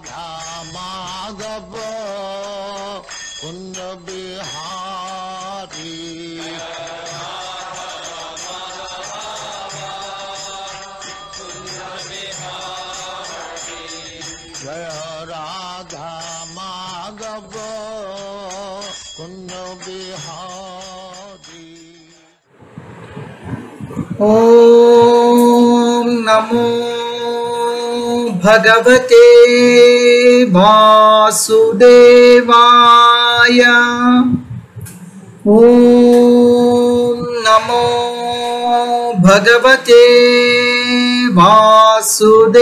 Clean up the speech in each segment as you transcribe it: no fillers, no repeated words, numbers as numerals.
राधा माधव कुंज बिहारी जय राधा माधव कुंज बिहारी। ओम नमो भगवते वासुदेवाय। ओम नमो भगवते वासुदेवाय।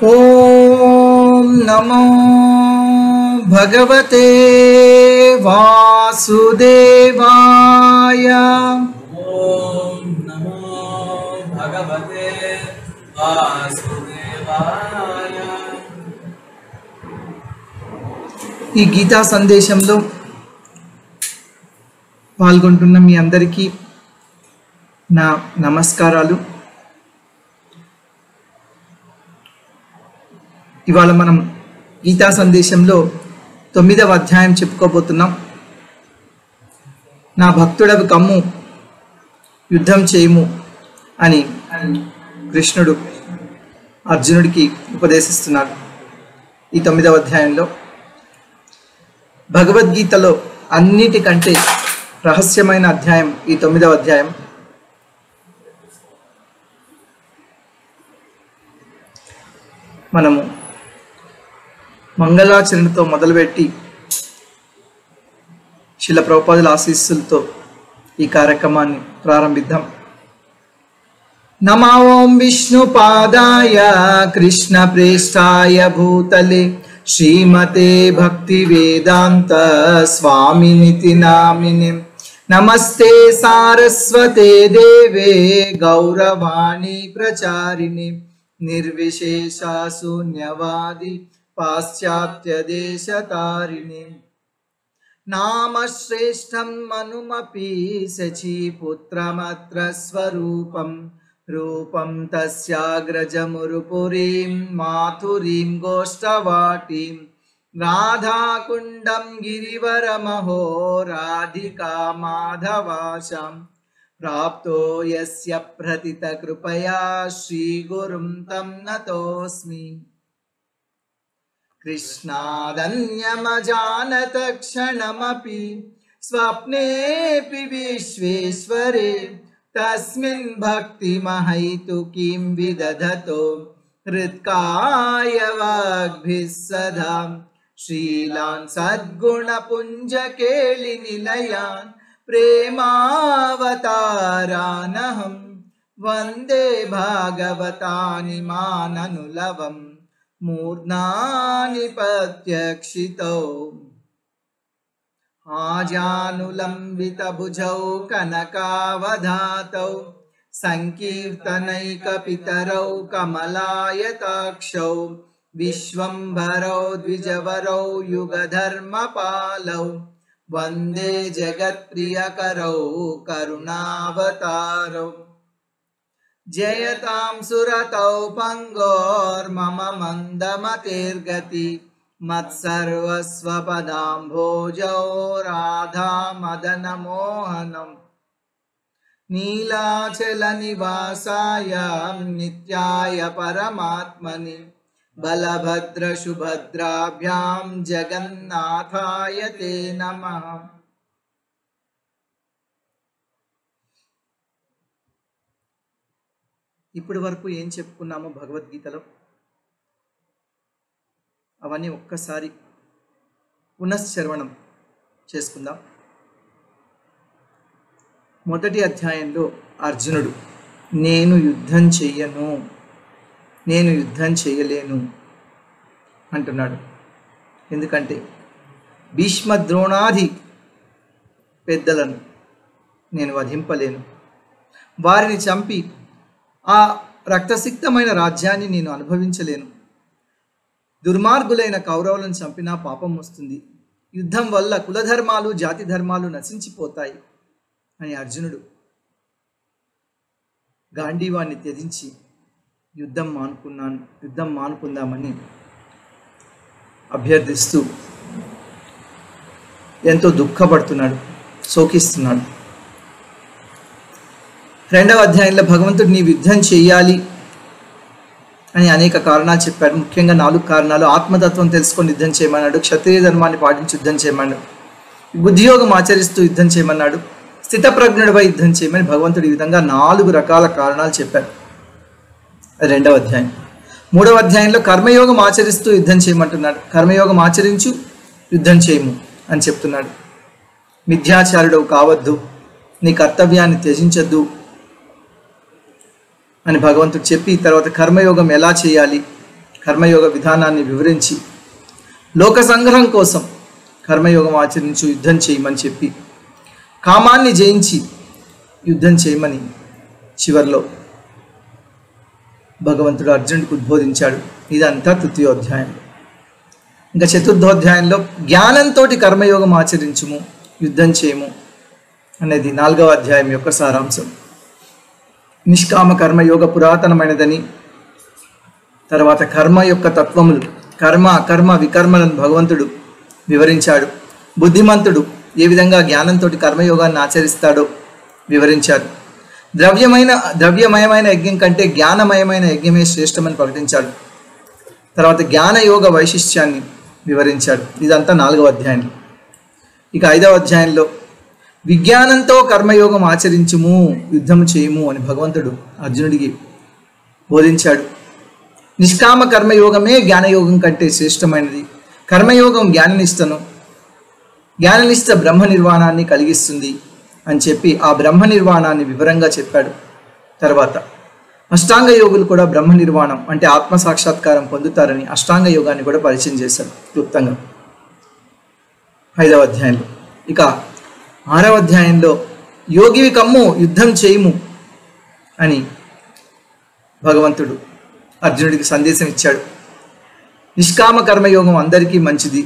ओम नमो भगवते वासुदेवाय। ओम नमो भगवते वासुदेवाय। ఈ గీతా సందేశంలో పాల్గొంటున్న మీ అందరికీ నా నమస్కారాలు. ఇవాళ మనం గీతా సందేశంలో 9వ అధ్యాయం చెప్పుకోబోతున్నాం. నా భక్తుడవి కమ్ము యుద్ధం చేయము అని కృష్ణుడు అర్జునుడికి ఉపదేశిస్తున్నాడు. ఈ 9వ అధ్యాయంలో భగవద్గీతలో అన్నిటికంటే రహస్యమైన అధ్యాయం ఈ 9వ అధ్యాయం. మనము మంగళాచరణతో మొదలుపెట్టి శిల ప్రభుపాదుల ఆశీస్సులతో ఈ కార్యక్రమాన్ని ప్రారంభిద్దాం. నమో ఓం విష్ణుపాదాయ కృష్ణ ప్రేష్ఠాయ భూతలే శ్రీమతే భక్తి వేదాంత స్వామినితి నామినే. నమస్తే సారస్వతే దేవే గౌరవాణి ప్రచారిణి నిర్విశేష శూన్యవాది పాశ్చాత్య దేశతారిణి. నామశ్రేష్టం మనుమపి శచీపుత్రమత్ర స్వరూపం రూపం తస్యాగ్రజమురుపురీం మాథురీం గోష్ఠవాటీం రాధాకుండం గిరివరమహో రాధికా మాధవాశాం ప్రాప్తో యస్య ప్రతిత కృపయా శ్రీగురుం తం నతోస్మి. కృష్ణాదన్యమజానత క్షణమపి స్వప్నేపి విశ్వేశ్వరే తస్మిన్ భక్తిమహైతుకీం విదధతో హృత్కాయ వాగ్భిః సదా. శ్రీలాన్ సద్గుణపుంజకేళి నిలయాన్ ప్రేమావతారానహం వందే భాగవతాని మాననులవం మూర్ధ్నాని ప్రత్యక్షితో. ఆజానులంబిత భుజౌ కనకావధాతౌ సంకీర్తనైకపితరౌ కమలాయతాక్షౌ విశ్వంభరౌ ద్విజవరౌ యుగధర్మపాలౌ వందే జగత్ప్రియకరౌ కరుణావతారౌ. జయతాం సురతౌ పంగోర్మమ మందమతిర్గతి మత్సర్వస్వపదాంభోజౌ రాధా మదన మోహనం. నీలాచల నివాసాయ నిత్యాయ పరమాత్మని బలభద్ర సుభద్రాభ్యాం జగన్నాథాయ తే నమః. ఇప్పటి వరకు ఏం చెప్పుకున్నామో భగవద్గీతలో అవన్నీ ఒక్కసారి పునశ్చరవణం చేసుకుందాం. మొదటి అధ్యాయంలో అర్జునుడు నేను యుద్ధం చెయ్యను, నేను యుద్ధం చేయలేను అంటున్నాడు. ఎందుకంటే భీష్మ ద్రోణాది పెద్దలను నేను వధింపలేను, వారిని చంపి ఆ రక్తసిక్తమైన రాజ్యాన్ని నేను అనుభవించలేను, దుర్మార్గులైన కౌరవులను చంపినా పాపం వస్తుంది, యుద్ధం వల్ల కులధర్మాలు జాతి ధర్మాలు నశించిపోతాయి అని అర్జునుడు గాంధీవాన్ని త్యజించి యుద్ధం మానుకుందామని అభ్యర్థిస్తూ ఎంతో దుఃఖపడుతున్నాడు, శోకిస్తున్నాడు. 2వ అధ్యాయంలో భగవంతుడు నీవు యుద్ధం చేయాలి అని అనేక కారణాలు చెప్పాడు. ముఖ్యంగా 4 కారణాలు. ఆత్మతత్వం తెలుసుకొని యుద్ధం చేయమన్నాడు, క్షత్రియ ధర్మాన్ని పాటించి యుద్ధం చేయమన్నాడు, బుద్ధియోగం ఆచరిస్తూ యుద్ధం చేయమన్నాడు, స్థితప్రజ్ఞుడిపై యుద్ధం చేయమని భగవంతుడు ఈ విధంగా 4 రకాల కారణాలు చెప్పారు. అది 2వ అధ్యాయం. 3వ అధ్యాయంలో కర్మయోగం ఆచరిస్తూ యుద్ధం చేయమంటున్నాడు. కర్మయోగం ఆచరించు, యుద్ధం చేయము అని చెప్తున్నాడు. మిథ్యాచారుడు కావద్దు, నీ కర్తవ్యాన్ని త్యజించద్దు అని భగవంతుడు చెప్పి, తర్వాత కర్మయోగం ఎలా చేయాలి, కర్మయోగ విధానాన్ని వివరించి, లోక సంగ్రహం కోసం కర్మయోగం ఆచరించు, యుద్ధం చేయమని చెప్పి, కామాన్ని జయించి యుద్ధం చేయమని చివరిలో భగవంతుడు అర్జునుడికి ఉద్బోధించాడు. ఇదంతా 3వ అధ్యాయంలో. ఇంకా 4వ అధ్యాయంలో జ్ఞానంతో కర్మయోగం ఆచరించుము, యుద్ధం చేయము అనేది 4వ అధ్యాయం యొక్క సారాంశం. నిష్కామ కర్మయోగ పురాతనమైనదని, తర్వాత కర్మ యొక్క తత్వములు, కర్మ అకర్మ వికర్మలను భగవంతుడు వివరించాడు. బుద్ధిమంతుడు ఏ విధంగా జ్ఞానంతో కర్మయోగాన్ని ఆచరిస్తాడో వివరించాడు. ద్రవ్యమయమైన యజ్ఞం కంటే జ్ఞానమయమైన యజ్ఞమే శ్రేష్టమని ప్రకటించాడు. తర్వాత జ్ఞానయోగ వైశిష్ట్యాన్ని వివరించాడు. ఇదంతా 4వ అధ్యాయంలో. ఇక 5వ అధ్యాయంలో విజ్ఞానంతో కర్మయోగం ఆచరించుము, యుద్ధం చేయము అని భగవంతుడు అర్జునుడికి బోధించాడు. నిష్కామ కర్మయోగమే జ్ఞానయోగం కంటే శ్రేష్టమైనది. కర్మయోగం జ్ఞాననిష్ట బ్రహ్మ నిర్వాణాన్ని కలిగిస్తుంది అని చెప్పి ఆ బ్రహ్మ నిర్వాణాన్ని వివరంగా చెప్పాడు. తర్వాత అష్టాంగ యోగులు కూడా బ్రహ్మ నిర్వాణం అంటే ఆత్మ సాక్షాత్కారం పొందుతారని అష్టాంగ యోగాన్ని కూడా పరిచయం చేశాడు క్లుప్తంగా 5వ అధ్యాయంలో. ఇక 6వ అధ్యాయంలో యోగివి కమ్ము, యుద్ధం చేయము అని భగవంతుడు అర్జునుడికి సందేశం ఇచ్చాడు. నిష్కామ కర్మయోగం అందరికీ మంచిది.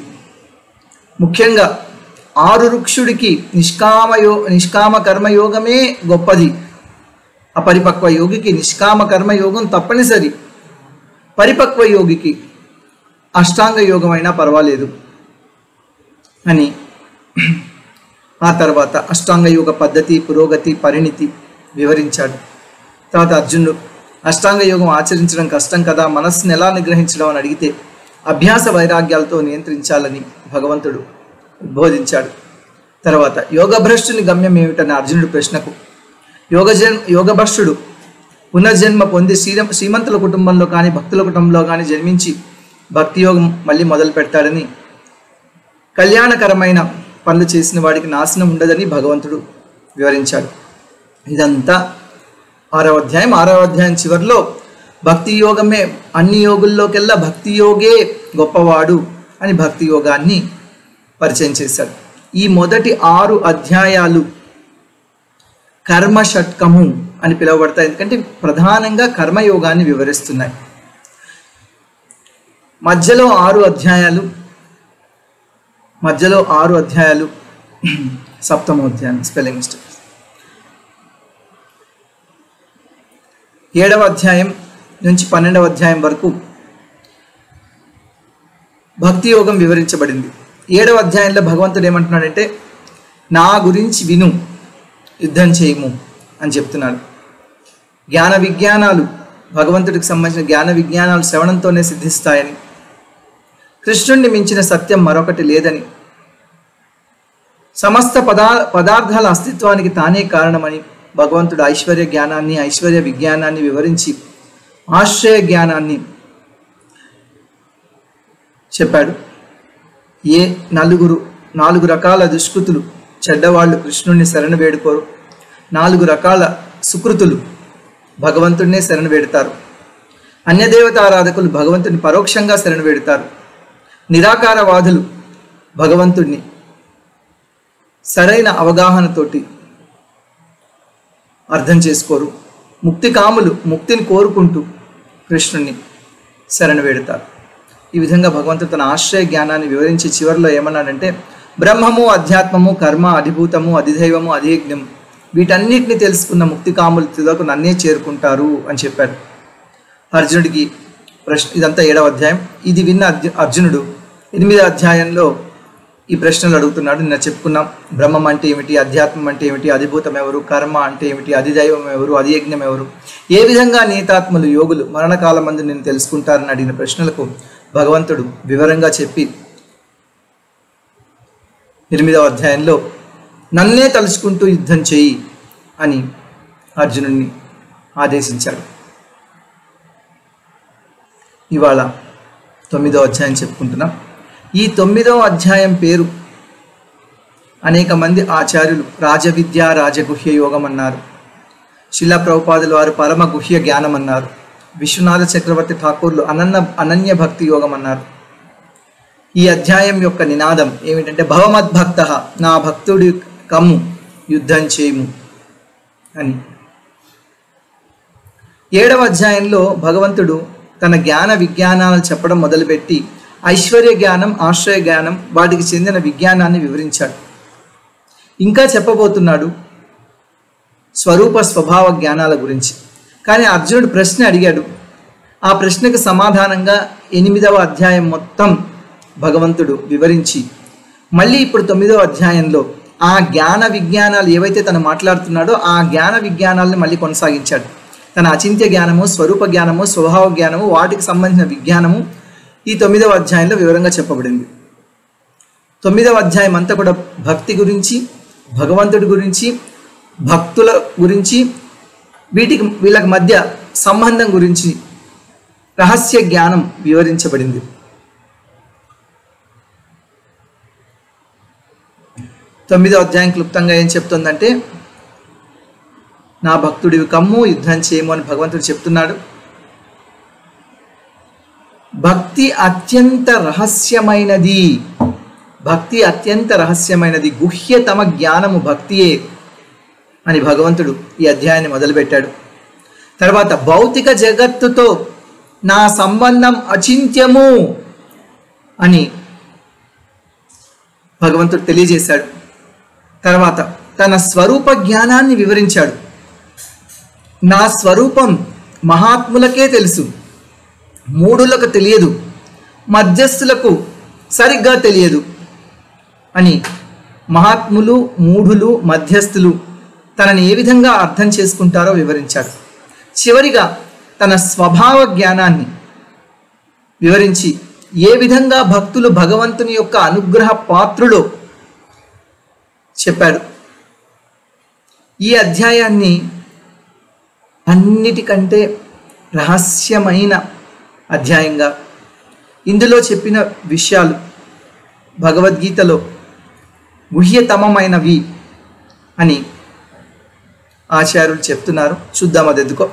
ముఖ్యంగా ఆరురుక్షుడికి నిష్కామ కర్మయోగమే గొప్పది. అపరిపక్వ యోగికి నిష్కామ కర్మయోగం తప్పనిసరి. పరిపక్వ యోగికి అష్టాంగ యోగం అయినా పర్వాలేదు అని ఆ తర్వాత అష్టాంగ యోగ పద్ధతి, పురోగతి, పరిణితి వివరించాడు. తర్వాత అర్జునుడు అష్టాంగ యోగం ఆచరించడం కష్టం కదా, మనస్సును ఎలా నిగ్రహించడం అని అడిగితే అభ్యాస వైరాగ్యాలతో నియంత్రించాలని భగవంతుడు ఉద్బోధించాడు. తర్వాత యోగభ్రష్టుని గమ్యం ఏమిటన్న అర్జునుడి ప్రశ్నకు యోగభ్రష్టుడు పునర్జన్మ పొంది శ్రీమంతుల కుటుంబంలో కానీ భక్తుల కుటుంబంలో కానీ జన్మించి భక్తి యోగం మళ్ళీ మొదలు పెడతాడని, కళ్యాణకరమైన పనులు చేసిన వాడికి నాశనం ఉండదని భగవంతుడు వివరించాడు. ఇదంతా 6వ అధ్యాయం. 6వ అధ్యాయం చివరిలో భక్తి యోగమే అన్ని యోగుల్లోకెల్లా భక్తి యోగే గొప్పవాడు అని భక్తి యోగాన్ని పరిచయం చేశాడు. ఈ మొదటి 6 అధ్యాయాలు కర్మ షట్కము అని పిలువబడతాయి. ఎందుకంటే ప్రధానంగా కర్మయోగాన్ని వివరిస్తున్నాయి. మధ్యలో 6 అధ్యాయాలు 7వ అధ్యాయం స్పెల్లింగ్ మిస్టేక్. 7వ అధ్యాయం నుంచి 12వ అధ్యాయం వరకు భక్తి యోగం వివరించబడింది. 7వ అధ్యాయంలో భగవంతుడు ఏమంటున్నాడంటే, నా గురించి విను, యుద్ధం చేయము అని చెప్తున్నాడు. జ్ఞాన విజ్ఞానాలు, భగవంతుడికి సంబంధించిన జ్ఞాన విజ్ఞానాలు శ్రవణంతోనే సిద్ధిస్తాయని, కృష్ణుణ్ణి మించిన సత్యం మరొకటి లేదని, సమస్త పదార్థాల అస్తిత్వానికి తానే కారణమని భగవంతుడు ఐశ్వర్య జ్ఞానాన్ని, ఐశ్వర్య విజ్ఞానాన్ని వివరించి ఆశ్రయ జ్ఞానాన్ని చెప్పాడు. ఏ 4 రకాల దుష్కృతులు చెడ్డవాళ్ళు కృష్ణుణ్ణి శరణు వేడుకోరు, 4 రకాల సుకృతులు భగవంతుడినే శరణు వేడుతారు. అన్యదేవతారాధకులు భగవంతుడిని పరోక్షంగా శరణు వేడుతారు. నిరాకారవాదులు భగవంతుడిని సరైన అవగాహనతోటి అర్థం చేసుకోరు. ముక్తికాములు ముక్తిని కోరుకుంటూ కృష్ణుణ్ణి శరణు వేడుతారు. ఈ విధంగా భగవంతుడు తన ఆశ్రయ జ్ఞానాన్ని వివరించి చివరిలో ఏమన్నాడంటే, బ్రహ్మము, అధ్యాత్మము, కర్మ, అధిభూతము, అధిదైవము, అధియజ్ఞం వీటన్నిటిని తెలుసుకున్న ముక్తికాములు తుదకు నన్నే చేరుకుంటారు అని చెప్పాడు. అర్జునుడికి ప్రశ్న, ఇదంతా 7వ అధ్యాయం. ఇది విన్న అర్జునుడు 8వ అధ్యాయంలో ఈ ప్రశ్నలు అడుగుతున్నాడు. నిన్న చెప్పుకున్నాం, బ్రహ్మం అంటే ఏమిటి, అధ్యాత్మం అంటే ఏమిటి, అధిభూతం ఎవరు, కర్మ అంటే ఏమిటి, అధిదైవం ఎవరు, అధియజ్ఞం ఎవరు, ఏ విధంగా నేతాత్మలు యోగులు మరణకాలం మందు నేను తెలుసుకుంటారని అడిగిన ప్రశ్నలకు భగవంతుడు వివరంగా చెప్పి 8వ అధ్యాయంలో నన్నే తలుచుకుంటూ యుద్ధం చేయి అని అర్జునుడిని ఆదేశించాడు. ఇవాళ 9వ అధ్యాయం చెప్పుకుంటున్నాం. ఈ 9వ అధ్యాయం పేరు అనేక మంది ఆచార్యులు రాజవిద్య రాజగుహ్య యోగం అన్నారు. శిలా ప్రభుపాదులు వారు పరమ గుహ్య జ్ఞానం అన్నారు. విశ్వనాథ చక్రవర్తి ఠాకూర్లు అనన్య భక్తి యోగం అన్నారు. ఈ అధ్యాయం యొక్క నినాదం ఏమిటంటే భవమద్భక్త, నా భక్తుడి కమ్ము యుద్ధం చేయము అని. 7వ అధ్యాయంలో భగవంతుడు తన జ్ఞాన విజ్ఞానాలను చెప్పడం మొదలుపెట్టి ఐశ్వర్య జ్ఞానం, ఆశ్రయ జ్ఞానం, వాటికి చెందిన విజ్ఞానాన్ని వివరించాడు. ఇంకా చెప్పబోతున్నాడు స్వరూప స్వభావ జ్ఞానాల గురించి. కానీ అర్జునుడు ప్రశ్న అడిగాడు. ఆ ప్రశ్నకు సమాధానంగా 8వ అధ్యాయం మొత్తం భగవంతుడు వివరించి మళ్ళీ ఇప్పుడు 9వ అధ్యాయంలో ఆ జ్ఞాన విజ్ఞానాలు ఏవైతే తను మాట్లాడుతున్నాడో ఆ జ్ఞాన విజ్ఞానాలను మళ్ళీ కొనసాగించాడు. తన అచింత్య జ్ఞానము, స్వరూప జ్ఞానము, స్వభావ జ్ఞానము, వాటికి సంబంధించిన విజ్ఞానము ఈ 9వ అధ్యాయంలో వివరంగా చెప్పబడింది. 9వ అధ్యాయం అంతా కూడా భక్తి గురించి, భగవంతుడి గురించి, భక్తుల గురించి, వీళ్ళకి మధ్య సంబంధం గురించి రహస్య జ్ఞానం వివరించబడింది. 9వ అధ్యాయం క్లుప్తంగా ఏం చెప్తుందంటే నా భక్తుడివి కమ్ము యుద్ధం చేయము అని భగవంతుడు చెప్తున్నాడు. భక్తి అత్యంత రహస్యమైనది, భక్తి అత్యంత రహస్యమైనది, గుహ్యతమ జ్ఞానము భక్తియే అని భగవంతుడు ఈ అధ్యాయాన్ని మొదలుపెట్టాడు. తర్వాత భౌతిక జగత్తుతో నా సంబంధం అచింత్యము అని భగవంతుడు తెలియజేశాడు. తర్వాత తన స్వరూప జ్ఞానాన్ని వివరించాడు. నా స్వరూపం మహాత్ములకే తెలుసు, మూఢులకు తెలియదు, మధ్యస్థులకు సరిగ్గా తెలియదు అని మహాత్ములు, మూఢులు, మధ్యస్థులు తనని ఏ విధంగా అర్థం చేసుకుంటారో వివరించాడు. చివరిగా తన స్వభావ జ్ఞానాన్ని వివరించి ఏ విధంగా భక్తులు భగవంతుని యొక్క అనుగ్రహ పాత్రులో చెప్పాడు. ఈ అధ్యాయాన్ని అన్నిటికంటే రహస్యమైన అధ్యాయంగా, ఇందులో చెప్పిన విషయాలు భగవద్గీతలో గుహ్యతమమైనవి అని ఆచార్యులు చెప్తున్నారు. చూద్దాం అది ఎందుకో.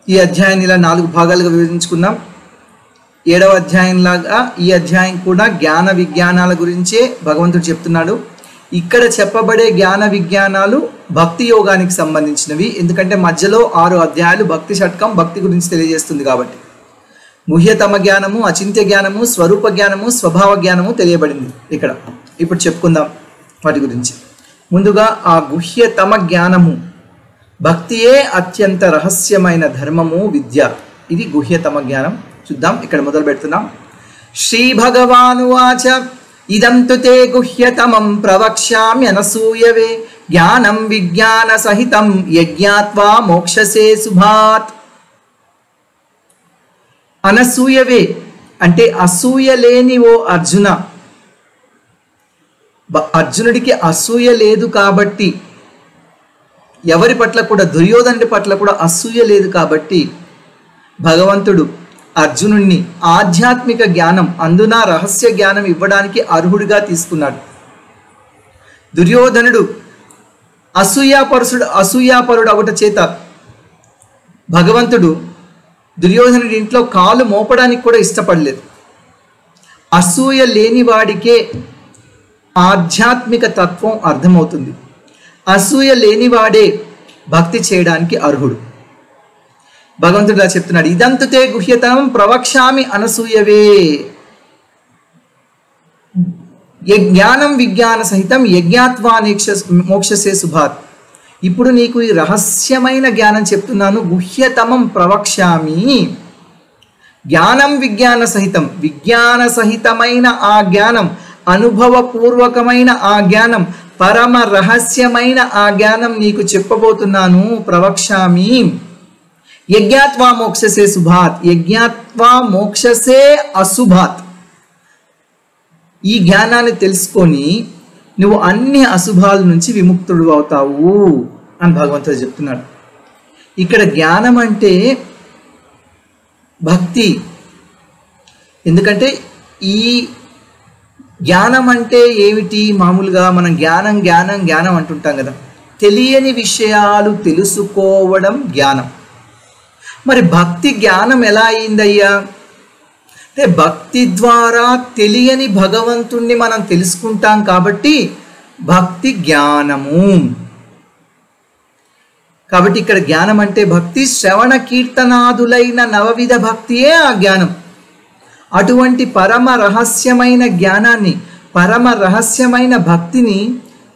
ఈ అధ్యాయాన్ని ఇలా 4 భాగాలుగా విభజించుకున్నాం. 7వ అధ్యాయంలాగా ఈ అధ్యాయం కూడా జ్ఞాన విజ్ఞానాల గురించే భగవంతుడు చెప్తున్నాడు. ఇక్కడ చెప్పబడే జ్ఞాన విజ్ఞానాలు భక్తి యోగానికి సంబంధించినవి. ఎందుకంటే మధ్యలో 6 అధ్యాయాలు భక్తి షట్కం, భక్తి గురించి తెలియజేస్తుంది కాబట్టి. గుహ్యతమ జ్ఞానము, అచింత్య జ్ఞానము, స్వరూప జ్ఞానము, స్వభావ జ్ఞానము తెలియబడింది ఇక్కడ. ఇప్పుడు చెప్పుకుందాం వాటి గురించి. ముందుగా ఆ గుహ్యతమ జ్ఞానము, భక్తియే అత్యంత రహస్యమైన ధర్మము, విద్య. ఇది గుహ్యతమ జ్ఞానం. చూద్దాం, ఇక్కడ మొదలు పెడుతున్నాం. శ్రీ భగవానువాచ ఇదం తు తే గుహ్యతమం ప్రవక్ష్యామ్యనసూయవే జ్ఞానం విజ్ఞాన సహితం యజ్ఞాత్వా మోక్షసే శుభాత్. అనసూయవే అంటే అసూయ లేని ఓ అర్జున. అర్జునుడికి అసూయ లేదు కాబట్టి, ఎవరి పట్ల కూడా, దుర్యోధనుడి పట్ల కూడా అసూయ లేదు కాబట్టి భగవంతుడు అర్జునుడిని ఆధ్యాత్మిక జ్ఞానం, అందున రహస్య జ్ఞానం ఇవ్వడానికి అర్హుడిగా తీసుకున్నాడు. దుర్యోధనుడు అసూయాపరుడు అవట చేత భగవంతుడు దుర్యోధనుడి ఇంట్లో కాలు మోపడానికి కూడా ఇష్టపడలేదు. అసూయ లేని వాడికే ఆధ్యాత్మిక తత్వం అర్థమవుతుంది. అసూయ లేనివాడే భక్తి చేయడానికి అర్హుడు. భగవంతుడు ఇలా చెప్తున్నాడు, ఇదంతుతే గుహ్యతమం ప్రవక్ష్యామి అనసూయవే. జ్ఞానం విజ్ఞాన సహితం యజ్ఞాత్వా మోక్షసే శుభాత్. ఇప్పుడు నీకు ఈ రహస్యమైన జ్ఞానం చెప్తున్నాను, గుహ్యతమం ప్రవక్ష్యామి. జ్ఞానం విజ్ఞాన సహితం, విజ్ఞాన సహితమైన ఆ జ్ఞానం, అనుభవపూర్వకమైన ఆ జ్ఞానం, పరమ రహస్యమైన ఆ జ్ఞానం నీకు చెప్పబోతున్నాను. ప్రవక్ష్యామి. యజ్ఞాత్వా మోక్షసే శుభాత్, యజ్ఞాత్వా మోక్షసే అశుభాత్. ఈ జ్ఞానాన్ని తెలుసుకొని నువ్వు అన్ని అశుభాల నుంచి విముక్తుడు అవుతావు అని భగవంతుడు చెప్తున్నాడు. ఇక్కడ జ్ఞానం అంటే భక్తి. ఎందుకంటే ఈ జ్ఞానం అంటే ఏమిటి? మామూలుగా మనం జ్ఞానం జ్ఞానం జ్ఞానం అంటుంటాం కదా. తెలియని విషయాలు తెలుసుకోవడం జ్ఞానం. మరి భక్తి జ్ఞానం ఎలా అయిందయ్యా అంటే భక్తి ద్వారా తెలియని భగవంతుణ్ణి మనం తెలుసుకుంటాం కాబట్టి భక్తి జ్ఞానము. కాబట్టి ఇక్కడ జ్ఞానం అంటే భక్తి, శ్రవణ కీర్తనాదులైన నవవిధ భక్తియే ఆ జ్ఞానం. అటువంటి పరమ రహస్యమైన జ్ఞానాన్ని, పరమ రహస్యమైన భక్తిని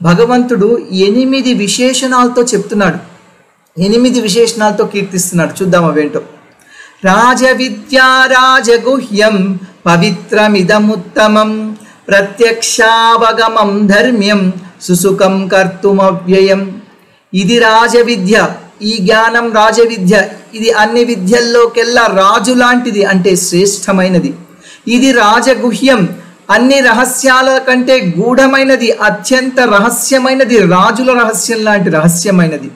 భగవంతుడు 8 విశేషణాలతో చెప్తున్నాడు, 8 విశేషణాలతో కీర్తిస్తున్నాడు. చూద్దాం అవేంటో. రాజవిద్యా రాజగుహ్యం పవిత్రమిదముత్తమం ప్రత్యక్షావగమం ధర్మ్యం సుసుఖం కర్తుమవ్యయం. ఇది రాజవిద్య, ఈ జ్ఞానం రాజవిద్య. ఇది అన్ని విద్యల్లోకెల్లా రాజు లాంటిది, అంటే శ్రేష్టమైనది. ఇది రాజగుహ్యం, అన్ని రహస్యాల కంటే గూఢమైనది, అత్యంత రహస్యమైనది, రాజుల రహస్యం లాంటి రహస్యమైనది.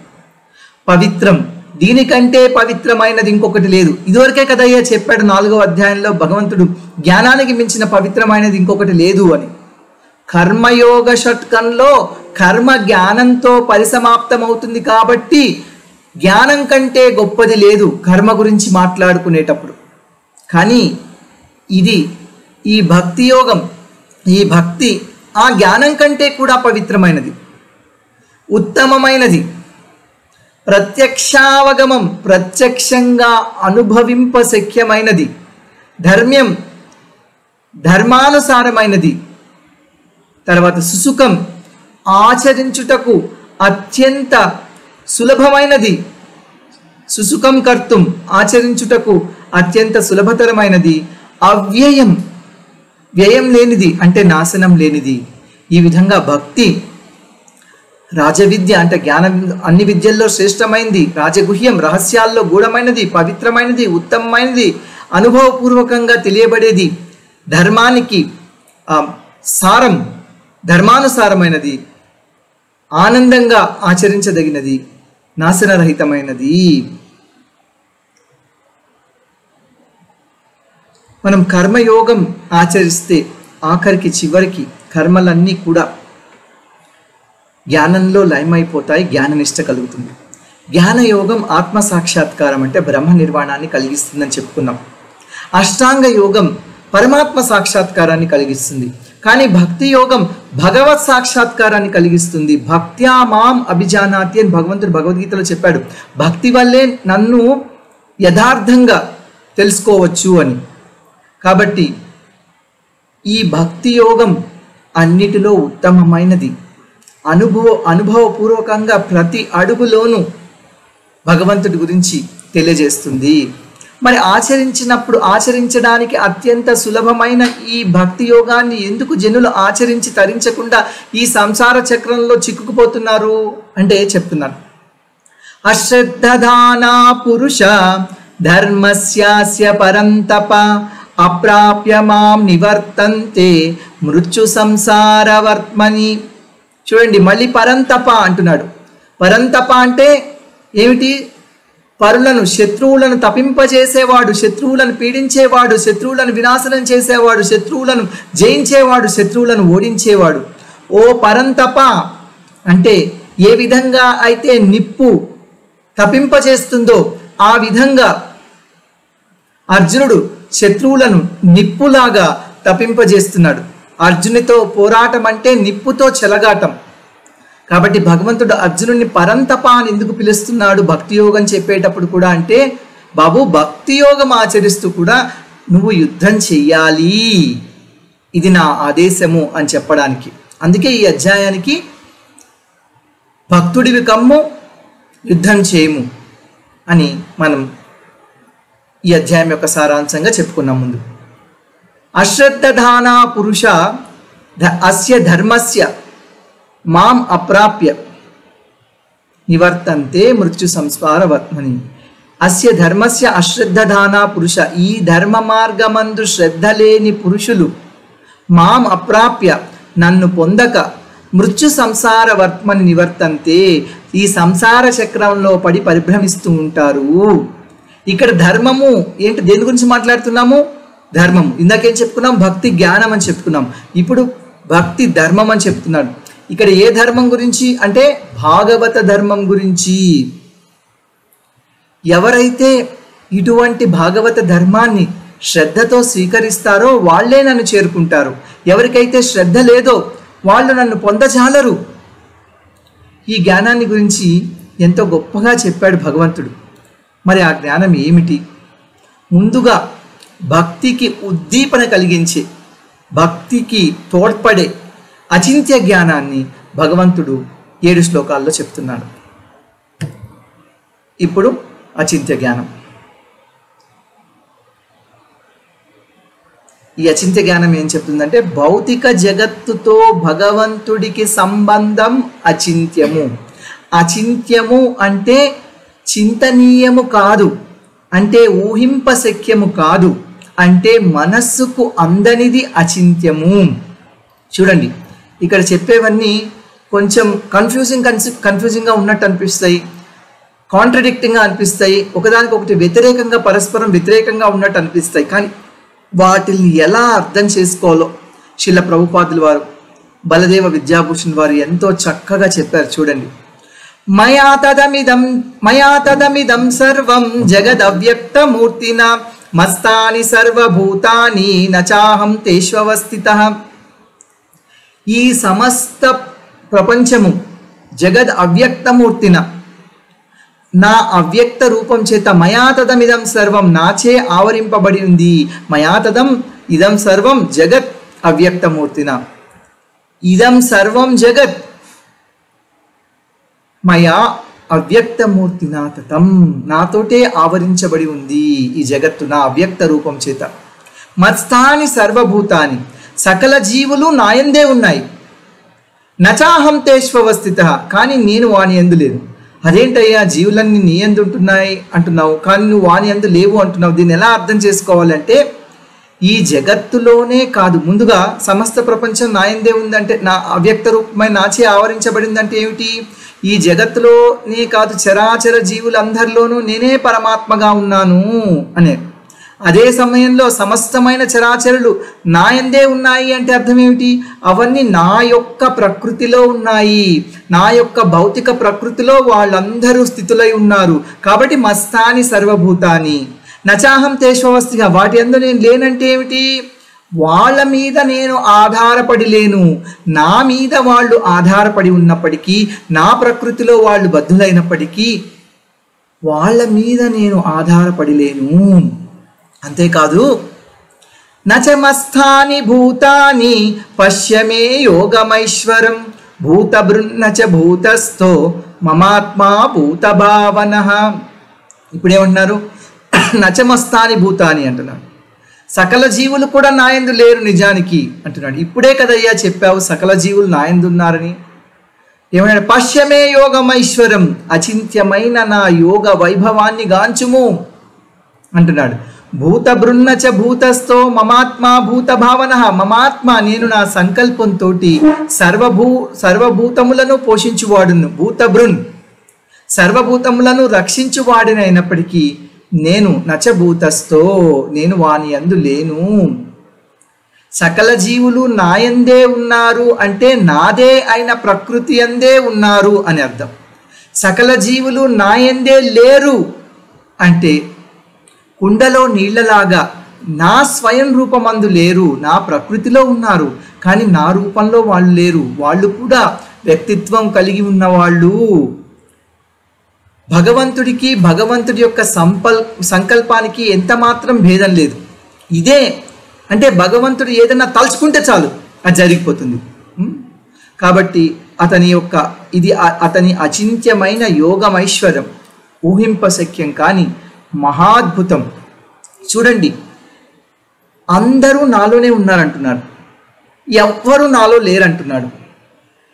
పవిత్రం, దీనికంటే పవిత్రమైనది ఇంకొకటి లేదు. ఇదివరకే కదయ్యా చెప్పాడు 4వ అధ్యాయంలో భగవంతుడు, జ్ఞానానికి మించిన పవిత్రమైనది ఇంకొకటి లేదు అని. కర్మయోగ షట్కంలో కర్మ జ్ఞానంతో పరిసమాప్తమవుతుంది కాబట్టి జ్ఞానం కంటే గొప్పది లేదు కర్మ గురించి మాట్లాడుకునేటప్పుడు. కానీ ఇది ఈ భక్తి యోగం, ఈ భక్తి ఆ జ్ఞానం కంటే కూడా పవిత్రమైనది, ఉత్తమమైనది. ప్రత్యక్షావగమం, ప్రత్యక్షంగా అనుభవింపశక్యమైనది. ధర్మ్యం, ధర్మానుసారమైనది. తర్వాత సుసుఖం, ఆచరించుటకు అత్యంత సులభమైనది. సుసుఖం కర్తుం, ఆచరించుటకు అత్యంత సులభతరమైనది. అవ్యయం, వ్యయం లేనిది, అంటే నాశనం లేనిది. ఈ విధంగా భక్తి రాజవిద్య అంటే జ్ఞానం అన్ని విద్యల్లో శ్రేష్టమైనది, రాజగుహ్యం రహస్యాల్లో గూఢమైనది, పవిత్రమైనది, ఉత్తమమైనది, అనుభవపూర్వకంగా తెలియబడేది, ధర్మానికి సారం, ధర్మానుసారమైనది, ఆనందంగా ఆచరించదగినది, నాశనరహితమైనది. మనం కర్మయోగం ఆచరిస్తే ఆఖరికి చివరికి కర్మలన్నీ కూడా జ్ఞానంలో లయమైపోతాయి, జ్ఞాననిష్ట కలుగుతుంది. జ్ఞానయోగం ఆత్మ సాక్షాత్కారం అంటే బ్రహ్మ నిర్వాణాన్ని కలిగిస్తుందని చెప్పుకున్నాం. అష్టాంగ యోగం పరమాత్మ సాక్షాత్కారాన్ని కలిగిస్తుంది. కానీ భక్తి యోగం భగవత్ సాక్షాత్కారాన్ని కలిగిస్తుంది. భక్త్యా మాం అభిజానాతి అని భగవంతుడు భగవద్గీతలో చెప్పాడు. భక్తి వల్లే నన్ను యథార్థంగా తెలుసుకోవచ్చు అని. కాబట్టి ఈ భక్తి యోగం అన్నిటిలో ఉత్తమమైనది. అనుభవపూర్వకంగా ప్రతి అడుగులోనూ భగవంతుడి గురించి తెలియజేస్తుంది. మరి ఆచరించడానికి అత్యంత సులభమైన ఈ భక్తి యోగాన్ని ఎందుకు జనులు ఆచరించి తరించకుండా ఈ సంసార చక్రంలో చిక్కుకుపోతున్నారు అంటే చెప్తున్నారు. అశ్రద్ధదానా పురుష ధర్మస్యాస్య పరంతప అప్రాప్య మాం నివర్తంతే మృత్యు సంసారవర్త్మని. చూడండి, మళ్ళీ పరంతప అంటున్నాడు. పరంతప అంటే ఏమిటి? పరులను, శత్రువులను తపింపజేసేవాడు, శత్రువులను పీడించేవాడు, శత్రువులను వినాశనం చేసేవాడు, శత్రువులను జయించేవాడు, శత్రువులను ఓడించేవాడు. ఓ పరంతప అంటే ఏ విధంగా అయితే నిప్పు తపింపజేస్తుందో ఆ విధంగా అర్జునుడు శత్రువులను నిప్పులాగా తపింపజేస్తున్నాడు. అర్జునితో పోరాటం అంటే నిప్పుతో చెలగాటం. కాబట్టి భగవంతుడు అర్జునుడిని పరంతప అని ఎందుకు పిలుస్తున్నాడు భక్తి యోగం చెప్పేటప్పుడు కూడా అంటే, బాబు భక్తి యోగం ఆచరిస్తూ కూడా నువ్వు యుద్ధం చెయ్యాలి. ఇది నా ఆదేశము అని చెప్పడానికి. అందుకే ఈ అధ్యాయానికి భక్తుడివి కమ్ము యుద్ధం చేయము అని మనం ఈ అధ్యాయం యొక్క సారాంశంగా చెప్పుకున్నాం. ముందు అశ్రద్ధధానా పురుష అస్య ధర్మస్య మాం అప్రాప్య నివర్తంతే మృత్యు సంస్కార వర్త్మని. అస్య ధర్మస్య అశ్రద్ధధానా పురుష, ఈ ధర్మ మార్గమందు శ్రద్ధ లేని పురుషులు మాం అప్రాప్య, నన్ను పొందక మృత్యు సంసార వర్త్మని నివర్తంతే, ఈ సంసార చక్రంలో పడి పరిభ్రమిస్తూ ఉంటారు. ఇక్కడ ధర్మము ఏంటి, దేని గురించి మాట్లాడుతున్నాము? ధర్మము. ఇందాకేం చెప్పుకున్నాం? భక్తి జ్ఞానం అని చెప్పుకున్నాం. ఇప్పుడు భక్తి ధర్మం అని చెప్తున్నాడు. ఇక్కడ ఏ ధర్మం గురించి అంటే భాగవత ధర్మం గురించి. ఎవరైతే ఇటువంటి భాగవత ధర్మాన్ని శ్రద్ధతో స్వీకరిస్తారో వాళ్ళే నన్ను చేరుకుంటారు. ఎవరికైతే శ్రద్ధ లేదో వాళ్ళు నన్ను పొందజాలరు. ఈ జ్ఞానాన్ని గురించి ఎంతో గొప్పగా చెప్పాడు భగవంతుడు. మరి ఆ జ్ఞానం ఏమిటి? ముందుగా భక్తికి ఉద్దీపన కలిగించే, భక్తికి తోడ్పడే అచింత్య జ్ఞానాన్ని భగవంతుడు 7 శ్లోకాల్లో చెప్తున్నాడు. ఇప్పుడు అచింత్య జ్ఞానం. ఈ అచింత్య జ్ఞానం ఏం చెప్తుందంటే భౌతిక జగత్తుతో భగవంతుడికి సంబంధం అచింత్యము. అచింత్యము అంటే చింతనీయము కాదు, అంటే ఊహింపశక్యము కాదు, అంటే మనస్సుకు అందనిది అచింత్యము. చూడండి, ఇక్కడ చెప్పేవన్నీ కొంచెం కన్ఫ్యూజింగ్గా ఉన్నట్టు అనిపిస్తాయి, కాంట్రడిక్టింగ్గా అనిపిస్తాయి, ఒకదానికొకటి వ్యతిరేకంగా పరస్పరం వ్యతిరేకంగా ఉన్నట్టు అనిపిస్తాయి. కానీ వాటిని ఎలా అర్థం చేసుకోవాలో శిల ప్రభుపాదుల వారు, బలదేవ విద్యాభూషణ్ వారు ఎంతో చక్కగా చెప్పారు. చూడండి, మయా తదమిదం సర్వం జగదవ్యక్తమూర్తినా మస్తాని సర్వభూతాని నచాహం తేష్వస్థితః. ఈ సమస్త ప్రపంచము జగద్ అవ్యక్తమూర్తిన, నా అవ్యక్త రూపం చేత మయాతదమిదం సర్వం, నాచే ఆవరింపబడి ఉంది. మయాతదం ఇదం సర్వం జగత్ అవ్యక్తమూర్తిన, ఇదం సర్వం జగత్ మయా అవ్యక్తమూర్తిన తతం, నాతోటే ఆవరించబడి ఉంది ఈ జగత్తు నా అవ్యక్త రూపం చేత. మత్స్థాని సర్వభూతాని, సకల జీవులు నాయందే ఉన్నాయి. నచాహం తేష్వస్థితః, కానీ నేను వాని యందు లేను. అదేంటయ్యా, జీవులన్నీ నీ యందు ఉంటున్నాయి అంటున్నావు, కానీ నువ్వు వాని యందు లేవు అంటున్నావు. దీన్ని ఎలా అర్థం చేసుకోవాలంటే ఈ జగత్తులోనే కాదు, ముందుగా సమస్త ప్రపంచం నాయందే ఉందంటే, నా అవ్యక్త రూపమై నాచే ఆవరించబడిందంటే ఏమిటి? ఈ జగత్తులోనే కాదు, చరాచర జీవులందరిలోనూ నేనే పరమాత్మగా ఉన్నాను అనే. అదే సమయంలో సమస్తమైన చరాచరులు నాయందే ఉన్నాయి అంటే అర్థం ఏమిటి? అవన్నీ నా యొక్క ప్రకృతిలో ఉన్నాయి, నా యొక్క భౌతిక ప్రకృతిలో వాళ్ళందరూ స్థితులై ఉన్నారు. కాబట్టి మస్తాని సర్వభూతాని నచాహం తేష్వస్థిగా, వాటి యందు నేను లేనంటే ఏమిటి? వాళ్ళ మీద నేను ఆధారపడి లేను, నా మీద వాళ్ళు ఆధారపడి ఉన్నప్పటికీ, నా ప్రకృతిలో వాళ్ళు బద్ధులైనప్పటికీ వాళ్ళ మీద నేను ఆధారపడి లేను. అంతేకాదు, నచమస్థాని భూతాని పశ్యమే యోగమైశ్వరం భూతబృన్నచ భూతస్థో మమాత్మా భూతభావనః. ఇప్పుడేమంటున్నారు? నచమస్థాని భూతాని అంటున్నాడు. సకల జీవులు కూడా నాయందు లేరు నిజానికి అంటున్నాడు. ఇప్పుడే కదయ్యా చెప్పావు సకల జీవులు నాయందు ఉన్నారని. ఏమన్నాడు? పశ్యమే యోగమైశ్వరం, అచింత్యమైన నా యోగ వైభవాన్ని గాంచుము అంటున్నాడు. భూత బృన్నచ భూతస్థో మమాత్మా భూత భావన, మమాత్మ నేను నా సంకల్పంతో సర్వభూతములను పోషించువాడును. భూతబృన్ సర్వభూతములను రక్షించువాడినైనప్పటికీ నేను నచభూతస్థో, నేను వాని యందు లేను. సకల జీవులు నాయందే ఉన్నారు అంటే నాదే అయిన ప్రకృతి యందే ఉన్నారు అని అర్థం. సకల జీవులు నాయందే లేరు అంటే కుండలో నీళ్లలాగా నా స్వయం రూపమందు లేరు, నా ప్రకృతిలో ఉన్నారు, కానీ నా రూపంలో వాళ్ళు లేరు. వాళ్ళు కూడా వ్యక్తిత్వం కలిగి ఉన్నవాళ్ళు. భగవంతుడికి భగవంతుడి యొక్క సంకల్పానికి ఎంత మాత్రం భేదం లేదు. ఇదే అంటే భగవంతుడు ఏదైనా తలుచుకుంటే చాలు అది జరిగిపోతుంది. కాబట్టి అతని అచింత్యమైన యోగమైశ్వర్యం ఊహింపశక్యం కానీ మహాద్భుతం. చూడండి, అందరూ నాలోనే ఉన్నారంటున్నారు, ఎవ్వరూ నాలో లేరంటున్నాడు.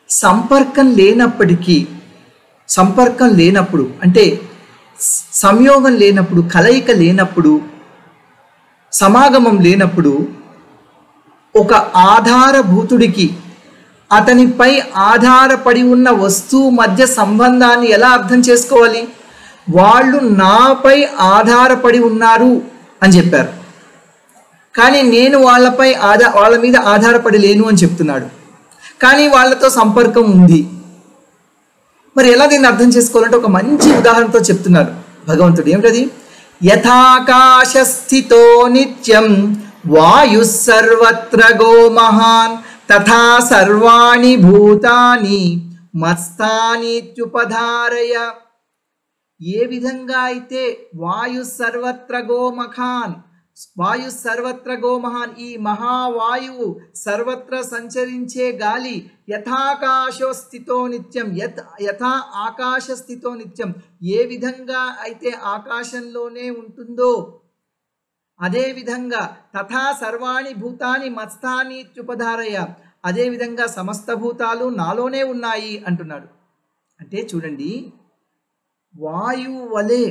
సంపర్కం లేనప్పుడు అంటే సంయోగం లేనప్పుడు, కలయిక లేనప్పుడు, సమాగమం లేనప్పుడు ఒక ఆధారభూతుడికి అతనిపై ఆధారపడి ఉన్న వస్తువు మధ్య సంబంధాన్ని ఎలా అర్థం చేసుకోవాలి? వాళ్ళు నాపై ఆధారపడి ఉన్నారు అని చెప్పారు, కానీ నేను వాళ్ళ మీద ఆధారపడి లేను అని చెప్తున్నాడు. కానీ వాళ్ళతో సంపర్కం ఉంది. మరి ఎలా దీన్ని అర్థం చేసుకోవాలంటే ఒక మంచి ఉదాహరణతో చెప్తున్నారు భగవంతుడు. ఏమిటది? యథాకాశ స్థితో నిత్యం వాయు సర్వత్ర గో మహాన్ తథా సర్వాణి భూతాని మత్స్థానిత్యుపధారయ. ఏ విధంగా అయితే వాయు సర్వత్ర గో మహాన్, ఈ మహావాయువు సర్వత్ర సంచరించే గాలి, యథాకాశో స్థితో నిత్యం, యథా ఆకాశ స్థితో నిత్యం, ఏ విధంగా అయితే ఆకాశంలోనే ఉంటుందో అదే విధంగా తథా సర్వాణి భూతాని మత్స్థానిత్యుపధారయ, అదే విధంగా సమస్త భూతాలు నాలోనే ఉన్నాయి అంటున్నాడు. అంటే చూడండి, వాయువు వలె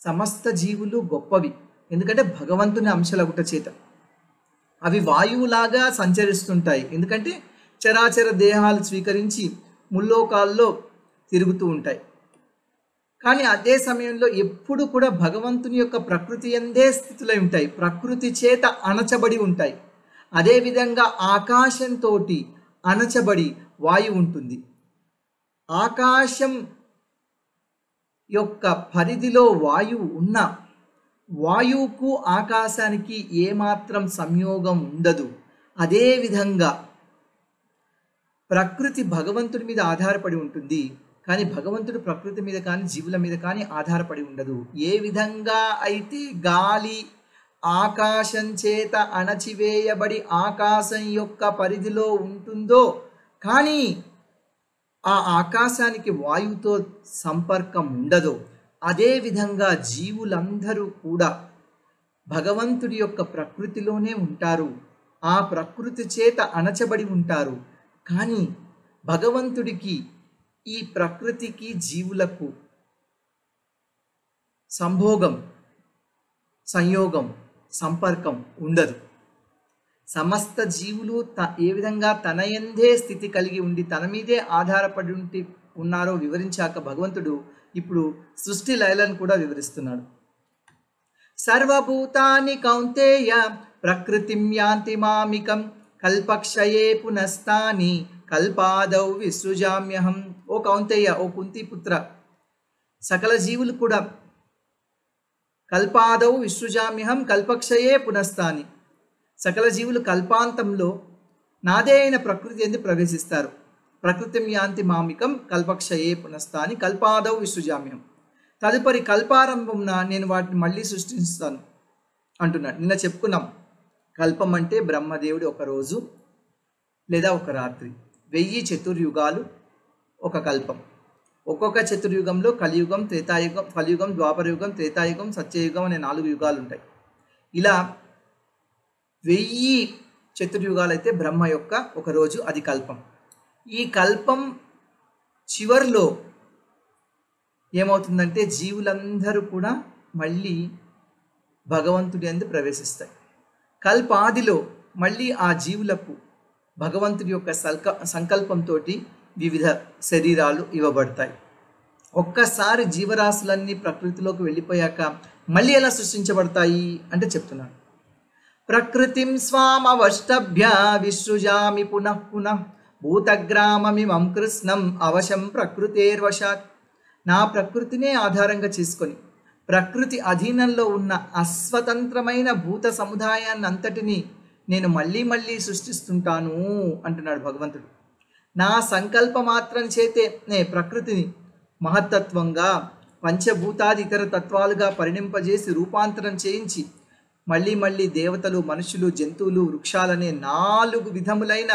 సమస్త జీవులు గొప్పవి. ఎందుకంటే భగవంతుని అంశలగుట చేత అవి వాయువులాగా సంచరిస్తుంటాయి. ఎందుకంటే చరాచర దేహాలు స్వీకరించి ముల్లోకాల్లో తిరుగుతూ ఉంటాయి. కానీ అదే సమయంలో ఎప్పుడు కూడా భగవంతుని యొక్క ప్రకృతి యందే స్థితులై ఉంటాయి, ప్రకృతి చేత అణచబడి ఉంటాయి. అదేవిధంగా ఆకాశంతో అణచబడి వాయువు ఉంటుంది. ఆకాశం యొక్క పరిధిలో వాయువు ఉన్న వాయువుకు ఆకాశానికి ఏమాత్రం సంయోగం ఉండదు. అదేవిధంగా ప్రకృతి భగవంతుడి మీద ఆధారపడి ఉంటుంది, కానీ భగవంతుడు ప్రకృతి మీద కానీ జీవుల మీద కానీ ఆధారపడి ఉండదు. ఏ విధంగా అయితే గాలి ఆకాశం చేత అణచివేయబడి ఆకాశం యొక్క పరిధిలో ఉంటుందో, కానీ ఆ ఆకాశానికి వాయువుతో సంపర్కం ఉండదో, అదేవిధంగా జీవులందరూ కూడా భగవంతుడి యొక్క ప్రకృతిలోనే ఉంటారు, ఆ ప్రకృతి చేత అణచబడి ఉంటారు. కానీ భగవంతుడికి ఈ ప్రకృతికి జీవులకు సంయోగం సంపర్కం ఉండదు. సమస్త జీవులు ఏ విధంగా తన యందే స్థితి కలిగి ఉండి తన మీదే ఆధారపడి ఉన్నారో వివరించాక భగవంతుడు ఇప్పుడు సృష్టి లయలను కూడా వివరిస్తున్నాడు. సర్వభూతాని కౌంతేయ ప్రకృతిం యాంతి మామికం కల్పక్షయే పునస్తాని కల్పాదౌ విసృజామ్యహం. ఓ కౌంతేయ, ఓ కుంతిపుత్ర, సకల జీవులు కూడా కల్పాదౌ విసృజామ్యహం కల్పక్షయే పునస్తాని, సకల జీవులు కల్పాంతంలో నాదే అయిన ప్రకృతి ఎందు ప్రవేశిస్తారు. ప్రకృతిం యాంతి మామికం కల్పక్షయే పునస్తాని కల్పాదౌ విసృజామ్యహం. తదుపరి కల్పారంభంన నేను వాటిని మళ్ళీ సృష్టిస్తాను అంటున్నాడు. నిన్న చెప్పుకున్నాం, కల్పం అంటే బ్రహ్మదేవుడి ఒక రోజు లేదా ఒక రాత్రి. 1000 చతుర్యుగాలు ఒక కల్పం. ఒక్కొక్క చతుర్యుగంలో కలియుగం, త్రేతాయుగం, కలియుగం, ద్వాపరయుగం, త్రేతాయుగం, సత్యయుగం అనే 4 యుగాలు ఉంటాయి. ఇలా 1000 చతుర్యుగాలు అయితే బ్రహ్మ యొక్క ఒక రోజు, అది కల్పం. ఈ కల్పం చివర్లో ఏమవుతుందంటే జీవులందరూ కూడా మళ్ళీ భగవంతుడి యందు ప్రవేశిస్తాయి. కల్పాదిలో మళ్ళీ ఆ జీవులకు భగవంతుడి యొక్క సంకల్పంతో వివిధ శరీరాలు ఇవ్వబడతాయి. ఒక్కసారి జీవరాశులన్నీ ప్రకృతిలోకి వెళ్ళిపోయాక మళ్ళీ ఎలా సృష్టించబడతాయి అంటే చెప్తున్నాను. ప్రకృతిం స్వామవష్టభ్య విసృజామి పునః పునః భూతగ్రామమిమం కృష్ణం అవశం ప్రకృతేర్వశాత్. నా ప్రకృతినే ఆధారంగా చేసుకొని ప్రకృతి అధీనంలో ఉన్న అస్వతంత్రమైన భూత సముదాయాన్ని అంతటినీ నేను మళ్ళీ మళ్ళీ సృష్టిస్తుంటాను అంటున్నాడు భగవంతుడు. నా సంకల్ప మాత్రం చేతే నే ప్రకృతిని మహత్తత్వంగా పంచభూతాది ఇతర తత్వాలుగా పరిణింపజేసి రూపాంతరం చేయించి మళ్ళీ మళ్ళీ దేవతలు, మనుషులు, జంతువులు, వృక్షాలనే 4 విధములైన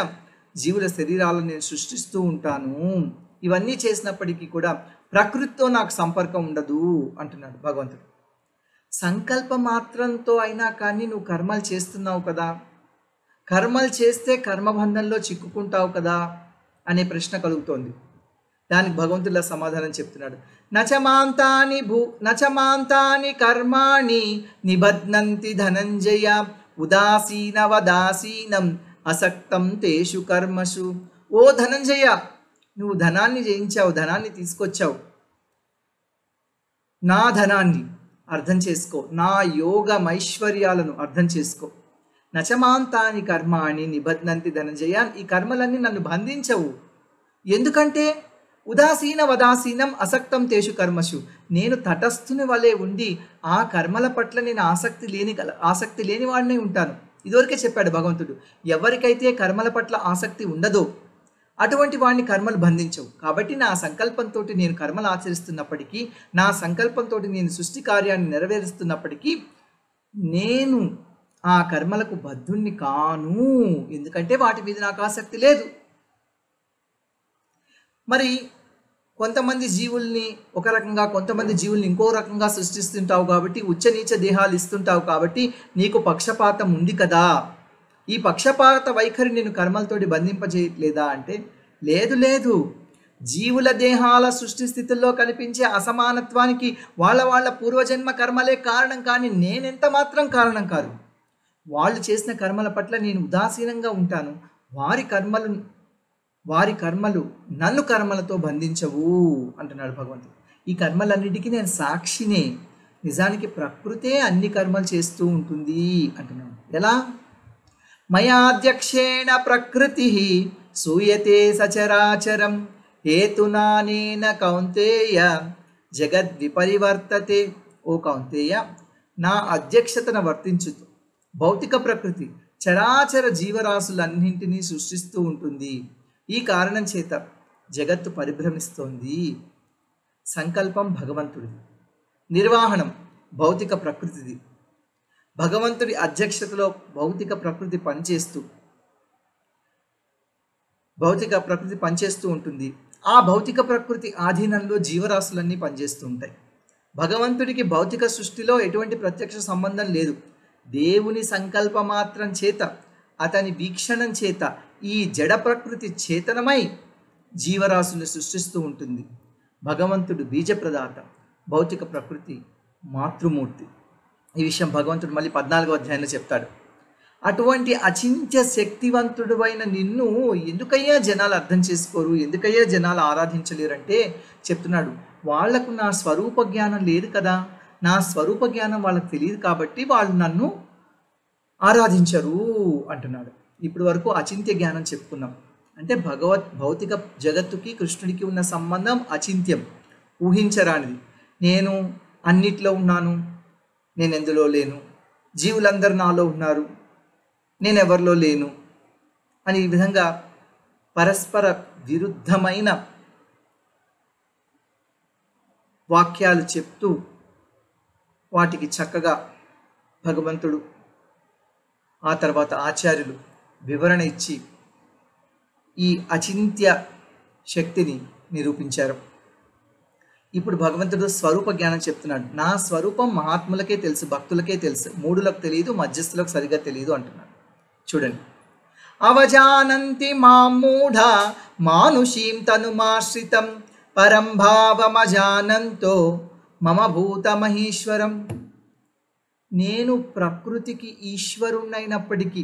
జీవుల శరీరాలను నేను సృష్టిస్తూ ఉంటాను. ఇవన్నీ చేసినప్పటికీ కూడా ప్రకృతితో నాకు సంపర్కం ఉండదు అంటున్నాడు భగవంతుడు. సంకల్ప మాత్రంతో అయినా కానీ నువ్వు కర్మలు చేస్తున్నావు కదా, కర్మలు చేస్తే కర్మబంధంలో చిక్కుకుంటావు కదా అనే ప్రశ్న కలుగుతోంది. దానికి భగవంతుడిలా సమాధానం చెప్తున్నాడు. నచమాంతాని కర్మాణి నిబధ్నంతి ధనంజయ ఉదాసీనవదాసీనం అసక్తం తేషు కర్మసు. ఓ ధనంజయ, నువ్వు ధనాన్ని జయించావు, ధనాన్ని తీసుకొచ్చావు. నా ధనాన్ని అర్థం చేసుకో, నా యోగమైశ్వర్యాలను అర్థం చేసుకో. నచమాంతాని కర్మాణి నిబధ్నంతి ధనంజయ, ఈ కర్మలన్నీ నన్ను బంధించవు. ఎందుకంటే ఉదాసీన వదాసీనం అసక్తం తేషు కర్మసు, నేను తటస్థుని వలె ఉండి ఆ కర్మల పట్ల నేను ఆసక్తి లేని వాడినే ఉంటాను. ఇదివరకే చెప్పాడు భగవంతుడు, ఎవరికైతే కర్మల పట్ల ఆసక్తి ఉండదో అటువంటి వాడిని కర్మలు బంధించవు. కాబట్టి నా సంకల్పంతో నేను కర్మలు ఆచరిస్తున్నప్పటికీ, నా సంకల్పంతో నేను సృష్టి కార్యాన్ని నెరవేరుస్తున్నప్పటికీ నేను ఆ కర్మలకు బద్ధుణ్ణి కాను. ఎందుకంటే వాటి మీద నాకు ఆసక్తి లేదు. మరి కొంతమంది జీవుల్ని ఒక రకంగా, కొంతమంది జీవుల్ని ఇంకో రకంగా సృష్టిస్తుంటావు కాబట్టి, ఉచ్చ నీచ దేహాలు ఇస్తుంటావు కాబట్టి నీకు పక్షపాతం ఉంది కదా. ఈ పక్షపాత వైఖరి నేను కర్మలతోటి బంధింపజేయట్లేదా అంటే లేదు. జీవుల దేహాల సృష్టి స్థితుల్లో కనిపించే అసమానత్వానికి వాళ్ళ పూర్వజన్మ కర్మలే కారణం, కానీ నేనెంత మాత్రం కారణం కాదు. వాళ్ళు చేసిన కర్మల పట్ల నేను ఉదాసీనంగా ఉంటాను. వారి కర్మలు నన్ను కర్మలతో బంధించవు అంటున్నాడు భగవంతుడు. ఈ కర్మలన్నిటికీ నేను సాక్షినే. నిజానికి ప్రకృతే అన్ని కర్మలు చేస్తూ ఉంటుంది అంటున్నాడు. ఎలా? మయాధ్యక్షేణ ప్రకృతి సూయతే సచరాచరం హేతునానేన కౌంతేయ జగద్విపరివర్తతే. ఓ కౌంతేయ, నా అధ్యక్షతన వర్తించుతూ భౌతిక ప్రకృతి చరాచర జీవరాశులన్నింటినీ సృష్టిస్తూ ఉంటుంది. ఈ కారణం చేత జగత్తు పరిభ్రమిస్తోంది. సంకల్పం భగవంతుడిది, నిర్వహణం భౌతిక ప్రకృతిది. భగవంతుడి అధ్యక్షతలో భౌతిక ప్రకృతి పనిచేస్తూ ఉంటుంది. ఆ భౌతిక ప్రకృతి ఆధీనంలో జీవరాశులన్నీ పనిచేస్తూ ఉంటాయి. భగవంతుడికి భౌతిక సృష్టిలో ఎటువంటి ప్రత్యక్ష సంబంధం లేదు. దేవుని సంకల్ప మాత్రం చేత, అతని వీక్షణం చేత ఈ జడ ప్రకృతి చేతనమై జీవరాశుల్ని సృష్టిస్తూ ఉంటుంది. భగవంతుడు బీజప్రదాత, భౌతిక ప్రకృతి మాతృమూర్తి. ఈ విషయం భగవంతుడు మళ్ళీ 14వ అధ్యాయంలో చెప్తాడు. అటువంటి అచింత్య శక్తివంతుడు అయిన నిన్ను ఎందుకయ్యా జనాలు అర్థం చేసుకోరు, ఎందుకయ్యా జనాలు ఆరాధించలేరంటే చెప్తున్నాడు, వాళ్లకు నా స్వరూప జ్ఞానం లేదు కదా. నా స్వరూప జ్ఞానం వాళ్ళకి తెలియదు కాబట్టి వాళ్ళు నన్ను ఆరాధించరు అంటున్నాడు. ఇప్పటి వరకు అచింత్య జ్ఞానం చెప్పుకున్నాం. అంటే భౌతిక జగత్తుకి కృష్ణుడికి ఉన్న సంబంధం అచింత్యం, ఊహించరానిది. నేను అన్నిట్లో ఉన్నాను, నేను ఎందులో లేను, జీవులందరూ నాలో ఉన్నారు, నేను ఎవరిలో లేను అని ఈ విధంగా పరస్పర విరుద్ధమైన వాక్యాలు చెప్తూ వాటికి చక్కగా భగవంతుడు ఆ తర్వాత ఆచార్యులు వివరణ ఇచ్చి ఈ అచింత్య శక్తిని నిరూపించారు. ఇప్పుడు భగవంతుడు స్వరూప జ్ఞానం చెప్తున్నాడు. నా స్వరూపం మహాత్ములకే తెలుసు, భక్తులకే తెలుసు, మూఢులకు తెలియదు, మధ్యస్థులకు సరిగా తెలియదు అంటున్నాడు. చూడండి, అవజానంతి మాం మూఢ మానుషీం తనుమాశ్రితం పరం భావమజానంతో మమ భూతమహేశ్వరం. నేను ప్రకృతికి ఈశ్వరుణ్ణైనప్పటికీ,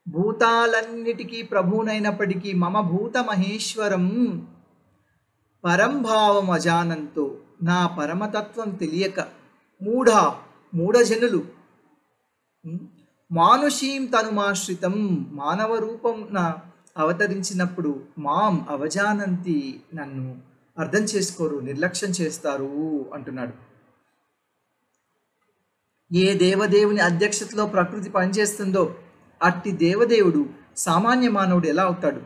భూతాలన్నిటికీ ప్రభువునైనప్పటికీ మమ భూతమహేశ్వరం పరంభావం అజానంతో, నా పరమతత్వం తెలియక మూఢజనులు మానుషీం తనుమాశ్రితం, మానవ రూపం అవతరించినప్పుడు మాం అవజానంతి, నన్ను అర్థం చేసుకోరు, నిర్లక్ష్యం చేస్తారు అంటున్నాడు. ఏ దేవదేవుని అధ్యక్షతలో ప్రకృతి పనిచేస్తుందో అట్టి దేవదేవుడు సామాన్య మానవుడు ఎలా అవుతాడు?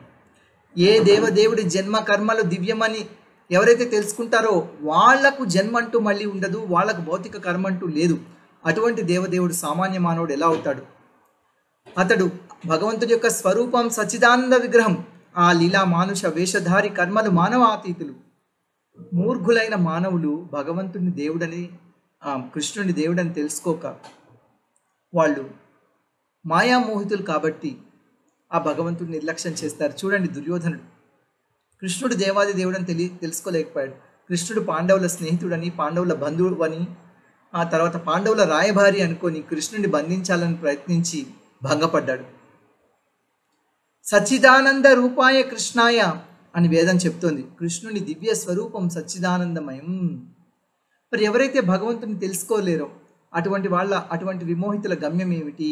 ఏ దేవదేవుడి జన్మ కర్మలు దివ్యమని ఎవరైతే తెలుసుకుంటారో వాళ్లకు జన్మ అంటూ మళ్ళీ ఉండదు, వాళ్లకు భౌతిక కర్మ అంటూ లేదు. అటువంటి దేవదేవుడు సామాన్య మానవుడు ఎలా అవుతాడు? అతడు భగవంతుడి యొక్క స్వరూపం, సచ్చిదానంద విగ్రహం. ఆ లీలా మానుష వేషధారి కర్మలు మానవాతీతులు. మూర్ఖులైన మానవులు భగవంతుని దేవుడని, కృష్ణుని దేవుడని తెలుసుకోక వాళ్ళు మాయామోహితులు కాబట్టి ఆ భగవంతుడిని నిర్లక్ష్యం చేస్తారు. చూడండి, దుర్యోధనుడు కృష్ణుడు దేవాది దేవుడని తెలుసుకోలేకపోయాడు. కృష్ణుడు పాండవుల స్నేహితుడని, పాండవుల బంధువు అని, ఆ తర్వాత పాండవుల రాయభారి అనుకొని కృష్ణుడిని బంధించాలని ప్రయత్నించి భంగపడ్డాడు. సచ్చిదానంద రూపాయ కృష్ణాయ అని వేదం చెప్తోంది. కృష్ణుని దివ్య స్వరూపం సచ్చిదానందమయం. మరి ఎవరైతే భగవంతుని తెలుసుకోలేరో అటువంటి విమోహితుల గమ్యం ఏమిటి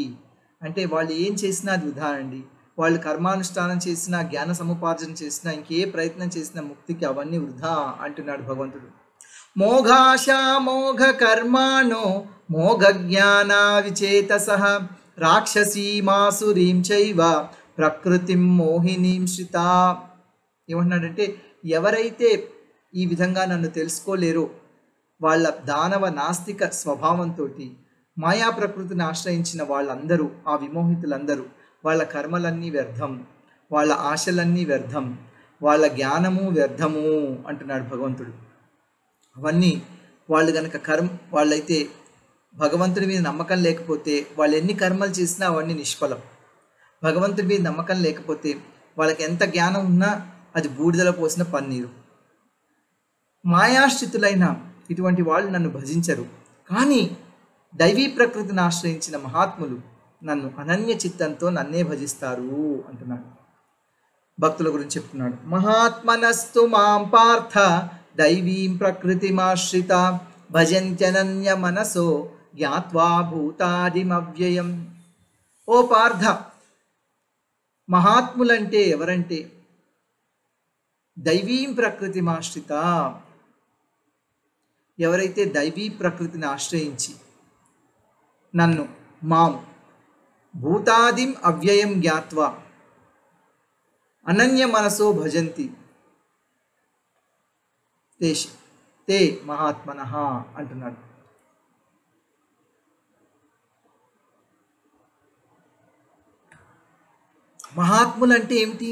అంటే, వాళ్ళు ఏం చేసినా అది వృధా అండి. వాళ్ళు కర్మానుష్ఠానం చేసినా, జ్ఞాన సముపార్జన చేసినా, ఇంకే ప్రయత్నం చేసినా ముక్తికి అవన్నీ వృధా అంటున్నాడు భగవంతుడు. మోఘాశా మోఘ కర్మాణో మోఘ జ్ఞాన విచేతసః రాక్షసీమాసురీం చైవ ప్రకృతిం మోహినీం శ్రితా. ఏమంటున్నాడంటే, ఎవరైతే ఈ విధంగా నన్ను తెలుసుకోలేరో వాళ్ళ దానవ నాస్తిక స్వభావంతో మాయా ప్రకృతిని ఆశ్రయించిన వాళ్ళందరూ, ఆ విమోహితులందరూ, వాళ్ళ కర్మలన్నీ వ్యర్థం, వాళ్ళ ఆశలన్నీ వ్యర్థం, వాళ్ళ జ్ఞానము వ్యర్థము అంటున్నాడు భగవంతుడు. అవన్నీ వాళ్ళు గనక వాళ్ళైతే భగవంతుడి మీద నమ్మకం లేకపోతే వాళ్ళు ఎన్ని కర్మలు చేసినా అవన్నీ నిష్ఫలం. భగవంతుడి మీద నమ్మకం లేకపోతే వాళ్ళకి ఎంత జ్ఞానం ఉన్నా అది బూడిదలో పోసిన పన్నీరు. మాయాశ్రితులైన ఇటువంటి వాళ్ళు నన్ను భజించరు. కానీ దైవీ ప్రకృతిని ఆశ్రయించిన మహాత్ములు నన్ను అనన్య చిత్తంతో నన్నే భజిస్తారు అంటున్నాడు. భక్తుల గురించి చెప్తున్నాడు. మహాత్మనస్తు మాం పార్థ దైవీం ప్రకృతిమాశ్రిత భజంత్యనన్య మనసో జ్ఞాత్వా భూతాదిమవ్యయం. ఓ పార్థ, మహాత్ములంటే ఎవరంటే దైవీం ప్రకృతిమాశ్రిత, ఎవరైతే దైవీ ప్రకృతిని ఆశ్రయించి నన్ను మాం భూతాదిం అవ్యయం జ్ఞాత్వా అనన్య మనసో భజంతి తే మహాత్మనః అంటున్నాడు. మహాత్ములు అంటే ఏమిటి?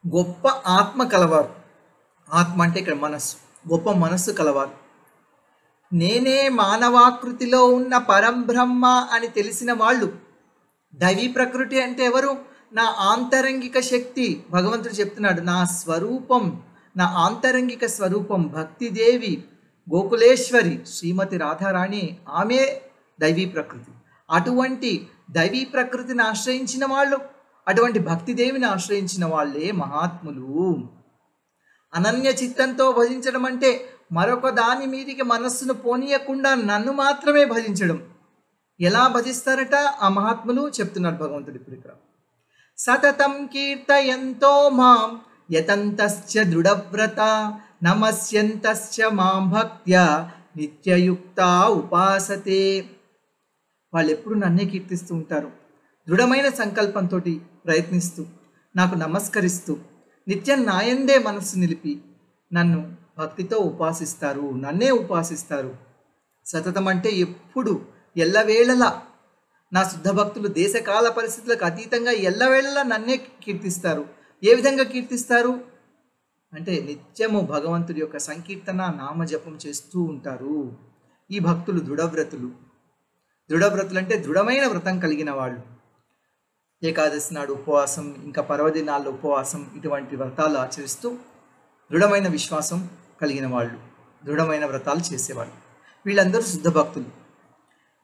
గొప్ప ఆత్మ కలవారు. ఆత్మ అంటే ఇక్కడ మనస్సు, గొప్ప మనస్సు కలవారు. నేనే మానవాకృతిలో ఉన్న పరంబ్రహ్మ అని తెలిసిన వాళ్ళు. దైవీ ప్రకృతి అంటే ఎవరు? నా ఆంతరంగిక శక్తి. భగవంతుడు చెప్తున్నాడు, నా స్వరూపం, నా ఆంతరంగిక స్వరూపం భక్తిదేవి, గోకులేశ్వరి, శ్రీమతి రాధారాణి, ఆమె దైవీ ప్రకృతి. అటువంటి దైవీ ప్రకృతిని ఆశ్రయించిన వాళ్ళు, అటువంటి భక్తిదేవిని ఆశ్రయించిన వాళ్ళే మహాత్ములు. అనన్య చిత్తంతో భజించడం అంటే మరొక దాని మీదికి మనస్సును పోనీయకుండా నన్ను మాత్రమే భజించడం. ఎలా భజిస్తారట ఆ మహాత్ములు? చెప్తున్నాడు భగవంతుడి ఇక్కడ. సతతం కీర్తయంతో మాం యతంతశ్చ దృఢవ్రత నమస్యంతశ్చ మాం భక్త్యా నిత్యయుక్తా ఉపాసతే. వాళ్ళు ఎప్పుడు నన్నే కీర్తిస్తూ ఉంటారు, దృఢమైన సంకల్పంతో ప్రయత్నిస్తూ, నాకు నమస్కరిస్తూ, నిత్యం నాయందే మనస్సు నిలిపి నన్ను భక్తితో ఉపాసిస్తారు, నన్నే ఉపాసిస్తారు. సతతం అంటే ఎప్పుడు, ఎల్లవేళలా. నా శుద్ధ భక్తులు దేశకాల పరిస్థితులకు అతీతంగా ఎల్లవేళలా నన్నే కీర్తిస్తారు. ఏ విధంగా కీర్తిస్తారు అంటే నిత్యము భగవంతుడి యొక్క సంకీర్తన, నామజపం చేస్తూ ఉంటారు. ఈ భక్తులు దృఢవ్రతులు. దృఢవ్రతులు అంటే దృఢమైన వ్రతం కలిగిన వాళ్ళు. ఏకాదశి నాడు ఉపవాసం, ఇంకా పర్వదినాల్లో ఉపవాసం, ఇటువంటి వ్రతాలు ఆచరిస్తూ దృఢమైన విశ్వాసం కలిగిన వాళ్ళు, దృఢమైన వ్రతాలు చేసేవాళ్ళు. వీళ్ళందరూ శుద్ధ భక్తులు.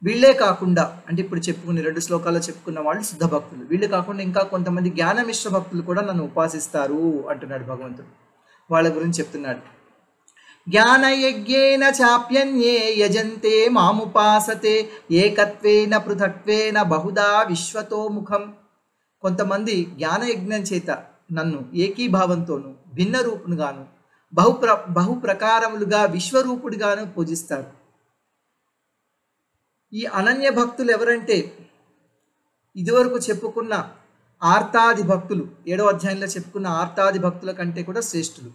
వీళ్ళే కాకుండా, అంటే ఇప్పుడు చెప్పుకున్న 2 శ్లోకాల్లో చెప్పుకున్న వాళ్ళు శుద్ధ భక్తులు. వీళ్ళు కాకుండా ఇంకా కొంతమంది జ్ఞానమిశ్ర భక్తులు కూడా నన్ను ఉపాసిస్తారు అంటున్నాడు భగవంతుడు. వాళ్ళ గురించి చెప్తున్నాడు. జ్ఞానయజ్ఞేన చాప్యన్యే యజంతే మాముపాసతే ఏకత్వేన పృథక్వేన బహుదా విశ్వతో ముఖం. కొంతమంది జ్ఞానయజ్ఞం చేత నన్ను ఏకీభావంతోనూ భిన్న రూపునుగాను బహుప్రకారములుగా విశ్వరూపుడిగాను పూజిస్తారు. ఈ అనన్య భక్తులు ఎవరంటే ఇదివరకు చెప్పుకున్న ఆర్తాది భక్తులు, 7వ అధ్యాయంలో చెప్పుకున్న ఆర్తాది భక్తుల కంటే కూడా శ్రేష్ఠులు.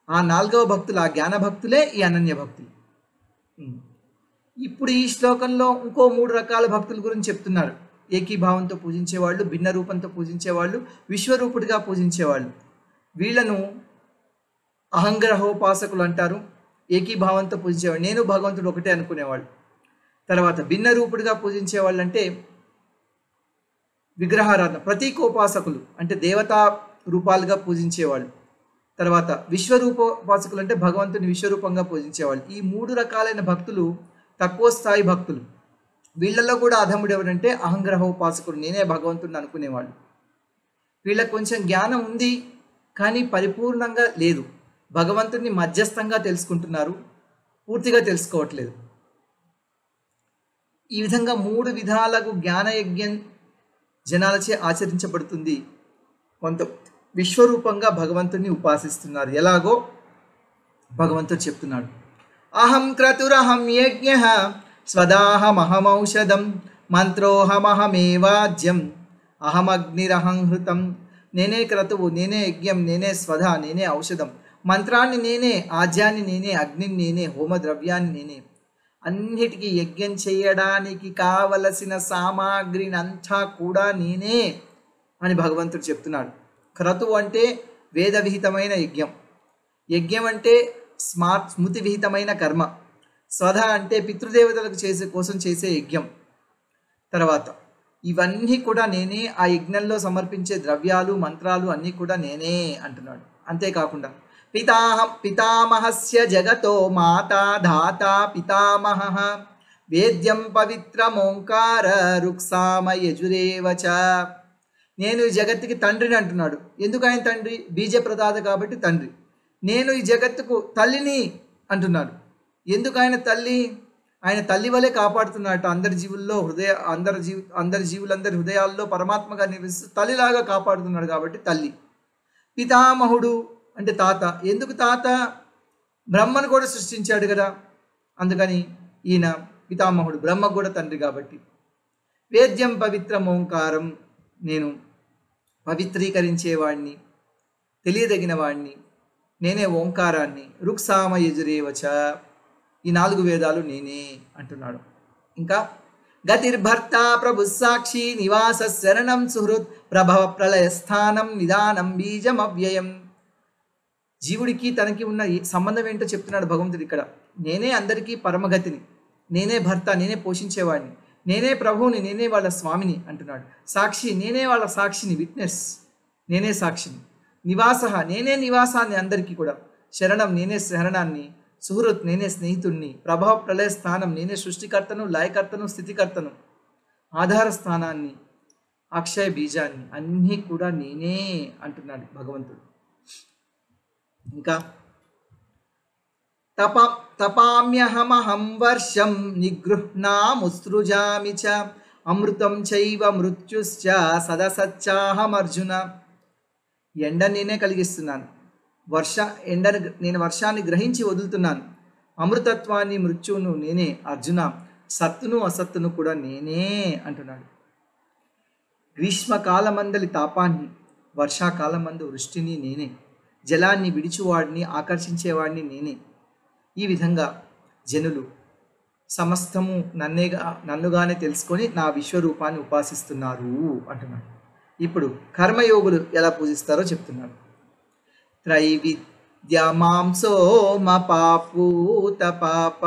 ఆ 4వ భక్తులు, ఆ జ్ఞాన భక్తులే ఈ అనన్య భక్తులు. ఇప్పుడు ఈ శ్లోకంలో ఇంకో 3 రకాల భక్తుల గురించి చెప్తున్నారు. ఏకీభావంతో పూజించేవాళ్ళు, భిన్న రూపంతో పూజించేవాళ్ళు, విశ్వరూపుడిగా పూజించేవాళ్ళు. వీళ్ళను అహంగ్రహోపాసకులు అంటారు. ఏకీభావంతో పూజించేవాళ్ళు, నేను భగవంతుడు ఒకటే అనుకునేవాళ్ళు. తర్వాత భిన్న రూపుడిగా పూజించేవాళ్ళు అంటే విగ్రహారాధన, ప్రతీకోపాసకులు అంటే దేవతా రూపాలుగా పూజించేవాళ్ళు. తర్వాత విశ్వరూపోపాసకులు అంటే భగవంతుని విశ్వరూపంగా పూజించేవాళ్ళు. ఈ 3 రకాలైన భక్తులు తక్కువ స్థాయి భక్తులు. వీళ్ళల్లో కూడా అధముడు ఎవరంటే అహంగ్రహోపాసకుడు, నేనే భగవంతుడిని అనుకునేవాళ్ళు. వీళ్ళకి కొంచెం జ్ఞానం ఉంది కానీ పరిపూర్ణంగా లేదు. భగవంతుడిని మధ్యస్థంగా తెలుసుకుంటున్నారు, పూర్తిగా తెలుసుకోవట్లేదు. ఈ విధంగా 3 విధాలకు జ్ఞానయజ్ఞం జనాలచే ఆచరించబడుతుంది. కొంత విశ్వరూపంగా భగవంతుడిని ఉపాసిస్తున్నారు. ఎలాగో భగవంతుడు చెప్తున్నాడు. అహం క్రతురహం యజ్ఞ స్వదాహమహమౌషధం మంత్రోహమహమేవాజ్యం అహమగ్నిరహం హృతం. నేనే క్రతువు, నేనే యజ్ఞం, నేనే స్వధ, నేనే ఔషధం. మంత్రాన్ని నేనే, ఆజ్యాన్ని నేనే, అగ్నిని నేనే, హోమద్రవ్యాన్ని నేనే. అన్నిటికీ యజ్ఞం చేయడానికి కావలసిన సామాగ్రిని అంతా కూడా నేనే అని భగవంతుడు చెప్తున్నాడు. క్రతువు అంటే వేద విహితమైన యజ్ఞం, యజ్ఞం అంటే స్మృతి విహితమైన కర్మ, స్వధ అంటే పితృదేవతలకు కోసం చేసే యజ్ఞం. తర్వాత ఇవన్నీ కూడా నేనే, ఆ యజ్ఞంలో సమర్పించే ద్రవ్యాలు, మంత్రాలు అన్నీ కూడా నేనే అంటున్నాడు. అంతేకాకుండా పితామహస్య జగతో మాతా ధాత పితామహః వేద్యం పవిత్రమోంకార రుక్సామ యజురేవచ. నేను ఈ జగత్తుకి తండ్రిని అంటున్నాడు. ఎందుకు ఆయన తండ్రి? బీజప్రదాత కాబట్టి తండ్రి. నేను ఈ జగత్తుకు తల్లిని అంటున్నాడు. ఎందుకు ఆయన తల్లి? ఆయన తల్లి వలె కాపాడుతున్నాడు. అందరి జీవుల్లో అందరి జీవులందరి హృదయాల్లో పరమాత్మగా నివసిస్తూ తల్లిలాగా కాపాడుతున్నాడు కాబట్టి తల్లి. పితామహుడు అంటే తాత. ఎందుకు తాత? బ్రహ్మను కూడా సృష్టించాడు కదా, అందుకని ఈయన పితామహుడు. బ్రహ్మ కూడా తండ్రి కాబట్టి. వేద్యం పవిత్రం ఓంకారం, నేను పవిత్రీకరించేవాడిని, తెలియదగిన వాడిని, నేనే ఓంకారాన్ని. రుక్సామ యజురేవచ, ఈ 4 వేదాలు నేనే అంటున్నాడు. ఇంకా గతిర్భర్త ప్రభు సాక్షి నివాస శరణం సుహృత్ ప్రభవ ప్రళయ స్థానం నిదానం బీజం అవ్యయం. జీవుడికి తనకి ఉన్న సంబంధం ఏంటో చెప్తున్నాడు భగవంతుడు ఇక్కడ. నేనే అందరికీ పరమగతిని, నేనే భర్త, నేనే పోషించేవాడిని, నేనే ప్రభువుని, నేనే వాళ్ళ స్వామిని అంటున్నాడు. సాక్షి, నేనే వాళ్ళ సాక్షిని, విట్నెస్, నేనే సాక్షిని. నివాస, నేనే నివాసాన్ని అందరికీ కూడా. శరణం, నేనే శరణాన్ని. సుహృత్, నేనే స్నేహితుణ్ణి. ప్రభావ ప్రళయ స్థానం, నేనే సృష్టికర్తను, లయకర్తను, స్థితికర్తను. ఆధార స్థానాన్ని, అక్షయ బీజాన్ని, అన్నీ కూడా నేనే అంటున్నాడు భగవంతుడు. ఇంకా తపామ్యహమహం వర్షం నిగృహ్ణాముసృజామి చ అమృతం చైవ మృత్యుశ్చ సదసచ్చాహమర్జున. ఎండ నేనే కలిగిస్తున్నాను, నేను వర్షాన్ని గ్రహించి వదులుతున్నాను. అమృతత్వాన్ని, మృత్యువును నేనే అర్జున. సత్తును అసత్తును కూడా నేనే అంటున్నాడు. గ్రీష్మకాలమందలి తాపాన్ని, వర్షాకాలమందు వృష్టిని నేనే. జలాన్ని విడిచువాడిని, ఆకర్షించేవాడిని నేనే. ఈ విధంగా జనులు సమస్తము నన్నుగానే తెలుసుకొని నా విశ్వరూపాన్ని ఉపాసిస్తున్నారు అంటున్నాడు. ఇప్పుడు కర్మయోగులు ఎలా పూజిస్తారో చెప్తున్నారు. త్రైవిద్యమాంసో మపాపూత పాప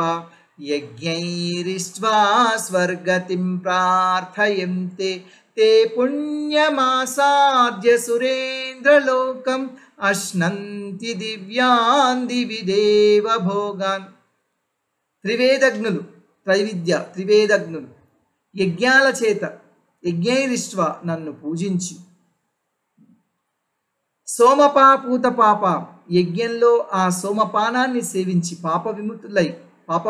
యజ్ఞైరిష్ట్వా స్వర్గతిం ప్రార్థయంతే తే పుణ్యమాసాద్య సురేంద్రలోకం అశ్నంతి దివ్యాన్ దివి దేవ భోగాన్. త్రివేదజ్ఞులు, త్రివేదజ్ఞులు యజ్ఞాల చేత, యజ్ఞైరిష్ట్వ నన్ను పూజించి, సోమపాపూత పాప యజ్ఞంలో ఆ సోమపానాన్ని సేవించి పాప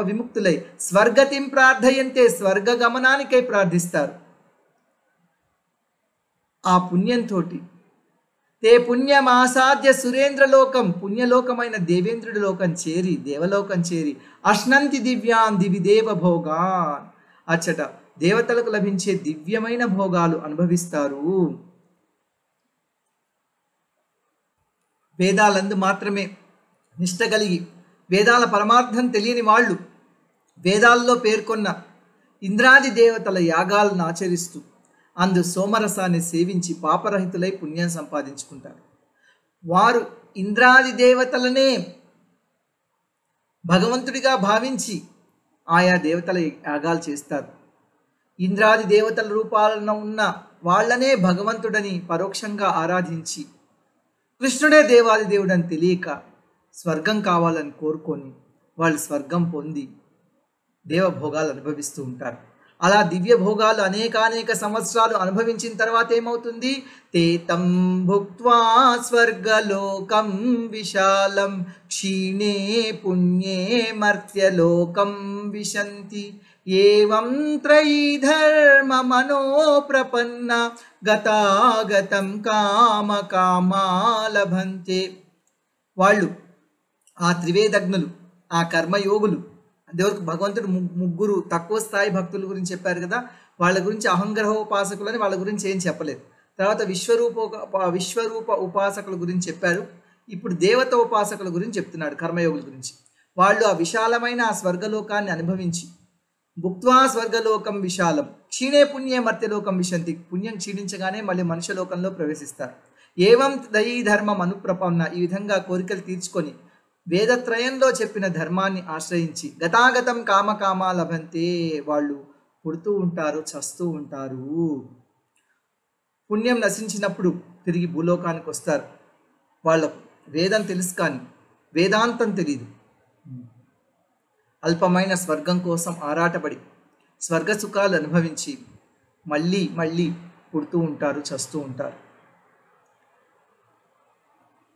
విముక్తులై స్వర్గతిం ప్రార్థయంతే స్వర్గ గమనానికై ప్రార్థిస్తారు. ఆ పుణ్యంతో తే పుణ్యమాసాద్య సురేంద్రలోకం, పుణ్యలోకమైన దేవేంద్రుడి లోకం చేరి, దేవలోకం చేరి, అశ్నంతి దివ్యాన్ దివి దేవ భోగాన్, అచ్చట దేవతలకు లభించే దివ్యమైన భోగాలు అనుభవిస్తారు. వేదాలందు మాత్రమే నిష్ట కలిగి వేదాల పరమార్థం తెలియని వాళ్ళు వేదాల్లో పేర్కొన్న ఇంద్రాది దేవతల యాగాలను ఆచరిస్తూ అందు సోమరసాన్ని సేవించి పాపరహితులై పుణ్యం సంపాదించుకుంటారు. వారు ఇంద్రాది దేవతలనే భగవంతుడిగా భావించి ఆయా దేవతల యాగాలు చేస్తారు. ఇంద్రాది దేవతల రూపాలను ఉన్న వాళ్ళనే భగవంతుడని పరోక్షంగా ఆరాధించి కృష్ణుడే దేవాది దేవుడని తెలియక స్వర్గం కావాలని కోరుకొని వాళ్ళు స్వర్గం పొంది దేవభోగాలు అనుభవిస్తూ ఉంటారు. అలా దివ్య భోగాలు అనేకానేక సంవత్సరాలు అనుభవించిన తర్వాత ఏమవుతుంది? తేతం భుక్త్వా స్వర్గలోకం విశాలం క్షీణే పుణ్యే మర్త్యలోకం విశంతి ఏవం త్రయీ ధర్మ మనోప్రపన్న గతాగతం కామ కామాలభంతే. వాళ్ళు ఆ త్రివేదజ్ఞులు, ఆ కర్మయోగులు, దేవుడికి భగవంతుడు ముగ్గురు తక్కువ స్థాయి భక్తుల గురించి చెప్పారు కదా, వాళ్ళ గురించి అహంగ్రహోపాసకులు అని వాళ్ళ గురించి ఏం చెప్పలేదు. తర్వాత విశ్వరూప ఉపాసకుల గురించి చెప్పారు. ఇప్పుడు దేవత ఉపాసకుల గురించి చెప్తున్నాడు, కర్మయోగుల గురించి. వాళ్ళు ఆ విశాలమైన ఆ స్వర్గలోకాన్ని అనుభవించి భుక్త్వా స్వర్గలోకం విశాలం క్షీణే పుణ్యే మర్త్యలోకం విశంతి, పుణ్యం క్షీణించగానే మళ్ళీ మనుష్యలోకంలో ప్రవేశిస్తారు. ఏవం దయీ ధర్మం అనుప్రపన్న, ఈ విధంగా కోరికలు తీర్చుకొని వేదత్రయంలో చెప్పిన ధర్మాన్ని ఆశ్రయించి గతాగతం కామకామా లభంతే, వాళ్ళు పుడుతూ ఉంటారు, చస్తూ ఉంటారు. పుణ్యం నశించినప్పుడు తిరిగి భూలోకానికి వస్తారు. వాళ్ళకు వేదం తెలుసు కానీ వేదాంతం తెలియదు. అల్పమైన స్వర్గం కోసం ఆరాటపడి స్వర్గ సుఖాలు అనుభవించి మళ్ళీ మళ్ళీ పుడుతూ ఉంటారు, చస్తూ ఉంటారు.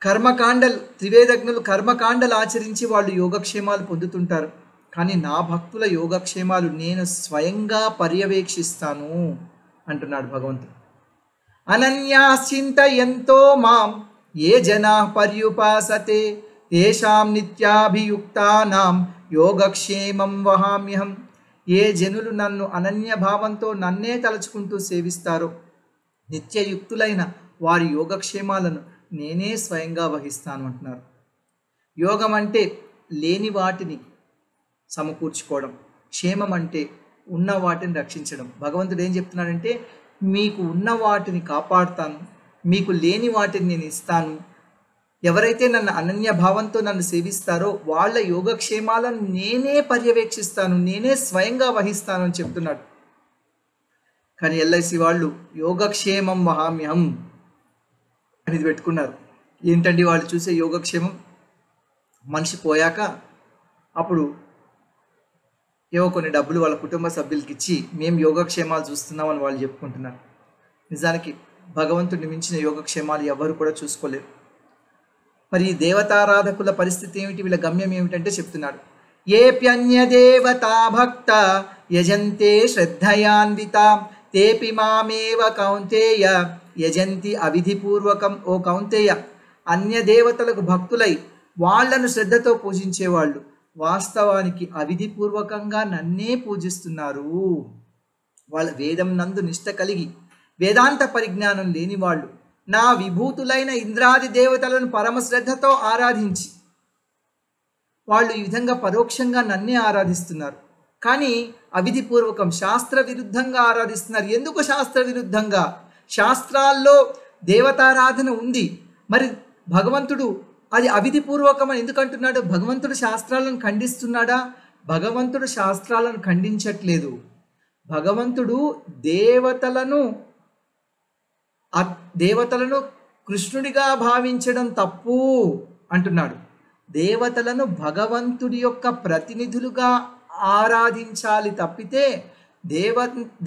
కర్మకాండలు, త్రివేదజ్ఞులు కర్మకాండలు ఆచరించి వాళ్ళు యోగక్షేమాలు పొందుతుంటారు. కానీ నా భక్తుల యోగక్షేమాలు నేను స్వయంగా పర్యవేక్షిస్తాను అంటున్నాడు భగవంతుడు. అనన్యాశ్చింతయంతో మాం ఏ జనా పర్యుపాసతే తేషాం నిత్యాభియుక్తానాం యోగక్షేమం వహామ్యహం. ఏ జనులు నన్ను అనన్య భావంతో నన్నే తలుచుకుంటూ సేవిస్తారో నిత్యయుక్తులైన వారి యోగక్షేమాలను నేనే స్వయంగా వహిస్తాను అంటున్నారు. యోగం అంటే లేని వాటిని సమకూర్చుకోవడం, క్షేమం అంటే ఉన్న వాటిని రక్షించడం. భగవంతుడు ఏం చెప్తున్నాడంటే, మీకు ఉన్న వాటిని కాపాడుతాను, మీకు లేని వాటిని నేను ఇస్తాను. ఎవరైతే నన్ను అనన్య భావంతో నన్ను సేవిస్తారో వాళ్ళ యోగక్షేమాలను నేనే పర్యవేక్షిస్తాను, నేనే స్వయంగా వహిస్తాను అని చెప్తున్నాడు. కానీ ఎల్ఐసి వాళ్ళు యోగక్షేమం వహామ్యహం అనేది పెట్టుకున్నారు. ఏంటండి వాళ్ళు చూసే యోగక్షేమం? మనిషి పోయాక అప్పుడు ఏవో కొన్ని డబ్బులు వాళ్ళ కుటుంబ సభ్యులకి ఇచ్చి మేము యోగక్షేమాలు చూస్తున్నామని వాళ్ళు చెప్పుకుంటున్నారు. నిజానికి భగవంతుడిని మించిన యోగక్షేమాలు ఎవరు కూడా చూసుకోలేరు. మరి ఈ దేవతారాధకుల పరిస్థితి ఏమిటి, వీళ్ళ గమ్యం ఏమిటంటే చెప్తున్నాడు. ఏప్యన్య దేవతా భక్త యజంతే శ్రద్ధయాన్విత తేపి మామేవ కౌంతేయ యజంతి అవిధిపూర్వకం. ఓ కౌంతేయ, అన్య దేవతలకు భక్తులై వాళ్లను శ్రద్ధతో పూజించేవాళ్ళు వాస్తవానికి అవిధిపూర్వకంగా నన్నే పూజిస్తున్నారు. వాళ్ళ వేదం నందు నిష్ట కలిగి వేదాంత పరిజ్ఞానం లేని వాళ్ళు నా విభూతులైన ఇంద్రాది దేవతలను పరమశ్రద్ధతో ఆరాధించి వాళ్ళు ఈ విధంగా పరోక్షంగా నన్నే ఆరాధిస్తున్నారు. కానీ అవిధిపూర్వకం, శాస్త్ర విరుద్ధంగా ఆరాధిస్తున్నారు. ఎందుకు శాస్త్ర విరుద్ధంగా? శాస్త్రాల్లో దేవతారాధన ఉంది, మరి భగవంతుడు అది అవిధిపూర్వకం అని ఎందుకు అంటున్నాడు? భగవంతుడు శాస్త్రాలను ఖండిస్తున్నాడా? భగవంతుడు శాస్త్రాలను ఖండించట్లేదు. భగవంతుడు దేవతలను కృష్ణుడిగా భావించడం తప్పు అంటున్నాడు. దేవతలను భగవంతుడి యొక్క ప్రతినిధులుగా ఆరాధించాలి తప్పితే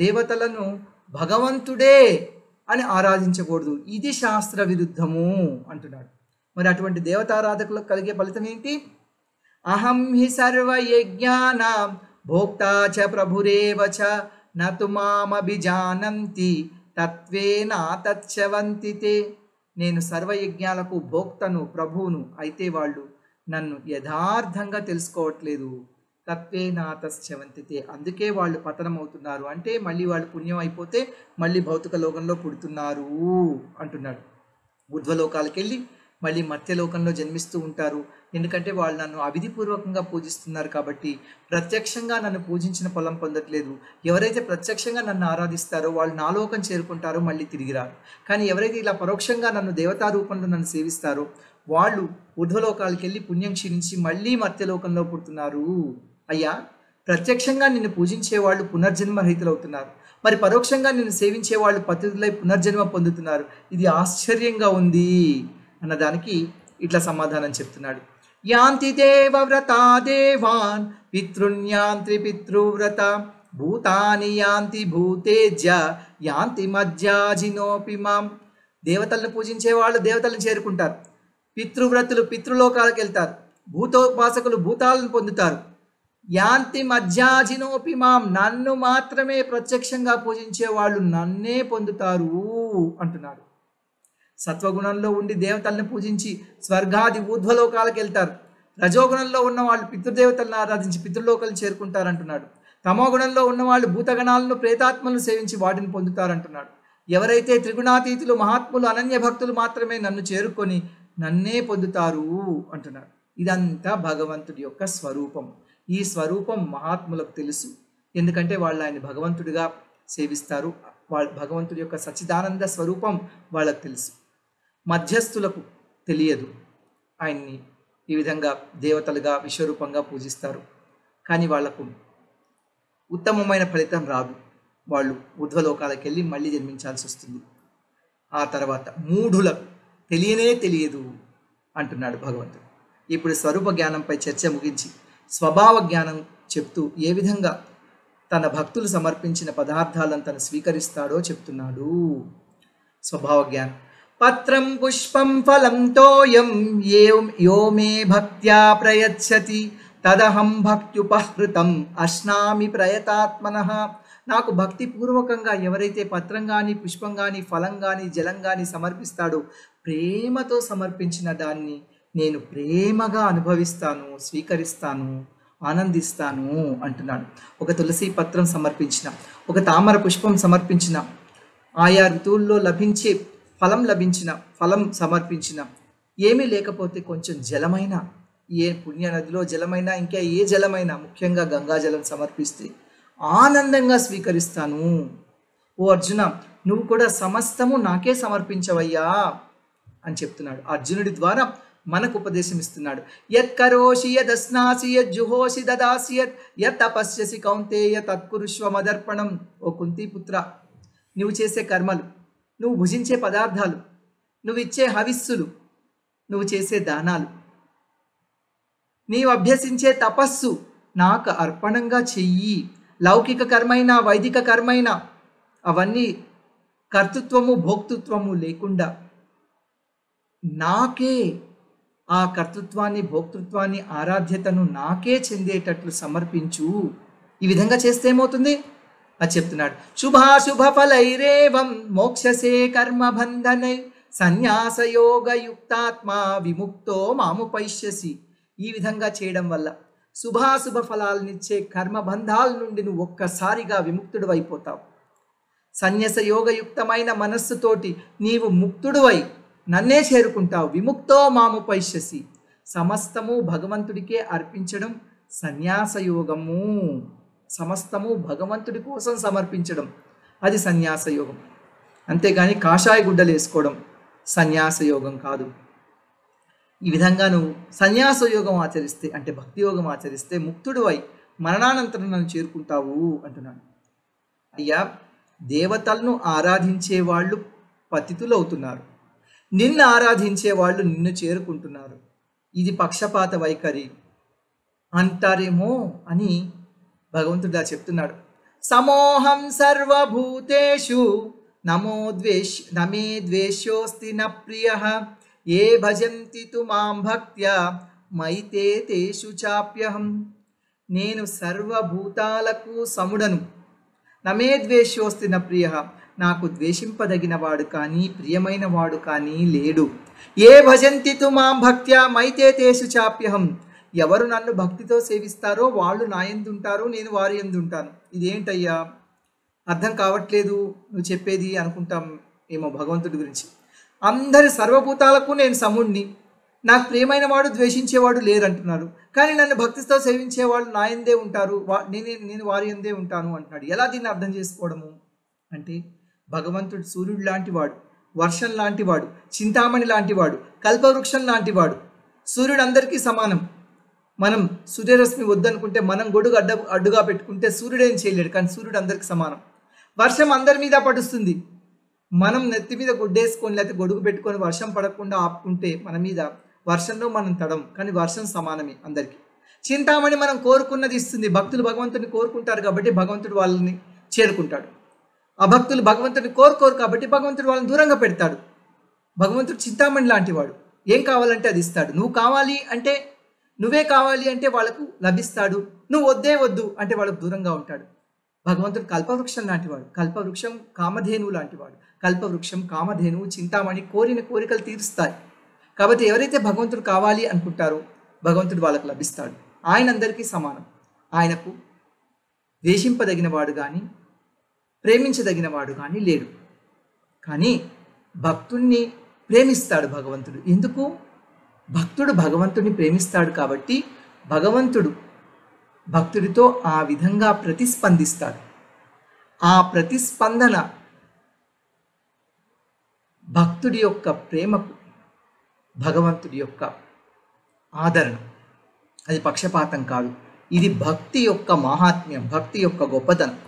దేవతలను భగవంతుడే అని ఆరాధించకూడదు. ఇది శాస్త్ర విరుద్ధము అంటున్నాడు. మరి అటువంటి దేవతారాధకులకు కలిగే ఫలితం ఏంటి? అహం హి సర్వయజ్ఞానాం భోక్తా చ ప్రభురేవ చ నతు మామభిజానంతి తత్వేన తచ్చవంతి తే. నేను సర్వయజ్ఞాలకు భోక్తను, ప్రభువును, అయితే వాళ్ళు నన్ను యథార్థంగా తెలుసుకోవట్లేదు. తత్వేన తచ్చవంతి తే, అందుకే వాళ్ళు పతనమవుతున్నారు. అంటే మళ్ళీ వాళ్ళు పుణ్యం అయిపోతే మళ్ళీ భౌతిక లోకంలో పుడుతున్నారు అంటున్నాడు. ఊర్ధ్వలోకాలకు వెళ్ళి మళ్ళీ మర్త్యలోకంలో జన్మిస్తూ ఉంటారు. ఎందుకంటే వాళ్ళు నన్ను అవిధిపూర్వకంగా పూజిస్తున్నారు కాబట్టి ప్రత్యక్షంగా నన్ను పూజించిన ఫలం పొందట్లేదు. ఎవరైతే ప్రత్యక్షంగా నన్ను ఆరాధిస్తారో వాళ్ళు నా లోకం చేరుకుంటారో, మళ్ళీ తిరిగి రారు. కానీ ఎవరైతే ఇలా పరోక్షంగా నన్ను దేవతా రూపంలో నన్ను సేవిస్తారో వాళ్ళు ఊర్ధ్వలోకాలకు వెళ్ళి పుణ్యం క్షీణించి మళ్ళీ మర్త్యలోకంలో పుడుతున్నారు. అయ్యా, ప్రత్యక్షంగా నిన్ను పూజించే వాళ్ళు పునర్జన్మ రహితులవుతున్నారు, మరి పరోక్షంగా నిన్ను సేవించే వాళ్ళు పతితులై పునర్జన్మ పొందుతున్నారు. ఇది ఆశ్చర్యంగా ఉంది అన్నదానికి ఇట్లా సమాధానం చెప్తున్నాడు. యాంతి దేవవ్రతా దేవాన్ పితృన్యాంతి పితృవ్రత భూతాని యాంతి భూతేజ్య యాంతి మధ్యాజినోపి మాం. దేవతలను పూజించే వాళ్ళు దేవతలను చేరుకుంటారు, పితృవ్రతులు పితృలోకాలకు వెళ్తారు, భూతోపాసకులు భూతాలను పొందుతారు. యాంతి మధ్యాజినోపి మాం, నన్ను మాత్రమే ప్రత్యక్షంగా పూజించే వాళ్ళు నన్నే పొందుతారు అంటున్నాడు. సత్వగుణంలో ఉండి దేవతలను పూజించి స్వర్గాది ఊర్ధ్వలోకాలకు వెళ్తారు. రజోగుణంలో ఉన్న వాళ్ళు పితృదేవతలను ఆరాధించి పితృలోకాలను చేరుకుంటారంటున్నాడు. తమోగుణంలో ఉన్న వాళ్ళు భూతగణాలను ప్రేతాత్మలను సేవించి వాటిని పొందుతారంటున్నాడు. ఎవరైతే త్రిగుణాతీతులు మహాత్ములు అనన్య భక్తులు మాత్రమే నన్ను చేరుకొని నన్నే పొందుతారు అంటున్నాడు. ఇదంతా భగవంతుడి యొక్క స్వరూపం. ఈ స్వరూపం మహాత్ములకు తెలుసు, ఎందుకంటే వాళ్ళు ఆయన భగవంతుడిగా సేవిస్తారు. వాళ్ళ భగవంతుడి యొక్క సచ్చిదానంద స్వరూపం వాళ్ళకు తెలుసు. మధ్యస్థులకు తెలియదు, ఆయన్ని ఈ విధంగా దేవతలుగా విశ్వరూపంగా పూజిస్తారు. కానీ వాళ్లకు ఉత్తమమైన ఫలితం రాదు, వాళ్ళు ఊర్ధ్వలోకాలకు వెళ్ళి మళ్ళీ జన్మించాల్సి వస్తుంది. ఆ తర్వాత మూఢులకు తెలియనే తెలియదు అంటున్నాడు భగవంతుడు. ఇప్పుడు స్వరూప జ్ఞానంపై చర్చ ముగించి స్వభావ జ్ఞానం చెప్తూ ఏ విధంగా తన భక్తులు సమర్పించిన పదార్థాలను తను స్వీకరిస్తాడో చెప్తున్నాడు. స్వభావ జ్ఞానం. పత్రం పుష్పం ఫలం తోయం యో మే భక్త్యా ప్రయచ్చతి తదహం భక్త్యుపహృతం అశ్నామి ప్రయతాత్మనః. నాకు భక్తిపూర్వకంగా ఎవరైతే పత్రం కానీ పుష్పం కానీ ఫలం కానీ జలం కానీ సమర్పిస్తాడో ప్రేమతో సమర్పించిన దాన్ని నేను ప్రేమగా అనుభవిస్తాను, స్వీకరిస్తాను, ఆనందిస్తాను అంటున్నాడు. ఒక తులసి పత్రం సమర్పించిన, ఒక తామర పుష్పం సమర్పించిన, ఆయా ఋతువుల్లో లభించే ఫలం సమర్పించిన, ఏమీ లేకపోతే కొంచెం జలమైనా, ఏ పుణ్య నదిలో జలమైనా ఇంకా ఏ జలమైనా, ముఖ్యంగా గంగాజలం సమర్పిస్తే ఆనందంగా స్వీకరిస్తాను. ఓ అర్జున, నువ్వు కూడా సమస్తము నాకే సమర్పించవయ్యా అని చెప్తున్నాడు. అర్జునుడి ద్వారా మనకు ఉపదేశం ఇస్తున్నాడు. యత్ కరోషి యదస్నాసి యజ్జుహోషి దదాసి యత్ తపస్యసి కౌంతేయ తత్కురుష్వ మదర్పణం. ఓ కుంతీపుత్ర, నువ్వు చేసే కర్మలు, నువ్వు భుజించే పదార్థాలు, నువ్వు ఇచ్చే హవిస్సులు, నువ్వు చేసే దానాలు, నీవు అభ్యసించే తపస్సు నాకు అర్పణంగా చెయ్యి. లౌకిక కర్మైనా వైదిక కర్మైనా అవన్నీ కర్తృత్వము భోక్తృత్వము లేకుండా నాకే ఆ కర్తృత్వాన్ని భోక్తృత్వాన్ని ఆరాధ్యతను నాకే చెందేటట్లు సమర్పించు. ఈ విధంగా చేస్తే ఏమవుతుంది అది చెప్తున్నాడు. శుభాశుభ ఫలైరేవం మోక్షసే కర్మబంధనై సన్యాసయోగయుక్తాత్మా విముక్తో మాముపైష్యసి. ఈ విధంగా చేయడం వల్ల శుభాశుభ ఫలాలనిచ్చే కర్మబంధాల నుండి నువ్వు ఒక్కసారిగా విముక్తుడు అయిపోతావు. సన్యాసయోగయుక్తమైన మనస్సుతోటి నీవు ముక్తుడువై నన్నే చేరుకుంటావు. విముక్తో మాముపైష్యసి. సమస్తము భగవంతుడికే అర్పించడం సన్యాసయోగము. సమస్తము భగవంతుడి కోసం సమర్పించడం అది సన్యాసయోగం. అంతేగాని కాషాయ గుడ్డలు వేసుకోవడం సన్యాసయోగం కాదు. ఈ విధంగా నువ్వు సన్యాసయోగం ఆచరిస్తే, అంటే భక్తి యోగం ఆచరిస్తే ముక్తుడువై మరణానంతరం నన్ను చేరుకుంటావు అంటున్నాను. అయ్యా, దేవతలను ఆరాధించే వాళ్ళు పతితులు అవుతున్నారు, నిన్ను ఆరాధించే వాళ్ళు నిన్ను చేరుకుంటున్నారు. ఇది పక్షపాత వైఖరి అంటారేమో అని భగవంతుడా చెప్తున్నాడు. సమోహం సర్వభూతేషు నమే ద్వేష్యోస్తి న ప్రియః ఏ భజంతి తు మాం భక్త్యా మైతే తేషు చాప్యహం. నేను సర్వభూతాలకు సముడను. నమే ద్వేష్యోస్తి న ప్రియః, నాకు ద్వేషింపదగిన వాడు కానీ ప్రియమైన వాడు కానీ లేడు. ఏ భజంతి తు మాం భక్త్యా మైతే తేషు చాప్యహం. ఎవరు నన్ను భక్తితో సేవిస్తారో వాళ్ళు నా యందు ఉంటారు, నేను వారి యందు ఉంటాను. ఇదేంటయ్యా అర్థం కావట్లేదు నువ్వు చెప్పేది అనుకుంటాం ఏమో భగవంతుడి గురించి. అందరి సర్వభూతాలకు నేను సముణ్ణి, నాకు ప్రియమైన వాడు ద్వేషించేవాడు లేరంటున్నారు. కానీ నన్ను భక్తితో సేవించేవాళ్ళు నా యందే ఉంటారు, నేను వారి యందే ఉంటాను అంటున్నాడు. ఎలా దీన్ని అర్థం చేసుకోవడము అంటే, భగవంతుడు సూర్యుడు లాంటివాడు, వర్షం లాంటివాడు, చింతామణి లాంటివాడు, కల్పవృక్షం లాంటివాడు. సూర్యుడు అందరికీ సమానం. మనం సూర్యరశ్మి వద్దనుకుంటే మనం గొడుగు అడ్డుగా పెట్టుకుంటే సూర్యుడు ఏం చేయలేడు, కానీ సూర్యుడు అందరికీ సమానం. వర్షం అందరి మీద పడుస్తుంది. మనం నెత్తి మీద గుడ్డేసుకొని లేకపోతే గొడుగు పెట్టుకొని వర్షం పడకుండా ఆపుకుంటే మన మీద వర్షంలో మనం తడం, కానీ వర్షం సమానమే అందరికీ. చింతామణి మనం కోరుకున్నది ఇస్తుంది. భక్తులు భగవంతుని కోరుకుంటారు కాబట్టి భగవంతుడు వాళ్ళని చేరుకుంటాడు. అభక్తులు భగవంతుని కోరుకోరు కాబట్టి భగవంతుడు వాళ్ళని దూరంగా పెడతాడు. భగవంతుడు చింతామణి లాంటివాడు. ఏం కావాలంటే అది ఇస్తాడు. నువ్వే కావాలి అంటే వాళ్ళకు లభిస్తాడు. నువ్వు వద్దే వద్దు అంటే వాళ్ళకు దూరంగా ఉంటాడు. భగవంతుడు కల్పవృక్షం లాంటివాడు. కల్పవృక్షం కామధేనువు లాంటివాడు. కల్పవృక్షం కామధేనువు చింతామణి కోరిన కోరికలు తీరుస్తాయి. కాబట్టి ఎవరైతే భగవంతుడు కావాలి అనుకుంటారో భగవంతుడు వాళ్ళకు లభిస్తాడు. ఆయన అందరికీ సమానం. ఆయనకు ద్వేషింపదగిన వాడు కానీ ప్రేమించదగిన వాడు కానీ లేడు. కానీ భక్తుణ్ణి ప్రేమిస్తాడు భగవంతుడు. ఎందుకు? భక్తుడు భగవంతుడిని ప్రేమిస్తాడు కాబట్టి భగవంతుడు భక్తుడితో ఆ విధంగా ప్రతిస్పందిస్తాడు. ఆ ప్రతిస్పందన భక్తుడి యొక్క ప్రేమకు, భగవంతుడి యొక్క ఆదరణ. అది పక్షపాతం కాదు. ఇది భక్తి యొక్క మహాత్మ్యం, భక్తి యొక్క గొప్పతనం.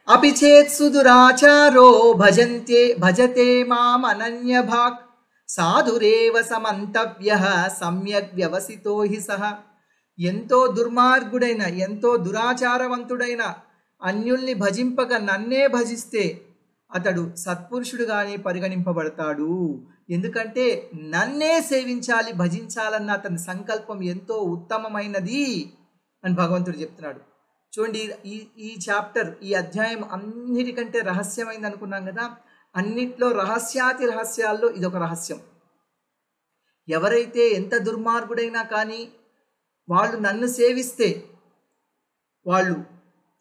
అపి చేత్ సుదురాచారో భజతే మాం అనన్యభాక్ సాధురేవ సమంతవ్యః సమ్యక్ వ్యవసితో హి సహ. ఎంతో దుర్మార్గుడైన, ఎంతో దురాచారవంతుడైన అన్యుల్ని భజింపక నన్నే భజిస్తే అతడు సత్పురుషుడుగానే పరిగణింపబడతాడు. ఎందుకంటే నన్నే సేవించాలి, భజించాలన్న అతని సంకల్పం ఎంతో ఉత్తమమైనది అని భగవంతుడు చెప్తున్నాడు. చూడండి, ఈ చాప్టర్, ఈ అధ్యాయం అన్నిటికంటే రహస్యమైంది అనుకున్నాం కదా. అన్నిట్లో రహస్యాతి రహస్యాల్లో ఇదొక రహస్యం. ఎవరైతే ఎంత దుర్మార్గుడైనా కానీ వాళ్ళు నన్ను సేవిస్తే వాళ్ళు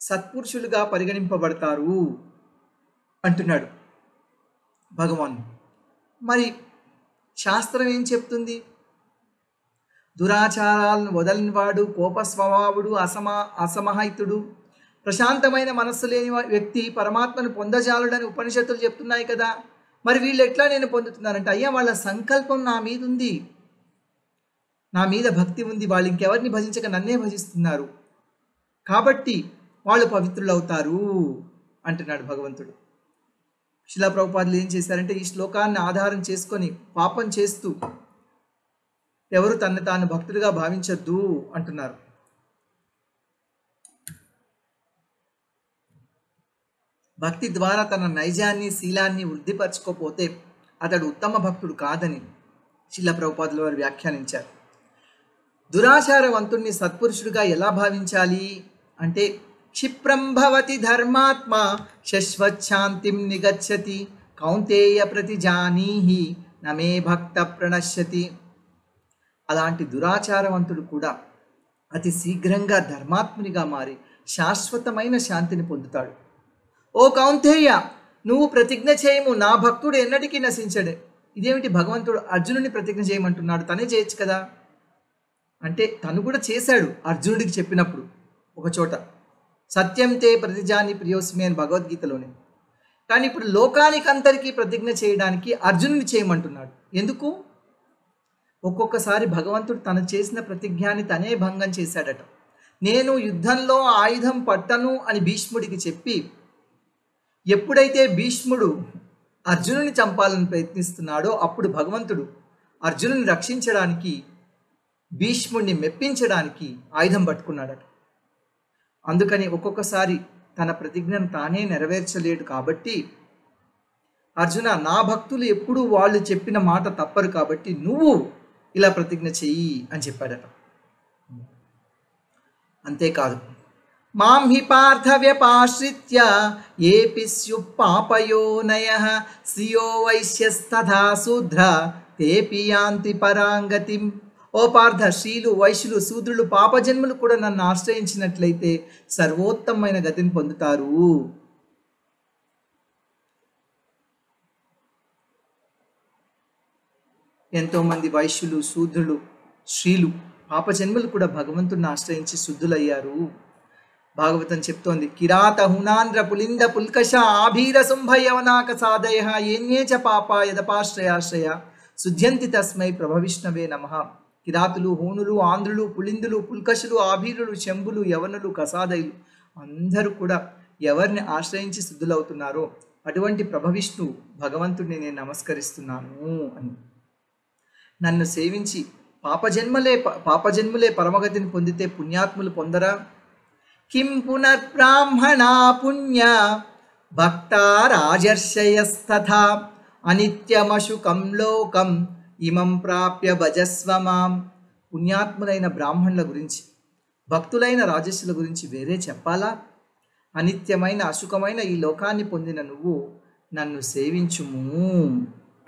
సత్పురుషులుగా పరిగణింపబడతారు అంటున్నాడు భగవాన్. మరి శాస్త్రం ఏం చెప్తుంది? దురాచారాలను వదలనివాడు, కోపస్వభావుడు, అసమహితుడు, ప్రశాంతమైన మనస్సు లేని వ్యక్తి పరమాత్మను పొందజాలుడని ఉపనిషత్తులు చెప్తున్నాయి కదా. మరి వీళ్ళు ఎట్లా నేను పొందుతున్నానంటే, అయ్యా వాళ్ళ సంకల్పం నా మీద ఉంది, నా మీద భక్తి ఉంది, వాళ్ళు ఇంకెవరిని భజించక నన్నే భజిస్తున్నారు కాబట్టి వాళ్ళు పవిత్రులు అవుతారు అంటున్నాడు భగవంతుడు. శిలా ప్రభుపాదులు ఏం చేశారంటే, ఈ శ్లోకాన్ని ఆధారం చేసుకొని పాపం చేస్తూ ఎవరు తనను తాను భక్తుడిగా భావించొద్దు అంటున్నారు. భక్తి ద్వారా తన నైజాన్ని, శీలాన్ని వృద్ధిపరచుకోపోతే అతడు ఉత్తమ భక్తుడు కాదని శిలా ప్రభుపాదుల వారు వ్యాఖ్యానించారు. దురాచారవంతుణ్ణి సత్పురుషుడిగా ఎలా భావించాలి అంటే, క్షిప్రం భవతి ధర్మాత్మ శశ్వచ్ఛాంతిం నిగచ్చతి కౌంతేయ ప్రతిజానీహి నమే భక్త ప్రణశ్యతి. అలాంటి దురాచారవంతుడు కూడా అతి శీఘ్రంగా ధర్మాత్మునిగా మారి శాశ్వతమైన శాంతిని పొందుతాడు. ఓ కౌంతేయ, నువ్వు ప్రతిజ్ఞ చేయము, నా భక్తుడు ఎన్నటికీ నశించడే. ఇదేమిటి? భగవంతుడు అర్జునుడిని ప్రతిజ్ఞ చేయమంటున్నాడు, తనే చేయొచ్చు కదా అంటే తను కూడా చేశాడు అర్జునుడికి చెప్పినప్పుడు ఒక చోట, సత్యం తే ప్రతిజాని ప్రియోస్మి అని భగవద్గీతలోనే. కానీ ఇప్పుడు లోకానికి అందరికీ ప్రతిజ్ఞ చేయడానికి అర్జునుడిని చేయమంటున్నాడు. ఎందుకు? ఒక్కొక్కసారి భగవంతుడు తను చేసిన ప్రతిజ్ఞాన్ని తనే భంగం చేశాడట. నేను యుద్ధంలో ఆయుధం పట్టను అని భీష్ముడికి చెప్పి, ఎప్పుడైతే భీష్ముడు అర్జునుని చంపాలని ప్రయత్నిస్తున్నాడో అప్పుడు భగవంతుడు అర్జునుని రక్షించడానికి, భీష్ముడిని మెప్పించడానికి ఆయుధం పట్టుకున్నాడట. అందుకని ఒక్కొక్కసారి తన ప్రతిజ్ఞను తానే నెరవేర్చలేడు. కాబట్టి అర్జున, నా భక్తులు ఎప్పుడు వాళ్ళు చెప్పిన మాట తప్పరు కాబట్టి నువ్వు ఇలా ప్రతిజ్ఞ చెయ్యి అని చెప్పాడట. అంతేకాదు, మాం హి పార్థ వ్యపాశ్రిత్య ఏపి స్యు పాపయోనయః శ్రియో వైశ్యస్తథా శూద్ర తేపి యాంతి పరాంగతిం. ఓ పార్థ, స్త్రీలు, వైశ్యులు, శూద్రులు, పాపజన్ములు కూడా నన్ను ఆశ్రయించినట్లయితే సర్వోత్తమైన గతిని పొందుతారు. ఎంతోమంది వైశ్యులు, శూద్రులు, స్త్రీలు పాపజన్మలు కూడా భగవంతుడిని ఆశ్రయించి శుద్ధులయ్యారు. భాగవతం చెప్తోంది, కిరాత హునాంధ్ర పులింద పుల్కష ఆభీర శుంభయవనాక సాదయ ఏన్యే చ పాప యదపాశ్రయాశ్రయ శుద్ధ్యంతి తస్మై ప్రభవిష్ణవే నమః. కిరాతులు, హూనులు, ఆంధ్రులు, పులిందులు, పుల్కషులు, ఆభీరులు, శంభులు, యవనులు, కసాదయులు అందరూ కూడా ఎవరిని ఆశ్రయించి శుద్ధులవుతున్నారో అటువంటి ప్రభవిష్ణు భగవంతుడిని నేను నమస్కరిస్తున్నాను అని. నన్ను సేవించి పాపజన్ములే పరమగతిని పొందితే పుణ్యాత్ములు పొందరా? కిం పునర్బ్రాహ్మణా పుణ్య భక్తా రాజర్షయస్తథా అనిత్యమశుకం లోకం ఇమం ప్రాప్య భజస్వ మాం. పుణ్యాత్ములైన బ్రాహ్మణుల గురించి, భక్తులైన రాజస్సుల గురించి వేరే చెప్పాలా? అనిత్యమైన అశుకమైన ఈ లోకాన్ని పొందిన నువ్వు నన్ను సేవించుము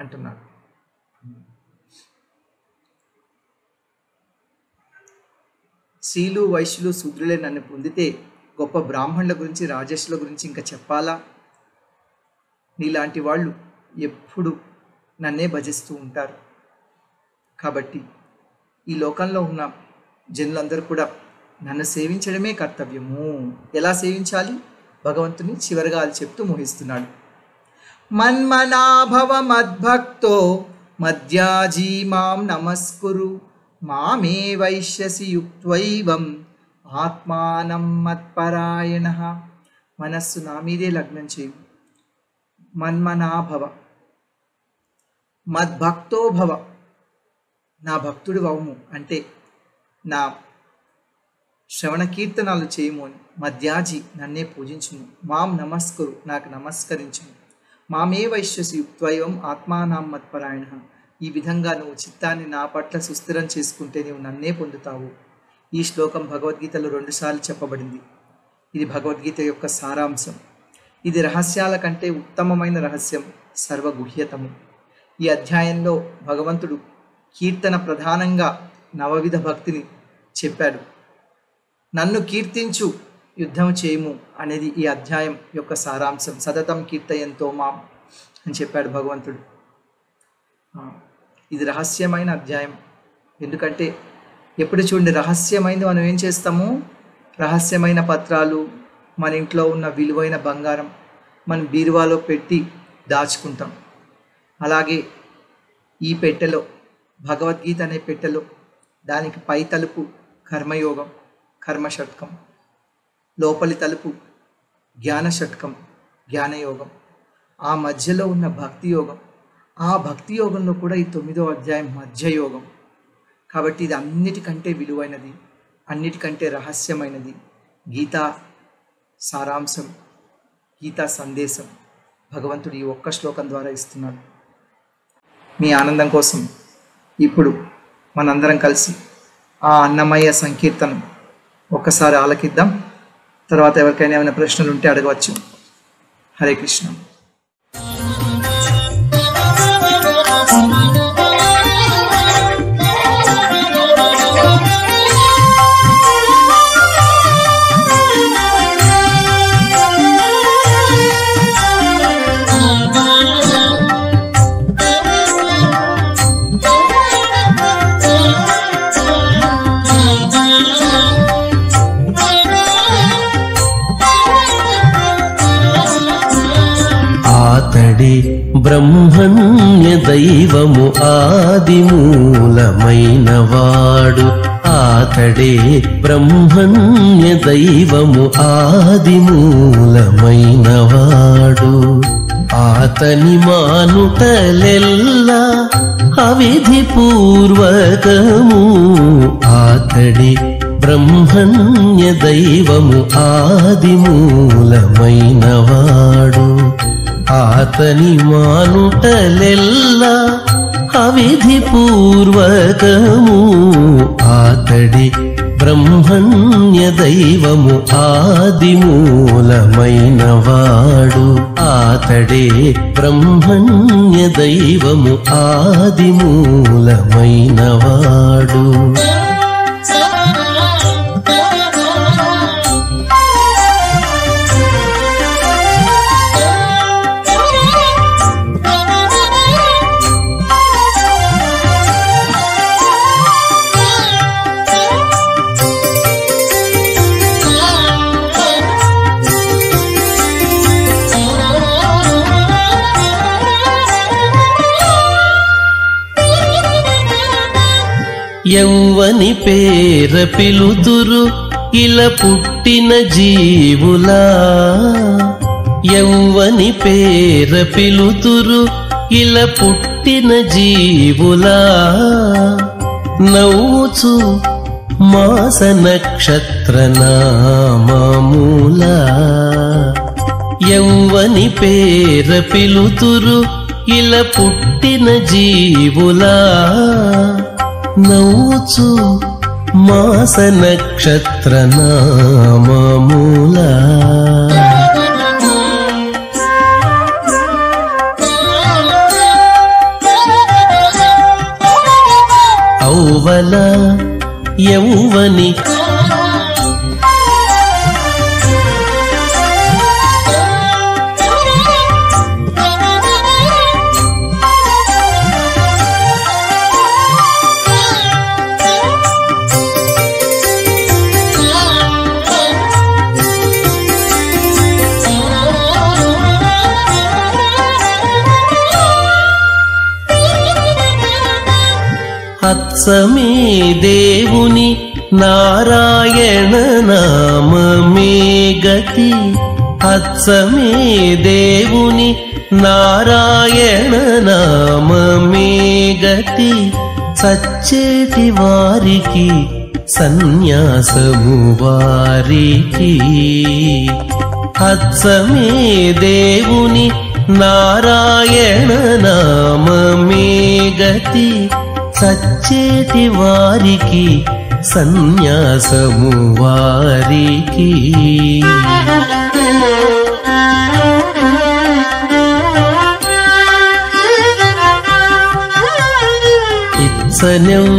అంటున్నాడు. స్త్రీలు, వైశ్యులు, శూద్రులే నన్ను పొందితే గొప్ప బ్రాహ్మణుల గురించి, రాజస్సుల గురించి ఇంకా చెప్పాలా? నీలాంటి వాళ్ళు ఎప్పుడు నన్నే భజిస్తూ ఉంటారు. కాబట్టి ఈ లోకంలో ఉన్న జనులందరూ కూడా నన్ను సేవించడమే కర్తవ్యము. ఎలా సేవించాలి? భగవంతుని చివరిగా అది చెప్తూ మోహిస్తున్నాడు. మన్మనాభవ మద్భక్తో మద్యాజీ మాం నమస్కురు మామే వైశ్యసి యుక్త్వైవం ఆత్మానం మత్పరాయణ. మనస్సు నా మీదే లగ్నం చేయు. మన్మనాభవ, మద్భక్తో భవ, నా భక్తుడు అవము అంటే నా శ్రవణ కీర్తనాలు చేయము అని. మద్యాజి, నన్నే పూజించుము. మాం నమస్కురు, నాకు నమస్కరించుము. మామే వైశ్యసి యుక్త్వైవం ఆత్మానం మత్పరాయణ. ఈ విధంగా నువ్వు చిత్తాన్ని నా పట్ల సుస్థిరం చేసుకుంటే నీవు నన్నే పొందుతావు. ఈ శ్లోకం భగవద్గీతలో 2 సార్లు చెప్పబడింది. ఇది భగవద్గీత యొక్క సారాంశం. ఇది రహస్యాల కంటే ఉత్తమమైన రహస్యం, సర్వగుహ్యతము. ఈ అధ్యాయంలో భగవంతుడు కీర్తన ప్రధానంగా నవవిధ భక్తిని చెప్పాడు. నన్ను కీర్తించు, యుద్ధం చేయము అనేది ఈ అధ్యాయం యొక్క సారాంశం. సతతం కీర్తయంతో మాం అని చెప్పాడు భగవంతుడు. ఇది రహస్యమైన అధ్యాయం. ఎందుకంటే ఎప్పుడు చూడండి, రహస్యమైనది మనం ఏం చేస్తాము? రహస్యమైన పత్రాలు, మన ఇంట్లో ఉన్న విలువైన బంగారం మనం బీరువాలో పెట్టి దాచుకుంటాం. అలాగే ఈ పెట్టెలో, భగవద్గీత అనే పెట్టెలో, దానికి పై తలుపు కర్మయోగం, కర్మషట్కం, లోపలి తలుపు జ్ఞానషట్కం, జ్ఞానయోగం, ఆ మధ్యలో ఉన్న భక్తి యోగం. ఆ భక్తి యోగంలో కూడా ఈ 9వ అధ్యాయం మధ్యయోగం. కాబట్టి ఇది అన్నిటికంటే విలువైనది, అన్నిటికంటే రహస్యమైనది. గీతా సారాంశం, గీతా సందేశం భగవంతుడు ఈ ఒక్క శ్లోకం ద్వారా ఇస్తున్నాడు. మీ ఆనందం కోసం ఇప్పుడు మనందరం కలిసి ఆ అన్నమయ్య సంకీర్తనం ఒక్కసారి ఆలకిద్దాం. తర్వాత ఎవరికైనా ఏమైనా ప్రశ్నలు ఉంటే అడగవచ్చు. హరే కృష్ణ. బ్రహ్మణ్య దైవము ఆదిమూలమైనవాడు. ఆతడే బ్రహ్మణ్య దైవము ఆదిమూలమైనవాడు. ఆతని మానుటలెల్లా అవిధి పూర్వకము. ఆతడే బ్రహ్మణ్య దైవము ఆదిమూలమైనవాడు. ఆతని మానుటలెల్లా అవిధి పూర్వకము. ఆతడి బ్రహ్మణ్య దైవము ఆదిమూలమైనవాడు. ఆతడే బ్రహ్మణ్య దైవము ఆదిమూలమైనవాడు. యౌవని పేర పిలుతురు ఇలా పుట్టిన జీవులా, యౌవని పేర పిలుతురు ఇలా పుట్టిన జీవులా, నవ్వుచు మాస నక్షత్ర నామములా, యౌవని పేర పిలుతురు ఇలా పుట్టిన జీవులా, నవ్వుచు మాస నక్షత్ర నామములా. ఔవల యౌవని అత్సమే దేవుని నారాయణ నామమే గతి, అత్సమే దేవుని నారాయణ నామమే గతి, సచ్చేటి వారికి సన్యాసము వారికి, అత్సమే దేవుని నారాయణ నామమే గతి, సచ్చేటి వారికి సన్యాసము వారికి.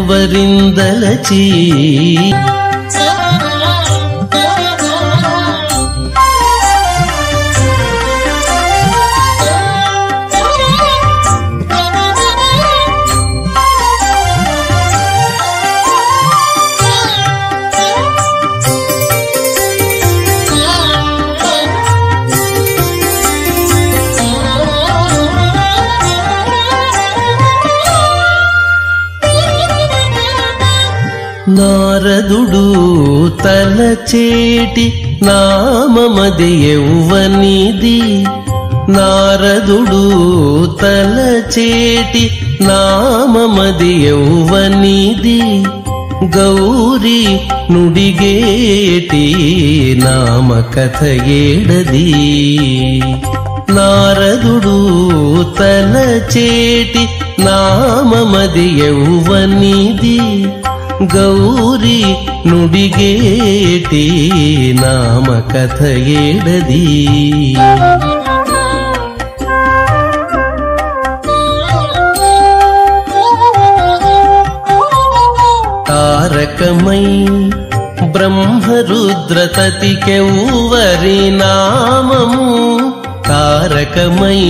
ఇచ్చనెవ్వరిందలచి నారదుడు తలచేటి నామమది యౌవనిది, నారదుడు తలచేటి నామమది యౌవనిది, గౌరీ నుడిగేటి నామకథ ఏడది, నారదుడు తలచేటి నామమది యౌవనిది, గౌరీ నుడిగేటి నామకథ ఏడది. తారకమై బ్రహ్మరుద్రతతికెవ్వరి నామము, తారకమై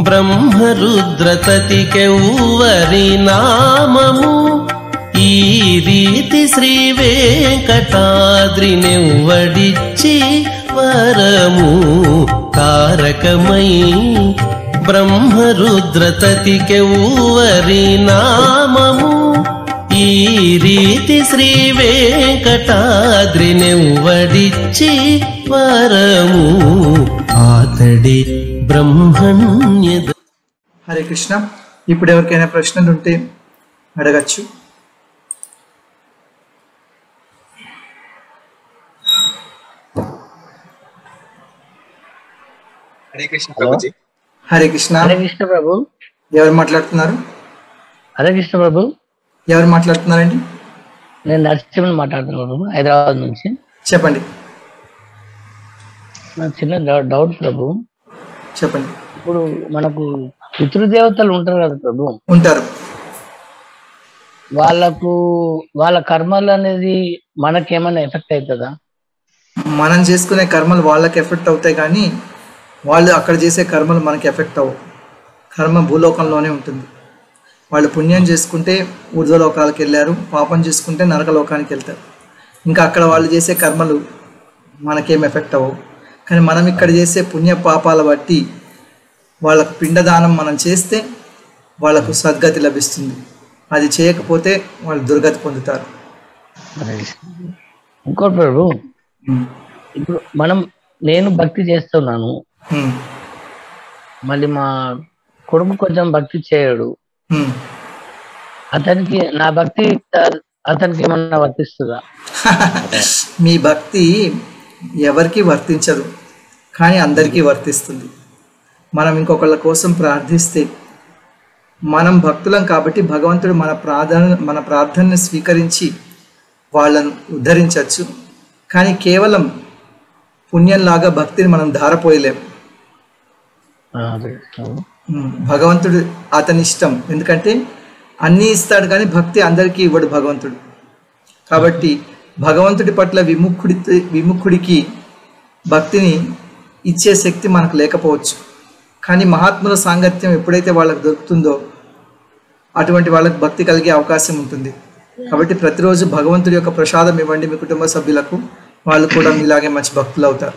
బ్రహ్మరుద్రతతికెవ్వరి నామము, ఈ రీతి శ్రీ వెంకటాద్రినెవ్వడిచ్చి వరము, తారకమై బ్రహ్మరుద్రతతికెవ్వరి నామము, ఈ రీతి శ్రీ వెంకటాద్రినెవ్వడిచ్చి వరము, ఆతడే బ్రహ్మణ్య. హరే కృష్ణ. ఇప్పుడు ఎవరికైనా ప్రశ్నలు ఉంటే అడగచ్చు. హరే కృష్ణ ప్రభుజీ. హరే కృష్ణ. హరే కృష్ణ ప్రభు. ఎవరు మాట్లాడుతున్నారు? హరే కృష్ణ ప్రభు. ఎవరు మాట్లాడుతున్నారండి? నేను నరసింహన్ మాట్లాడుతున్నాను ప్రభు, హైదరాబాద్ నుంచి. చెప్పండి. నాకు చిన్న డౌట్ ప్రభు. చెప్పండి. ఇప్పుడు మనకు పితృదేవతలు ఉంటారు కదా ప్రభు, ఉంటారు. వాళ్ళ కర్మలు అనేది మనకేమైనా ఎఫెక్ట్ అవుతుందా? మనం చేసుకునే కర్మలు వాళ్ళకి ఎఫెక్ట్ అవుతాయి, కానీ వాళ్ళు అక్కడ చేసే కర్మలు మనకి ఎఫెక్ట్ అవ్వవు. కర్మ భూలోకంలోనే ఉంటుంది. వాళ్ళు పుణ్యం చేసుకుంటే ఊర్ధ్వలోకాలకు వెళ్ళారు, పాపం చేసుకుంటే నరకలోకానికి వెళ్తారు. ఇంకా అక్కడ వాళ్ళు చేసే కర్మలు మనకేం ఎఫెక్ట్ అవ్వవు. కానీ మనం ఇక్కడ చేసే పుణ్య పాపాల బట్టి వాళ్ళకు పిండదానం మనం చేస్తే వాళ్ళకు సద్గతి లభిస్తుంది. అది చేయకపోతే వాళ్ళు దుర్గతి పొందుతారు. ఇంకోటి ప్రభు, ఉమ్, ఇప్పుడు నేను భక్తి చేస్తున్నాను, ఉమ్, మళ్ళీ మా కొడుకు కొంచెం భక్తి చేయడు, ఉమ్. అతనికి నా భక్తి అతనికి ఏమన్నా వర్తిస్తుందా? మీ భక్తి ఎవరికి వర్తించదు, కానీ అందరికీ వర్తిస్తుంది. మనం ఇంకొకళ్ళ కోసం ప్రార్థిస్తే, మనం భక్తులం కాబట్టి భగవంతుడు మన ప్రార్థనను స్వీకరించి వాళ్ళను ఉద్ధరించవచ్చు. కానీ కేవలం పుణ్యంలాగా భక్తిని మనం ధారపోయలేం. అదే. భగవంతుడు అతని ఇష్టం, ఎందుకంటే అన్నీ ఇస్తాడు కానీ భక్తి అందరికీ ఇవ్వడు భగవంతుడు. కాబట్టి భగవంతుడి పట్ల విముఖుడికి భక్తిని ఇచ్చే శక్తి మనకు లేకపోవచ్చు. కానీ మహాత్ముల సాంగత్యం ఎప్పుడైతే వాళ్ళకు దొరుకుతుందో అటువంటి వాళ్ళకి భక్తి కలిగే అవకాశం ఉంటుంది. కాబట్టి ప్రతిరోజు భగవంతుడి యొక్క ప్రసాదం ఇవ్వండి మీ కుటుంబ సభ్యులకు, వాళ్ళు కూడా మీలాగే మంచి భక్తులు అవుతారు.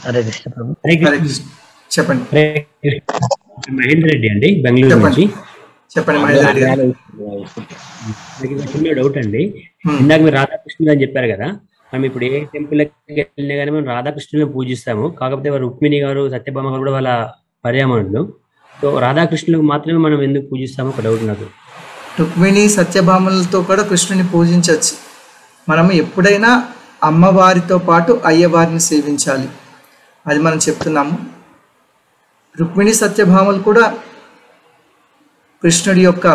హరే కృష్ణ ప్రభు. హరే కృష్ణ. చెప్పండి మహేందర్ రెడ్డి అండి, బెంగళూరు నుంచి. చెప్పండి మహేందర్ రెడ్డి గారు. నాకు ఒక చిన్న డౌట్ అండి. ఇందాక మీరు రాధాకృష్ణులు అని చెప్పారు కదా, మనం ఇప్పుడు ఏ టెంపుల్కి వెళ్ళినా కానీ మనం రాధాకృష్ణులను పూజిస్తాము. కాకపోతే వారు రుక్మిణి గారు, సత్యభామ గారు కూడా వాళ్ళ పర్యామణులు. సో రాధాకృష్ణులకు మాత్రమే మనం ఎందుకు పూజిస్తాము? ఒక డౌట్ నాకు. రుక్మిణి సత్యభామలతో కూడా కృష్ణుని పూజించవచ్చు. మనం ఎప్పుడైనా అమ్మవారితో పాటు అయ్యవారిని సేవించాలి, అది మనం చెప్తున్నాము. రుక్మిణి సత్యభామలు కూడా కృష్ణుడి యొక్క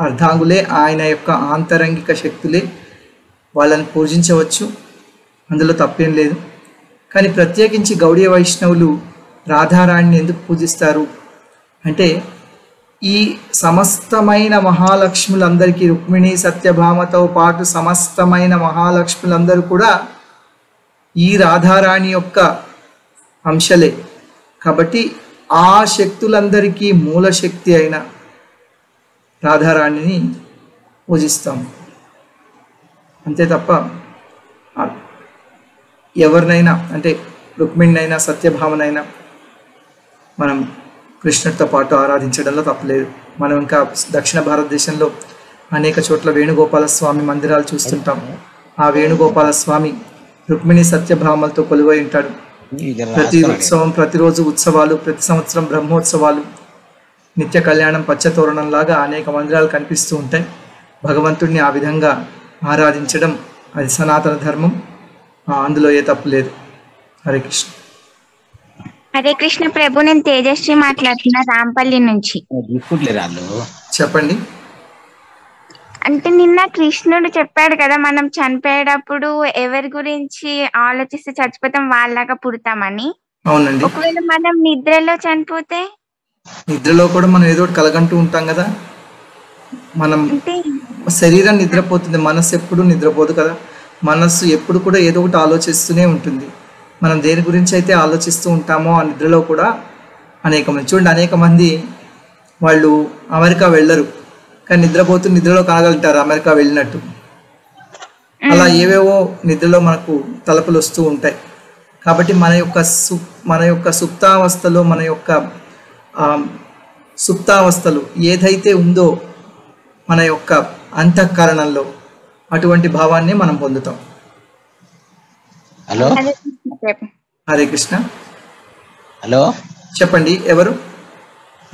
అర్ధాంగులే, ఆయన యొక్క ఆంతరంగిక శక్తులే, వాళ్ళని పూజించవచ్చు, అందులో తప్పేం లేదు. కానీ ప్రత్యేకించి గౌడీయ వైష్ణవులు రాధారాణిని ఎందుకు పూజిస్తారు అంటే, ఈ సమస్తమైన మహాలక్ష్ములందరికీ, రుక్మిణి సత్యభామతో పాటు సమస్తమైన మహాలక్ష్ములందరూ కూడా ఈ రాధారాణి యొక్క అంశలే. కాబట్టి ఆ శక్తులందరికీ మూల శక్తి అయిన రాధారాణిని పూజిస్తాము, అంతే తప్ప ఎవరినైనా అంటే రుక్మిణినైనా సత్యభామనైనా మనం కృష్ణుడితో పాటు ఆరాధించడంలో తప్పలేదు. మనం ఇంకా దక్షిణ భారతదేశంలో అనేక చోట్ల వేణుగోపాల స్వామి మందిరాలు చూస్తుంటాం. ఆ వేణుగోపాల స్వామి రుక్మిణి సత్యభామలతో కొలువై ఉంటాడు. ప్రతిరోజు ఉత్సవాలు, ప్రతి సంవత్సరం బ్రహ్మోత్సవాలు, నిత్య కళ్యాణం, పచ్చతోరణంలాగా అనేక మందిరాలు కనిపిస్తూ ఉంటాయి. భగవంతుడిని ఆ విధంగా ఆరాధించడం అది సనాతన ధర్మం, అందులో ఏ తప్పు లేదు. హరే కృష్ణ. హరే కృష్ణ ప్రభు, నేను తేజశ్రీ మాట్లాడుతున్నా రాంపల్లి నుంచి. చెప్పండి. అంటే నిన్న కృష్ణుడు చెప్పాడు కదా, మనం చనిపోయేటప్పుడు ఎవరి గురించి ఆలోచిస్తే చచ్చిపోతాం, వాళ్ళలాగా పుడతామని. అవునండి. ఒకవేళ మనం నిద్రలో చనిపోతే? నిద్రలో కూడా మనం ఏదో ఒకటి కలగంటూ ఉంటాం కదా. మనం శరీరం నిద్రపోతుంది, మనస్సు ఎప్పుడు నిద్రపోదు కదా. మనస్సు ఎప్పుడు కూడా ఏదో ఒకటి ఆలోచిస్తూనే ఉంటుంది. మనం దేని గురించి అయితే ఆలోచిస్తూ ఉంటామో ఆ నిద్రలో కూడా అనేక మంది చూడండి, అనేక మంది వాళ్ళు అమెరికా వెళ్ళరు కానీ నిద్రపోతూ నిద్రలో కనగలుగుతారు అమెరికా వెళ్ళినట్టు. అలా ఏవేవో నిద్రలో మనకు తలపులు వస్తూ ఉంటాయి. కాబట్టి మన యొక్క సుప్తావస్థలో, మన యొక్క సుప్తావస్థలు ఏదైతే ఉందో మన యొక్క అంతఃకరణంలో, అటువంటి భావాన్ని మనం పొందుతాం. హలో, హరే కృష్ణ. హలో, చెప్పండి. ఎవరు?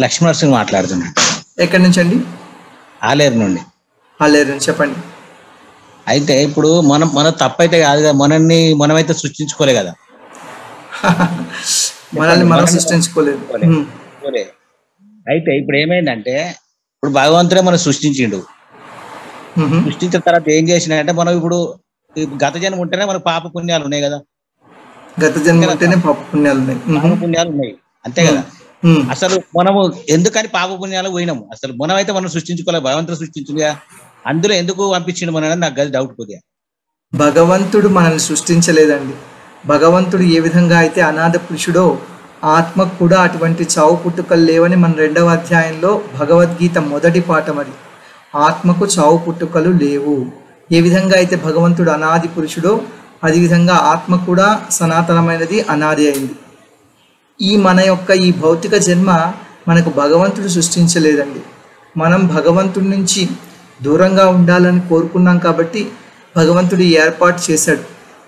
లక్ష్మణ్ మాట్లాడుతున్నా. ఎక్కడి నుంచి అండి? ఆలేరు నుండి. ఆలేరు నుంచి. చెప్పండి. అయితే ఇప్పుడు మన తప్పైతే కాదు కదా, మనమైతే సృష్టించుకోలే కదా. మనల్ని మనం సృష్టించుకోలేదు. అయితే ఇప్పుడు ఏమైందంటే, ఇప్పుడు భగవంతుడే మనం సృష్టించిండు. సృష్టించిన తర్వాత ఏం చేసినంటే, మనం ఇప్పుడు గత జన్మ ఉంటేనే మనకు పాప పుణ్యాలు ఉన్నాయి కదా. గత జన్మ ఉంటేనే పాప పుణ్యాలు ఉన్నాయి. పాప పుణ్యాలు ఉన్నాయి, అంతే కదా. అసలు మనము ఎందుకని పాప పుణ్యాలు పోయినాము? అసలు మనమైతే మనం సృష్టించుకోలేదు, భగవంతుడు సృష్టించుగా. అందులో ఎందుకు పంపించిండు మనని నాకు గది డౌట్ కొద్దిగా. భగవంతుడు మనల్ని సృష్టించలేదండి. భగవంతుడు ఏ విధంగా అయితే అనాథ పురుషుడో, ఆత్మకు కూడా అటువంటి చావు పుట్టుకలు లేవని మన 2వ అధ్యాయంలో భగవద్గీత మొదటి పాఠం అది. ఆత్మకు చావు పుట్టుకలు లేవు. ఏ విధంగా అయితే భగవంతుడు అనాది పురుషుడో, అదేవిధంగా ఆత్మ కూడా సనాతనమైనది, అనాది అయింది. మన యొక్క ఈ భౌతిక జన్మ మనకు భగవంతుడు సృష్టించలేదండి. మనం భగవంతుడి నుంచి దూరంగా ఉండాలని కోరుకున్నాం కాబట్టి భగవంతుడు ఈ ఏర్పాటు చేశాడు.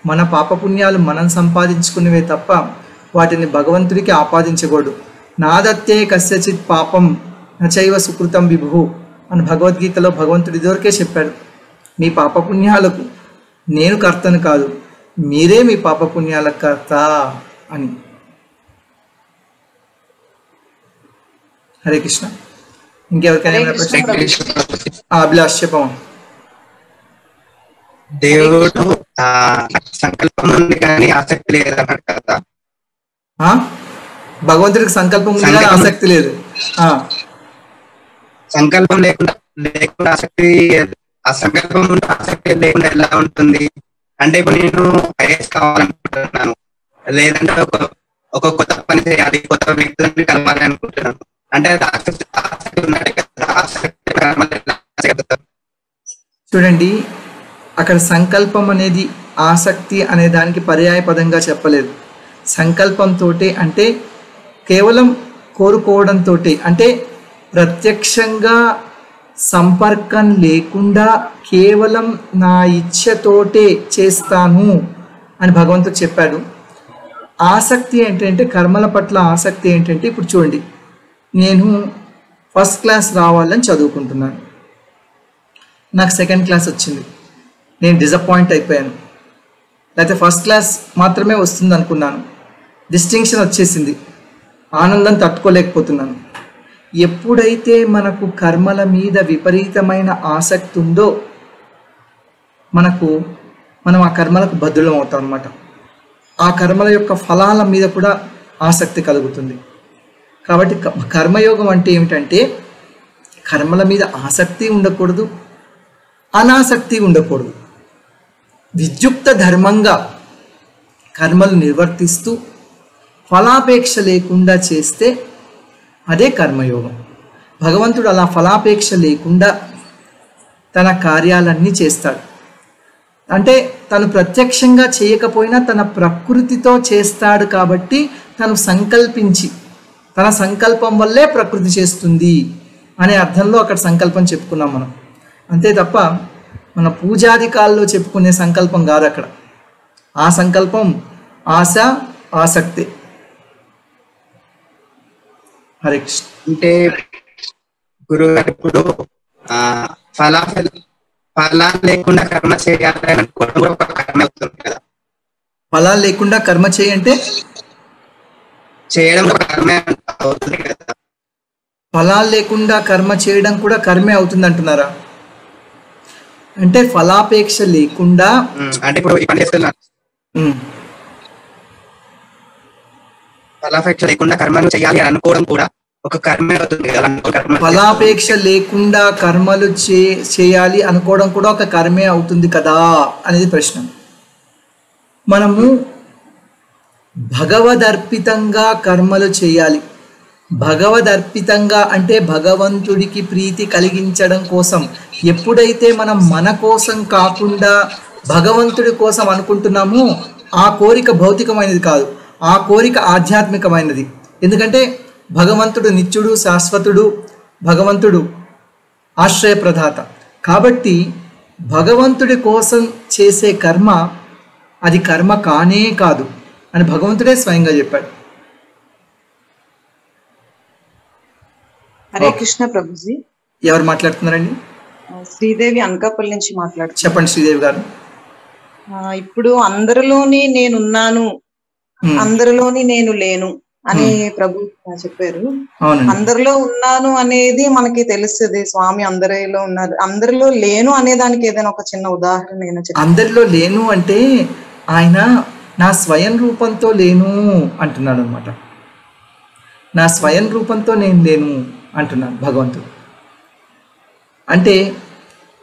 మన పాపపుణ్యాలు మనం సంపాదించుకునేవే తప్ప వాటిని భగవంతుడికి ఆపాదించకూడదు. నాదత్తే కస్యచిత్ పాపం నచైవ సుకృతం విభు అని భగవద్గీతలో భగవంతుడి ఇదివరకే చెప్పాడు. మీ పాపపుణ్యాలకు నేను కర్తను కాదు, మీరే మీ పాపపుణ్యాల కర్త అని. హరే కృష్ణ. ఇంకెవరికైనా ఏమైనా ప్రశ్న? అభిలాష్ చెప్పమా. దేవుడు సంకల్పం ఉంది కానీ ఆసక్తి లేదన్నాడు కదా. భగవంతుడికి సంకల్పం ఉంది కానీ ఆసక్తి లేదు. సంకల్పం లేకుండా ఆసక్తి, ఆ సంకల్పం ఉంటే ఆసక్తి లేకుండా ఎలా ఉంటుంది అంటే, ఇప్పుడు నేను ఐఏఎస్ కావాలనుకుంటున్నాను, లేదంటే ఒక కొత్త పని చేయాలి, కొత్త వ్యక్తులను కలవాలి అనుకుంటున్నాను అంటే ఆసక్తి ఉన్నట్టే కదా. ఆసక్తి చూడండి, అక్కడ సంకల్పం అనేది ఆసక్తి అనే దానికి పర్యాయ పదంగా చెప్పలేదు. సంకల్పంతో అంటే కేవలం కోరుకోవడంతో, అంటే ప్రత్యక్షంగా సంపర్కం లేకుండా కేవలం నా ఇచ్ఛతోటే చేస్తాను అని భగవంతుడు చెప్పాడు. ఆసక్తి ఏంటంటే, కర్మల పట్ల ఆసక్తి ఏంటంటే, ఇప్పుడు చూడండి, నేను ఫస్ట్ క్లాస్ రావాలని చదువుకుంటున్నాను, నాకు సెకండ్ క్లాస్ వచ్చింది, నేను డిసప్పాయింట్ అయిపోయాను. లేకపోతే ఫస్ట్ క్లాస్ మాత్రమే వస్తుంది అనుకున్నాను, డిస్టింక్షన్ వచ్చేసింది, ఆనందం తట్టుకోలేకపోతున్నాను. ఎప్పుడైతే మనకు కర్మల మీద విపరీతమైన ఆసక్తి ఉందో మనం ఆ కర్మలకు బద్దులం అవుతాం అన్నమాట. ఆ కర్మల యొక్క ఫలాల మీద కూడా ఆసక్తి కలుగుతుంది. కాబట్టి కర్మయోగం అంటే ఏమిటంటే, కర్మల మీద ఆసక్తి ఉండకూడదు, అనాసక్తి ఉండకూడదు. విద్యుక్త ధర్మంగా కర్మలు నిర్వర్తిస్తూ ఫలాపేక్ష లేకుండా చేస్తే అదే కర్మయోగం. భగవంతుడు అలా ఫలాపేక్ష లేకుండా తన కార్యాలన్నీ చేస్తాడు. అంటే తను ప్రత్యక్షంగా చేయకపోయినా తన ప్రకృతితో చేస్తాడు కాబట్టి తను సంకల్పించి, తన సంకల్పం వల్లే ప్రకృతి చేస్తుంది అనే అర్థంలో అక్కడ సంకల్పం చెప్పుకున్నాం మనం. అంతే తప్ప మన పూజాధికాల్లో చెప్పుకునే సంకల్పం కాదు అక్కడ. ఆ సంకల్పం ఆశ, ఆసక్తి. హరే కృష్ణ. అంటే గురుగారు ఇప్పుడు ఫలాలు లేకుండా కర్మ చేయాలి అనుకోవడం ఒక కర్మ అవుతుంది కదా. ఫలాలు లేకుండా కర్మ చేయంటే చేయడం ఒక కర్మే అవుతుంది కదా. ఫలాలు లేకుండా కర్మ చేయడం కూడా కర్మే అవుతుంది అంటున్నారా? అంటే ఫలాపేక్ష లేకుండా, అంటే ఇప్పుడు ఈ పని చేస్తున్నాను, ఫలాపేక్ష లేకుండా కర్మలు చేయాలి అని అనుకోవడం కూడా ఒక కర్మే అవుతుంది కదా. ఫలాపేక్ష లేకుండా కర్మలు చేయాలి అనుకోవడం కూడా ఒక కర్మే అవుతుంది కదా అనేది ప్రశ్న. మనము భగవదర్పితంగా కర్మలు చేయాలి. భగవదర్పితంగా అంటే భగవంతుడికి ప్రీతి కలిగించడం కోసం. ఎప్పుడైతే మనం మన కోసం కాకుండా భగవంతుడి కోసం అనుకుంటున్నామో ఆ కోరిక భౌతికమైనది కాదు, ఆ కోరిక ఆధ్యాత్మికమైనది. ఎందుకంటే భగవంతుడు నిత్యుడు, శాశ్వతుడు, భగవంతుడు ఆశ్రయప్రదాత. కాబట్టి భగవంతుడి కోసం చేసే కర్మ అది కర్మ కానే కాదు అని భగవంతుడే స్వయంగా చెప్పాడు. హరే కృష్ణ ప్రభుజీ. ఎవరు మాట్లాడుతున్నారండి? శ్రీదేవి అనకాపల్లి నుంచి మాట్లాడుతున్నారు. చెప్పండి శ్రీదేవి గారు. ఇప్పుడు అందరిలోని నేనున్నాను, అందరిలోని నేను లేను అని ప్రభు చెప్పారు. అందరిలో ఉన్నాను అనేది మనకి తెలుస్తుంది, స్వామి అందరిలో ఉన్నారు. అందరిలో లేను అనే దానికి ఏదైనా ఒక చిన్న ఉదాహరణ? అందరిలో లేను అంటే ఆయన నా స్వయం రూపంతో లేను అంటున్నాడు అనమాట. నా స్వయం రూపంతో నేను లేను అంటున్నాడు భగవంతుడు. అంటే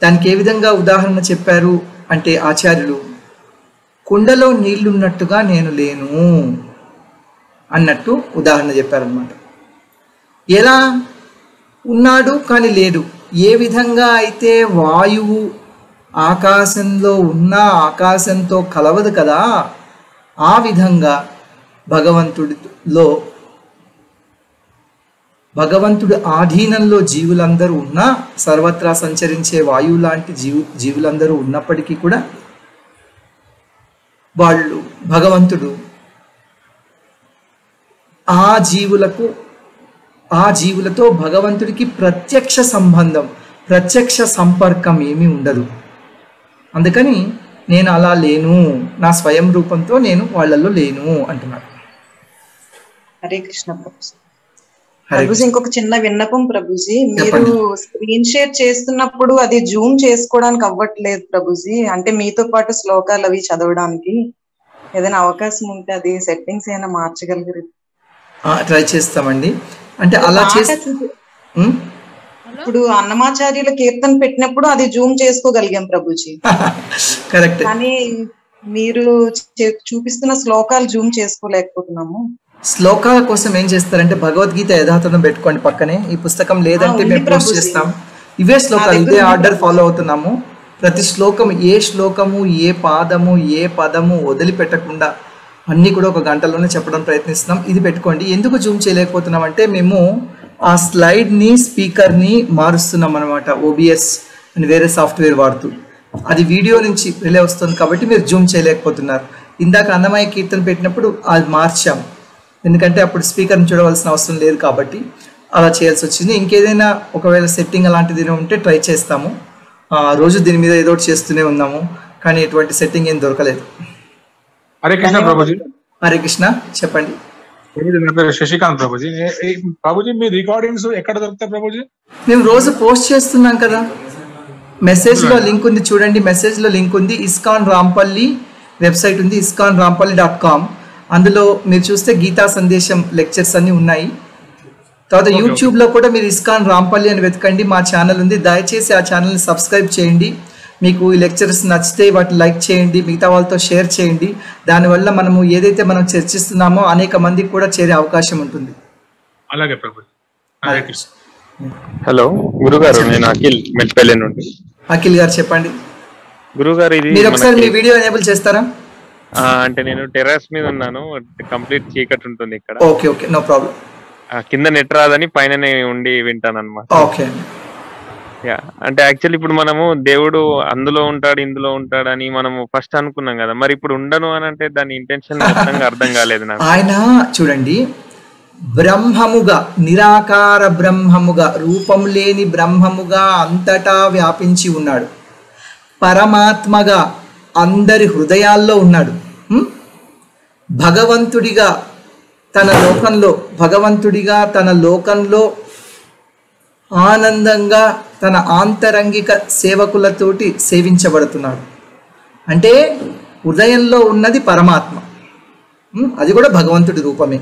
దానికి ఏ విధంగా ఉదాహరణ చెప్పారు అంటే ఆచార్యులు, కుండలో నీళ్లున్నట్టుగా నేను లేను అన్నట్టు ఉదాహరణ చెప్పారనమాట. ఎలా ఉన్నాడు కానీ లేడు. ఏ విధంగా అయితే వాయువు ఆకాశంలో ఉన్న ఆకాశంతో కలవదు కదా, ఆ విధంగా భగవంతుడిలో భగవంతుడు ఆధీనంలో జీవులందరూ ఉన్నా, సర్వత్రా సంచరించే వాయువు లాంటి జీవులందరూ ఉన్నప్పటికీ కూడా వాళ్ళు భగవంతుడు ఆ జీవులతో భగవంతుడికి ప్రత్యక్ష సంబంధం, ప్రత్యక్ష సంపర్కం ఏమీ ఉండదు. అందుకని నేను అలా లేను, నా స్వయం రూపంతో నేను వాళ్ళల్లో లేను అంటున్నాడు. హరే కృష్ణ ప్రభుజీ. ఇంకొక చిన్న విన్నపం ప్రభుజీ, మీరు స్క్రీన్ షేర్ చేస్తున్నప్పుడు అది జూమ్ చేసుకోవడానికి అవ్వట్లేదు ప్రభుజీ. అంటే మీతో పాటు శ్లోకాలు అవి చదవడానికి ఏదైనా అవకాశం ఉంటే అది సెట్టింగ్స్ ఏమైనా మార్చగలిగారు? ట్రై చేస్తామండి. అంటే అలా ఇప్పుడు అన్నమాచార్యుల కీర్తన పెట్టినప్పుడు అది జూమ్ చేసుకోగలిగాం ప్రభుజీ. కరెక్ట్. కానీ మీరు చూపిస్తున్న శ్లోకాలు జూమ్ చేసుకోలేకపోతున్నాము. శ్లోకాల కోసం ఏం చేస్తారంటే భగవద్గీత యథాతథం పెట్టుకోండి పక్కనే. ఈ పుస్తకం లేదంటే మేము పోస్ట్ చేస్తాం. ఇవే శ్లోకాలు, ఇదే ఆర్డర్ ఫాలో అవుతున్నాము. ప్రతి శ్లోకం, ఏ శ్లోకము, ఏ పాదము, ఏ పదము వదిలిపెట్టకుండా అన్నీ కూడా ఒక గంటలోనే చెప్పడం ప్రయత్నిస్తున్నాం. ఇది పెట్టుకోండి. ఎందుకు జూమ్ చేయలేకపోతున్నాం అంటే మేము ఆ స్లైడ్ని, స్పీకర్ని మారుస్తున్నాం అనమాట, ఓబిఎస్ అని వేరే సాఫ్ట్వేర్ వాడుతూ. అది వీడియో నుంచి రిలే వస్తుంది కాబట్టి మీరు జూమ్ చేయలేకపోతున్నారు. ఇందాక అన్నమయ్య కీర్తన పెట్టినప్పుడు అది మార్చాం, ఎందుకంటే అప్పుడు స్పీకర్ని చూడవలసిన అవసరం లేదు కాబట్టి అలా చేయాల్సి వచ్చింది. ఇంకేదైనా ఒకవేళ సెట్టింగ్ అలాంటిది ఉంటే ట్రై చేస్తాము. రోజు దీని మీద ఏదో ఒకటి చేస్తూనే ఉన్నాము, కానీ ఎటువంటి సెట్టింగ్ ఏం దొరకలేదు. హరే కృష్ణ ప్రభుజీ. హరే కృష్ణ, చెప్పండి. శశికాంత్ ప్రభుజీ. ప్రభుజీ మీ రికార్డింగ్స్ ఎక్కడ దొరుకుతాయి ప్రభుజీ? మేము రోజు పోస్ట్ చేస్తున్నాం కదా. మెసేజ్లో లింక్ ఉంది చూడండి, మెసేజ్లో లింక్ ఉంది. ఇస్కాన్ రాంపల్లి వెబ్సైట్ ఉంది, iskanrampalli.com. అందులో మీరు చూస్తే గీతా సందేశం లెక్చర్స్ అన్నీ ఉన్నాయి. తర్వాత యూట్యూబ్లో కూడా మీరు ఇస్కాన్ రాంపల్లి అని వెతకండి, మా ఛానల్ ఉంది. దయచేసి ఆ ఛానల్ని సబ్స్క్రైబ్ చేయండి. మీకు ఈ లెక్చర్స్ నచ్చితే వాటిని లైక్ చేయండి, మిగతా వాళ్ళతో షేర్ చేయండి. దానివల్ల మనము ఏదైతే మనం చర్చిస్తున్నామో అనేక మందికి కూడా చేరే అవకాశం ఉంటుంది. అలాగే ప్రభు. హలో గురుగారు, నేను అఖిల్ మెట్పల్లి నుండి. అఖిల్ గారు చెప్పండి. గురుగారు, ఇది మీరు ఒకసారి మీ వీడియో ఎనేబుల్ చేస్తారా? అంటే నేను టెర్రస్ మీద ఉన్నాను, కంప్లీట్ చీకటి ఉంటుంది ఇక్కడ. Okay okay, no problem. కింద నెట్ రాదని పైననే ఉండి వింటాను అనమాట. ఓకే. యా, అంటే యాక్చువల్లీ ఇప్పుడు మనము దేవుడు అందులో ఉంటాడు ఇందులో ఉంటాడు అని మనము ఫస్ట్ అనుకున్నాం కదా, మరి ఇప్పుడు ఉండను అని అంటే దాని ఇంటెన్షన్ మొత్తంగా అర్థం కాలేదు నాకు. ఆయన చూడండి, బ్రహ్మముగా, నిరాకార బ్రహ్మముగా, రూపం లేని బ్రహ్మముగా అంతటా వ్యాపించి ఉన్నాడు. పరమాత్మగా అందరి హృదయాల్లో ఉన్నాడు. భగవంతుడిగా తన లోకంలో ఆనందంగా తన ఆంతరంగిక సేవకులతోటి సేవించబడుతున్నాడు. అంటే హృదయంలో ఉన్నది పరమాత్మ, అది కూడా భగవంతుడి రూపమే.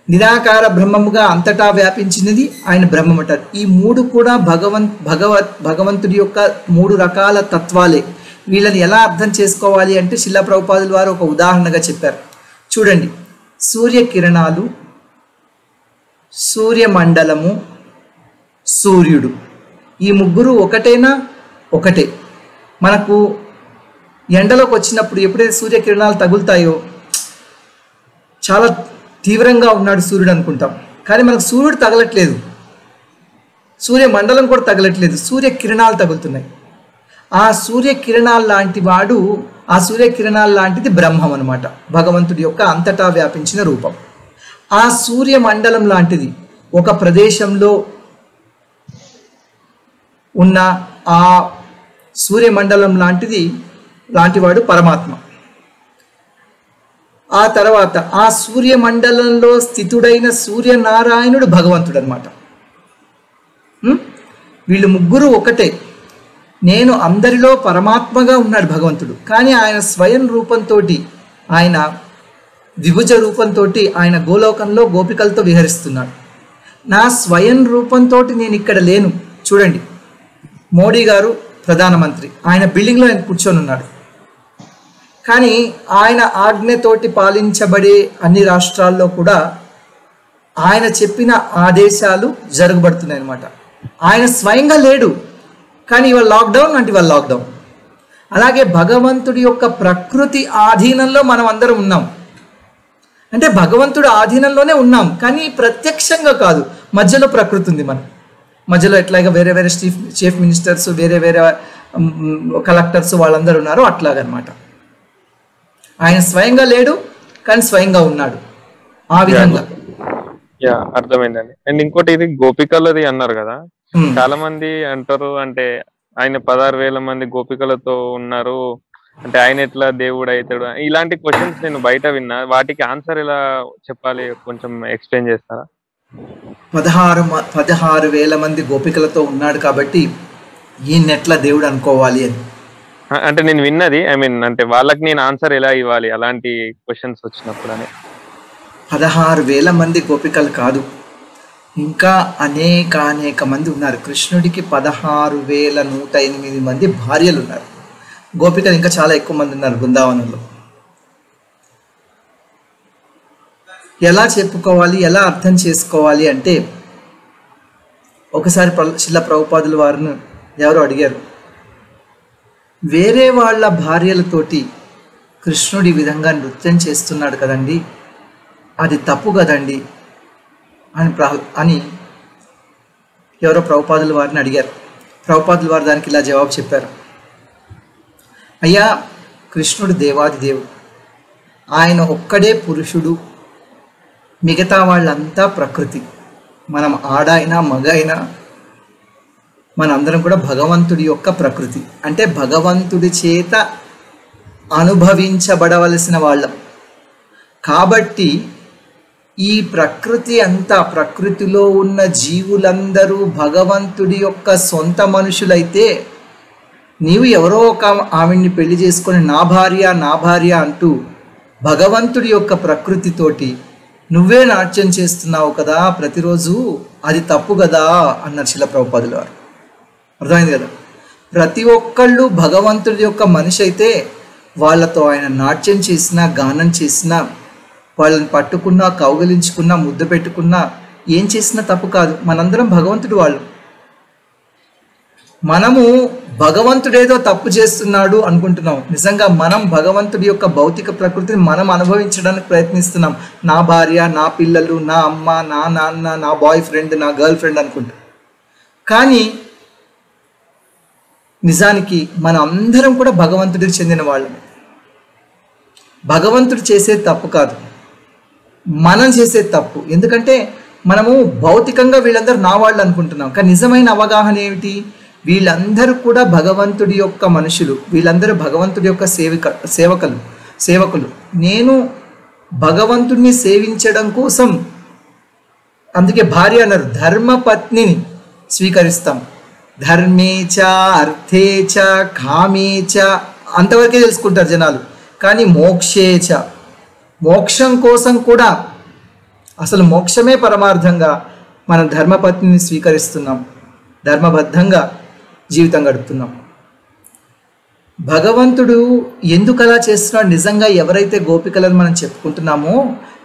నిరాకార బ్రహ్మముగా అంతటా వ్యాపించినది ఆయన బ్రహ్మమంటారు. ఈ మూడు కూడా భగవంతుడి యొక్క మూడు రకాల తత్వాలే. వీళ్ళని ఎలా అర్థం చేసుకోవాలి అంటే శిలా ప్రభుపాదుల వారు ఒక ఉదాహరణగా చెప్పారు. చూడండి, సూర్యకిరణాలు, సూర్యమండలము, సూర్యుడు, ఈ ముగ్గురు ఒకటేనా? ఒకటే. మనకు ఎండలోకి వచ్చినప్పుడు ఎప్పుడైతే సూర్యకిరణాలు తగులుతాయో చాలా తీవ్రంగా ఉన్నాడు సూర్యుడు అనుకుంటాం, కానీ మనకు సూర్యుడు తగలట్లేదు, సూర్యమండలం కూడా తగలట్లేదు, సూర్యకిరణాలు తగులుతున్నాయి. ఆ సూర్యకిరణాలు లాంటి వాడు, ఆ సూర్యకిరణాలు లాంటిది బ్రహ్మం అన్నమాట, భగవంతుడి యొక్క అంతటా వ్యాపించిన రూపం. ఆ సూర్యమండలం లాంటిది ఒక ప్రదేశంలో ఉన్న ఆ సూర్యమండలం లాంటివాడు పరమాత్మ. ఆ తర్వాత ఆ సూర్యమండలంలో స్థితుడైన సూర్యనారాయణుడు భగవంతుడు అన్నమాట. వీళ్ళు ముగ్గురు ఒకటే. నేను అందరిలో పరమాత్మగా ఉన్నాడు భగవంతుడు, కానీ ఆయన స్వయం రూపంతో, ఆయన విభుజ రూపంతో ఆయన గోలోకంలో గోపికలతో విహరిస్తున్నాడు. నా స్వయం రూపంతో నేను ఇక్కడ లేను. చూడండి, మోడీ గారు ప్రధానమంత్రి, ఆయన బిల్డింగ్లో ఆయన కూర్చొని ఉన్నాడు, కానీ ఆయన ఆజ్ఞతోటి పాలించబడే అన్ని రాష్ట్రాల్లో కూడా ఆయన చెప్పిన ఆదేశాలు జరగబడుతున్నాయి అన్నమాట. ఆయన స్వయంగా లేడు, కానీ ఇవాళ లాక్డౌన్ అంటే ఇవాళ లాక్డౌన్. అలాగే భగవంతుడి యొక్క ప్రకృతి ఆధీనంలో మనం అందరం ఉన్నాం. అంటే భగవంతుడి ఆధీనంలోనే ఉన్నాం, కానీ ప్రత్యక్షంగా కాదు, మధ్యలో ప్రకృతి ఉంది మనం మధ్యలో ఎట్లాగా వేరే వేరే చీఫ్ మినిస్టర్స్ వేరే వేరే కలెక్టర్స్ వాళ్ళందరూ ఉన్నారు అట్లాగనమాట. ఆయన స్వయంగా లేడు కానీ స్వయంగా ఉన్నాడు ఆ విధంగా. అర్థమైందండి. అండ్ ఇంకోటి ఇది గోపికలది అన్నారు కదా, చాలా మంది అంటారు అంటే ఆయన 16,000 మంది గోపికలతో ఉన్నారు అంటే ఆయన ఎట్లా దేవుడు అవుతాడు, ఇలాంటి క్వశ్చన్స్ నేను బయట విన్నా. వాటికి ఆన్సర్ ఎలా చెప్పాలి కొంచెం ఎక్స్ప్లెయిన్ చేస్తారా? 16,000 మంది గోపికలతో ఉన్నాడు కాబట్టి ఈయనెట్లా దేవుడు అనుకోవాలి అని అంటే నేను విన్నది. ఐ మీన్ అంటే వాళ్ళకి నేను ఆన్సర్ ఎలా ఇవ్వాలి అలాంటి క్వశ్చన్స్ వచ్చినప్పుడు అని. 16,000 మంది గోపికలు కాదు, ఇంకా అనేక మంది ఉన్నారు. కృష్ణుడికి 16,108 మంది భార్యలు ఉన్నారు. గోపికలు ఇంకా చాలా ఎక్కువ మంది ఉన్నారు బృందావనంలో. ఎలా చెప్పుకోవాలి, ఎలా అర్థం చేసుకోవాలి అంటే ఒకసారి శిల ప్రభుపాదుల వారిని ఎవరో అడిగారు, వేరే వాళ్ళ భార్యలతోటి కృష్ణుడి విధంగా నృత్యం చేస్తున్నాడు కదండి, అది తప్పు కదండి అని ఎవరో ప్రభుపాదుల వారిని అడిగారు. ప్రభుపాదుల వారు దానికి ఇలా జవాబు చెప్పారు, అయ్యా కృష్ణుడు దేవాది దేవుడు, ఆయన ఒక్కడే పురుషుడు, మిగతా వాళ్ళంతా ప్రకృతి. మనం ఆడైనా మగ అయినా మనందరం కూడా భగవంతుడి యొక్క ప్రకృతి, అంటే భగవంతుడి చేత అనుభవించబడవలసిన వాళ్ళం. కాబట్టి ఈ ప్రకృతి అంతా, ప్రకృతిలో ఉన్న జీవులందరూ భగవంతుడి యొక్క సొంత మనుషులైతే నీవు ఎవరో ఒక ఆవిడ్ని పెళ్లి చేసుకొని నా భార్య అంటూ భగవంతుడి యొక్క ప్రకృతితోటి నువ్వే నాట్యం చేస్తున్నావు కదా ప్రతిరోజు, అది తప్పు కదా అన్నారు శిల ప్రభుపాదుల వారు. అర్థమైంది కదా? ప్రతి ఒక్కళ్ళు భగవంతుడి యొక్క మనిషి అయితే వాళ్ళతో ఆయన నాట్యం చేసినా, గానం చేసినా, వాళ్ళని పట్టుకున్నా, కౌగలించుకున్నా, ముద్దు పెట్టుకున్నా, ఏం చేసినా తప్పు కాదు. మనందరం భగవంతుడి వాళ్ళు. మనము భగవంతుడేదో తప్పు చేస్తున్నాడు అనుకుంటున్నాం, నిజంగా మనం భగవంతుడి యొక్క భౌతిక ప్రకృతిని మనం అనుభవించడానికి ప్రయత్నిస్తున్నాం. నా భార్య, నా పిల్లలు, నా అమ్మ, నా నాన్న, నా బాయ్ ఫ్రెండ్, నా గర్ల్ ఫ్రెండ్ అనుకుంటాం. కానీ నిజానికి మన అందరం కూడా భగవంతుడికి చెందిన వాళ్ళం. భగవంతుడు చేసేది తప్పు కాదు, మనం చేసేది తప్పు. ఎందుకంటే మనము భౌతికంగా వీళ్ళందరూ నా వాళ్ళు అనుకుంటున్నాం, కానీ నిజమైన అవగాహన ఏమిటి? వీళ్ళందరూ కూడా భగవంతుడి యొక్క మనుషులు, వీళ్ళందరూ భగవంతుడి యొక్క సేవకులు. నేను భగవంతుడిని సేవించడం కోసం, అందుకే భార్య అన్నారు, ధర్మపత్నిని స్వీకరిస్తాం. ధర్మేచ అర్థేచ కామేచ అంతవరకే తెలుసుకుంటారు జనాలు. కానీ మోక్షేచ, మోక్షం కోసం కూడా, అసలు మోక్షమే పరమార్థంగా మనం ధర్మపత్నిని స్వీకరిస్తున్నాం, ధర్మబద్ధంగా జీవితం గడుపుతున్నాం. భగవంతుడు ఎందుకు అలా చేస్తున్నాడు? నిజంగా ఎవరైతే గోపికలను మనం చెప్పుకుంటున్నామో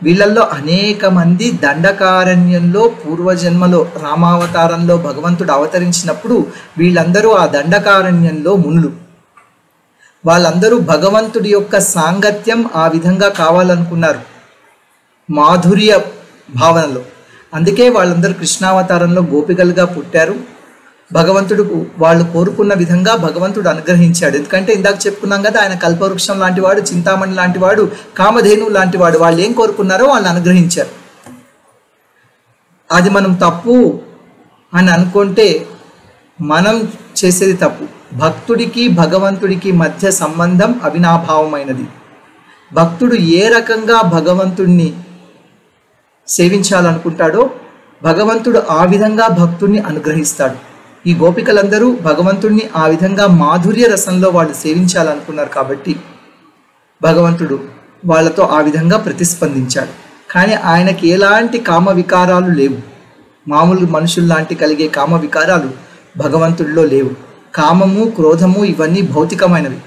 వీళ్ళల్లో అనేక మంది దండకారణ్యంలో పూర్వజన్మలో రామావతారంలో భగవంతుడు అవతరించినప్పుడు వీళ్ళందరూ ఆ దండకారణ్యంలో మునులు. వాళ్ళందరూ భగవంతుడి యొక్క సాంగత్యం ఆ విధంగా కావాలనుకున్నారు, మాధుర్య భావనలో. అందుకే వాళ్ళందరూ కృష్ణావతారంలో గోపికలుగా పుట్టారు. భగవంతుడు వాళ్ళు కోరుకున్న విధంగా భగవంతుడు అనుగ్రహించాడు. ఎందుకంటే ఇందాక చెప్పుకున్నాం కదా, ఆయన కల్పవృక్షం లాంటి వాడు, చింతామణి లాంటి వాడు, కామధేను లాంటి వాడు. వాళ్ళు ఏం కోరుకున్నారో వాళ్ళని అనుగ్రహించారు. అది మనం తప్పు అని అనుకుంటే మనం చేసేది తప్పు. భక్తుడికి భగవంతుడికి మధ్య సంబంధం అవినాభావమైనది. భక్తుడు ఏ రకంగా భగవంతుడిని సేవించాలనుకుంటాడో భగవంతుడు ఆ విధంగా భక్తుడిని అనుగ్రహిస్తాడు. ఈ గోపికలందరూ భగవంతుడిని ఆ విధంగా మాధుర్య రసంలో వాళ్ళు సేవించాలనుకున్నారు కాబట్టి భగవంతుడు వాళ్ళతో ఆ విధంగా ప్రతిస్పందించాడు. కానీ ఆయనకి ఎలాంటి కామ వికారాలు లేవు. మామూలు మనుషుల్లాంటి కలిగే కామ వికారాలు భగవంతుడిలో లేవు. కామము, క్రోధము ఇవన్నీ భౌతికమైనవి.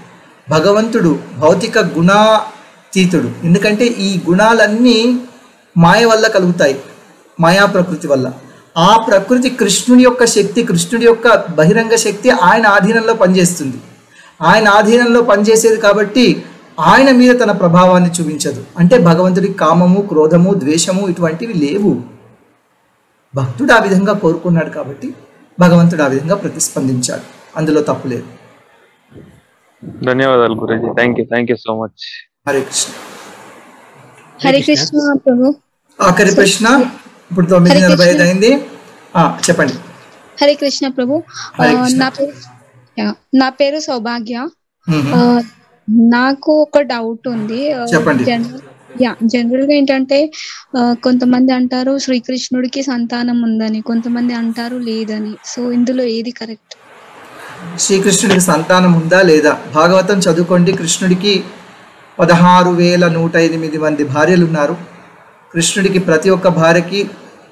భగవంతుడు భౌతిక గుణాతీతుడు. ఎందుకంటే ఈ గుణాలన్నీ మాయ వల్ల కలుగుతాయి, మాయా ప్రకృతి వల్ల. ఆ ప్రకృతి కృష్ణుడి యొక్క శక్తి, కృష్ణుడి యొక్క బహిరంగ శక్తి ఆయన ఆధీనంలో పనిచేస్తుంది. ఆయన ఆధీనంలో పనిచేసేది కాబట్టి ఆయన మీద తన ప్రభావాన్ని చూపించదు. అంటే భగవంతుడికి కామము, క్రోధము, ద్వేషము ఇటువంటివి లేవు. భక్తుడు ఆ విధంగా కోరుకున్నాడు కాబట్టి భగవంతుడు ఆ విధంగా ప్రతిస్పందించాడు, అందులో తప్పు లేదు. ధన్యవాదాలు గురూజీ. Thank you so much. హరే కృష్ణ. హరే కృష్ణ ప్రభు. ఆఖరి ప్రశ్న ఇప్పుడు 9:45 అయింది. చెప్పండి. హరే కృష్ణ ప్రభు. నా పేరు సౌభాగ్య. నాకు ఒక డౌట్ ఉంది. జనరల్ గా ఏంటంటే కొంతమంది అంటారు శ్రీకృష్ణుడికి సంతానం ఉందని, కొంతమంది అంటారు లేదని. సో ఇందులో ఏది కరెక్ట్? శ్రీకృష్ణుడికి సంతానం ఉందా లేదా? భాగవతం చదువుకోండి. కృష్ణుడికి 16,108 మంది భార్యలు ఉన్నారు. కృష్ణుడికి ప్రతి ఒక్క భార్యకి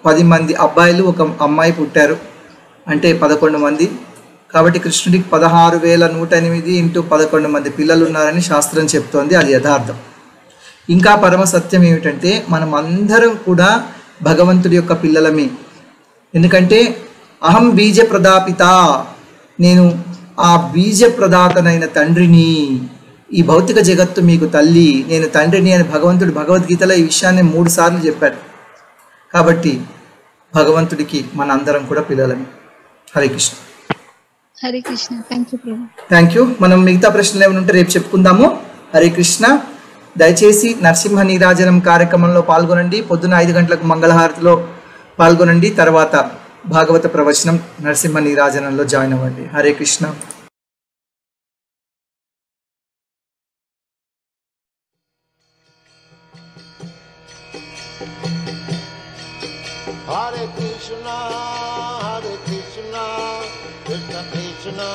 10 మంది అబ్బాయిలు, 1 అమ్మాయి పుట్టారు, అంటే 11 మంది. కాబట్టి కృష్ణుడికి 16,108 ఇంటూ 11 మంది పిల్లలు ఉన్నారని శాస్త్రం చెప్తోంది. అది యథార్థం. ఇంకా పరమ సత్యం ఏమిటంటే మనం అందరం కూడా భగవంతుడి యొక్క పిల్లలమే. ఎందుకంటే అహం బీజ ప్రదాపిత, నేను ఆ బీజ ప్రదాతనైన తండ్రిని, ఈ భౌతిక జగత్తు మీకు తల్లి, నేను తండ్రిని అని భగవంతుడు భగవద్గీతలో ఈ విషయాన్ని 3 సార్లు చెప్పాడు. కాబట్టి భగవంతుడికి మన అందరం కూడా పిల్లలమే. హరే కృష్ణ. హరే కృష్ణ. Thank you. మనం మిగతా ప్రశ్నలు ఏమైనా ఉంటే రేపు చెప్పుకుందాము. హరే కృష్ణ. దయచేసి నరసింహ నీరాజనం కార్యక్రమంలో పాల్గొనండి. పొద్దున 5 గంటలకు మంగళహారతిలో పాల్గొనండి. తర్వాత భాగవత ప్రవచనం నరసింహ నీరాజనంలో జాయిన్ అవ్వండి. Hare Krishna. Hare Krishna, Krishna Krishna